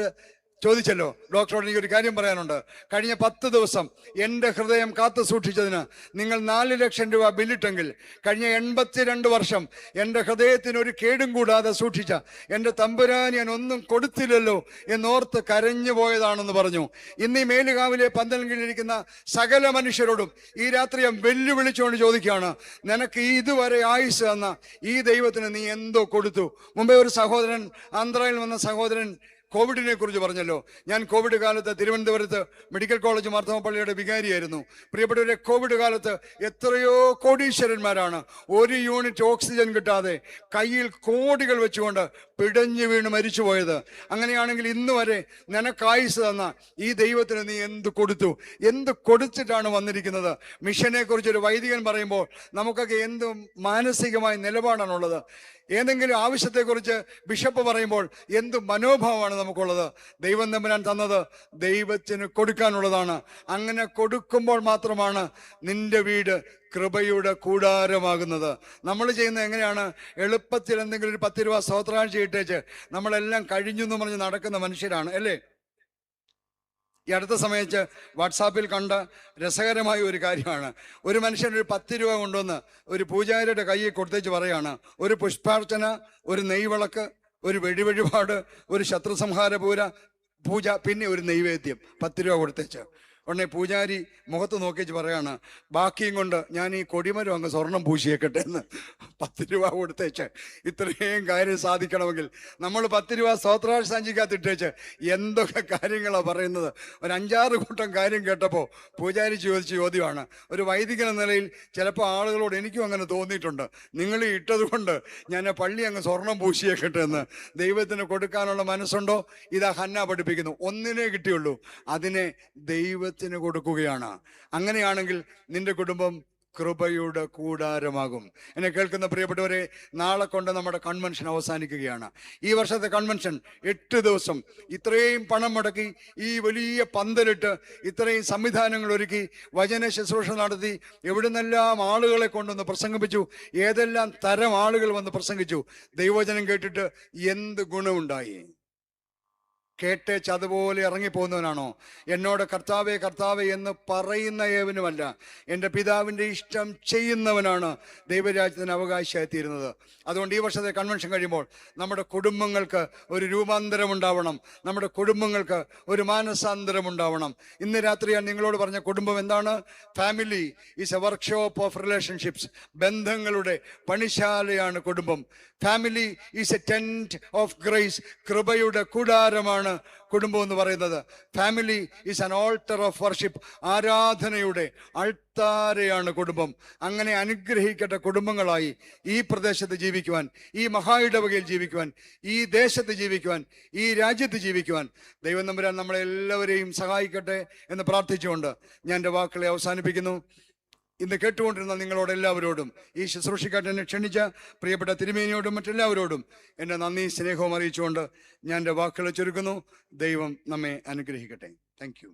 ചോദിച്ചല്ലോ. ഡോക്ടറോട് എനിക്കൊരു കാര്യം പറയാനുണ്ട്. കഴിഞ്ഞ 10 ദിവസം എൻ്റെ ഹൃദയം കാത്തു സൂക്ഷിച്ചതിന് നിങ്ങൾ 4 ലക്ഷം രൂപ ബില്ലിട്ടെങ്കിൽ, കഴിഞ്ഞ 82 വർഷം എൻ്റെ ഹൃദയത്തിന് ഒരു കേടും കൂടാതെ സൂക്ഷിച്ച എൻ്റെ തമ്പുരാൻ ഞാൻ ഒന്നും കൊടുത്തില്ലല്ലോ എന്നോർത്ത് കരഞ്ഞു പോയതാണെന്ന് പറഞ്ഞു. ഇന്ന് ഈ മേലുകാവിലെ പന്തൽകീഴിലിരിക്കുന്ന സകല മനുഷ്യരോടും ഈ രാത്രി ഞാൻ വെല്ലുവിളിച്ചുകൊണ്ട് ചോദിക്കുകയാണ്, നിനക്ക് ഇതുവരെ ആയുസ് തന്ന ഈ ദൈവത്തിന് നീ എന്തോ കൊടുത്തു? മുമ്പേ ഒരു സഹോദരൻ, ആന്ധ്രയിൽ വന്ന സഹോദരൻ കോവിഡിനെ കുറിച്ച് പറഞ്ഞല്ലോ. ഞാൻ കോവിഡ് കാലത്ത് തിരുവനന്തപുരത്ത് മെഡിക്കൽ കോളേജ് മാർത്തോമപ്പള്ളിയുടെ വികാരിയായിരുന്നു. പ്രിയപ്പെട്ടവരെ, കോവിഡ് കാലത്ത് എത്രയോ കോടീശ്വരന്മാരാണ് ഒരു യൂണിറ്റ് ഓക്സിജൻ കിട്ടാതെ കയ്യിൽ കോടികൾ വെച്ചുകൊണ്ട് പിടഞ്ഞു വീണ് മരിച്ചുപോയത്. അങ്ങനെയാണെങ്കിൽ ഇന്ന് വരെ നിനക്കായുസ് തന്ന ഈ ദൈവത്തിന് നീ എന്ത് കൊടുത്തു? എന്ത് കൊടുത്തിട്ടാണ് വന്നിരിക്കുന്നത്? മിഷനെ കുറിച്ചൊരു വൈദികൻ പറയുമ്പോൾ നമുക്കൊക്കെ എന്ത് മാനസികമായ നിലപാടാണുള്ളത്? ഏതെങ്കിലും ആവശ്യത്തെക്കുറിച്ച് ബിഷപ്പ് പറയുമ്പോൾ എന്ത് മനോഭാവമാണ് നമുക്കുള്ളത്? ദൈവം തമ്പുരാൻ തന്നത് ദൈവത്തിന് കൊടുക്കാനുള്ളതാണ്. അങ്ങനെ കൊടുക്കുമ്പോൾ മാത്രമാണ് നിന്റെ വീട് കൃപയുടെ കൂടാരമാകുന്നത്. നമ്മൾ ചെയ്യുന്നത് എങ്ങനെയാണ്? എളുപ്പത്തിൽ എന്തെങ്കിലും ഒരു 10 രൂപ സ്തോത്രാഴ്ച ഇട്ടേച്ച് നമ്മളെല്ലാം കഴിഞ്ഞു എന്ന് പറഞ്ഞ് നടക്കുന്ന മനുഷ്യരാണ്, അല്ലേ? ഈ അടുത്ത സമയത്ത് വാട്സാപ്പിൽ കണ്ട രസകരമായ ഒരു കാര്യമാണ്. ഒരു മനുഷ്യൻ ഒരു 10 രൂപ കൊണ്ടുവന്ന് ഒരു പൂജാരിയുടെ കയ്യിൽ കൊടുത്തേച്ച് പറയാണ്, ഒരു പുഷ്പാർച്ചന, ഒരു നെയ്വിളക്ക്, ഒരു വെടിവഴിപാട്, ഒരു ശത്രുസംഹാര പൂജ, പിന്നെ ഒരു നൈവേദ്യം. 10 രൂപ കൊടുത്തേച്ച്. ഉടനെ പൂജാരി മുഖത്ത് നോക്കിച്ച് പറയാണ്, ബാക്കിയും കൊണ്ട് ഞാൻ ഈ കൊടിമരം അങ്ങ് സ്വർണം പൂശിയേക്കട്ടെ എന്ന്. 10 രൂപ കൊടുത്തേച്ച് ഇത്രയും കാര്യം സാധിക്കണമെങ്കിൽ നമ്മൾ 10 രൂപ സ്തോത്രാഴ്ച സഞ്ചിക്കകത്ത് ഇട്ടേച്ച് എന്തൊക്കെ കാര്യങ്ങളാണ് പറയുന്നത്. ഒരു 5-6 കൂട്ടം കാര്യം കേട്ടപ്പോൾ പൂജാരി ചോദിച്ച ചോദ്യമാണ്. ഒരു വൈദികൻ എന്ന നിലയിൽ ചിലപ്പോൾ ആളുകളോട് എനിക്കും അങ്ങനെ തോന്നിയിട്ടുണ്ട്, നിങ്ങൾ ഈ ഇട്ടത് കൊണ്ട് ഞാൻ പള്ളി അങ്ങ് സ്വർണം പൂശിയേക്കട്ടെ എന്ന്. ദൈവത്തിന് കൊടുക്കാനുള്ള മനസ്സുണ്ടോ? ഇതാ ഹന്ന പഠിപ്പിക്കുന്നു. ഒന്നിനെ കിട്ടിയുള്ളൂ, അതിനെ ദൈവത്തിന് കൊടുക്കുകയാണ്. അങ്ങനെയാണെങ്കിൽ നിന്റെ കുടുംബം കൃപയുടെ കൂടാരമാകും. എന്നെ കേൾക്കുന്ന പ്രിയപ്പെട്ടവരെ, നാളെ കൊണ്ട് നമ്മുടെ കൺവെൻഷൻ അവസാനിക്കുകയാണ്. ഈ വർഷത്തെ കൺവെൻഷൻ 8 ദിവസം ഇത്രയും പണം മുടക്കി, ഈ വലിയ പന്തലിട്ട്, ഇത്രയും സംവിധാനങ്ങൾ ഒരുക്കി, വചന ശുശ്രൂഷ നടത്തി, എവിടുന്നെല്ലാം ആളുകളെ കൊണ്ടുവന്ന് പ്രസംഗിപ്പിച്ചു, ഏതെല്ലാം തരം ആളുകൾ വന്ന് പ്രസംഗിച്ചു. ദൈവവചനം കേട്ടിട്ട് എന്ത് ഗുണമുണ്ടായി? കേട്ടേച്ച് അതുപോലെ ഇറങ്ങിപ്പോകുന്നവനാണോ? എന്നോട് കർത്താവേ കർത്താവേ എന്ന് പറയുന്ന ഏവനുമല്ല, എൻ്റെ പിതാവിൻ്റെ ഇഷ്ടം ചെയ്യുന്നവനാണ് ദൈവരാജ്യത്തിന് അവകാശിയായി തീരുന്നത്. അതുകൊണ്ട് ഈ വർഷത്തെ കൺവെൻഷൻ കഴിയുമ്പോൾ നമ്മുടെ കുടുംബങ്ങൾക്ക് ഒരു രൂപാന്തരം ഉണ്ടാവണം, നമ്മുടെ കുടുംബങ്ങൾക്ക് ഒരു മാനസാന്തരം ഉണ്ടാവണം. ഇന്ന് രാത്രി ഞാൻ നിങ്ങളോട് പറഞ്ഞ കുടുംബം എന്താണ്? Family is A workshop of relationships. ബന്ധങ്ങളുടെ പണിശാലയാണ് കുടുംബം. Family is A tent of grace. കൃപയുടെ കൂടാരമാണ് കുടുംബം എന്ന് പറയുന്നത്. Family is an alter of worship. ആരാധനയുടെ അൾത്താരയാണ് കുടുംബം. അങ്ങനെ അനുഗ്രഹിക്കട്ടെ കുടുംബങ്ങളായി ഈ പ്രദേശത്ത് ജീവിക്കുവാൻ, ഈ മഹായിടവകയിൽ ജീവിക്കുവാൻ, ഈ ദേശത്ത് ജീവിക്കുവാൻ, ഈ രാജ്യത്ത് ജീവിക്കുവാൻ ദൈവം തമ്പുരാൻ നമ്മളെല്ലാവരെയും സഹായിക്കട്ടെ എന്ന് പ്രാർത്ഥിച്ചുകൊണ്ട് ഞാൻ എൻ്റെ വാക്കുകളെ അവസാനിപ്പിക്കുന്നു. ഇന്ന് കേട്ടുകൊണ്ടിരുന്ന നിങ്ങളോട് എല്ലാവരോടും, ഈ ശുശ്രൂഷയ്ക്കായിട്ട് എന്നെ ക്ഷണിച്ച പ്രിയപ്പെട്ട തിരുമേനിയോടും മറ്റെല്ലാവരോടും എൻ്റെ നന്ദി സ്നേഹവും അറിയിച്ചുകൊണ്ട് ഞാൻ എൻ്റെ വാക്കുകൾ ചുരുക്കുന്നു. ദൈവം നമ്മെ അനുഗ്രഹിക്കട്ടെ. Thank you.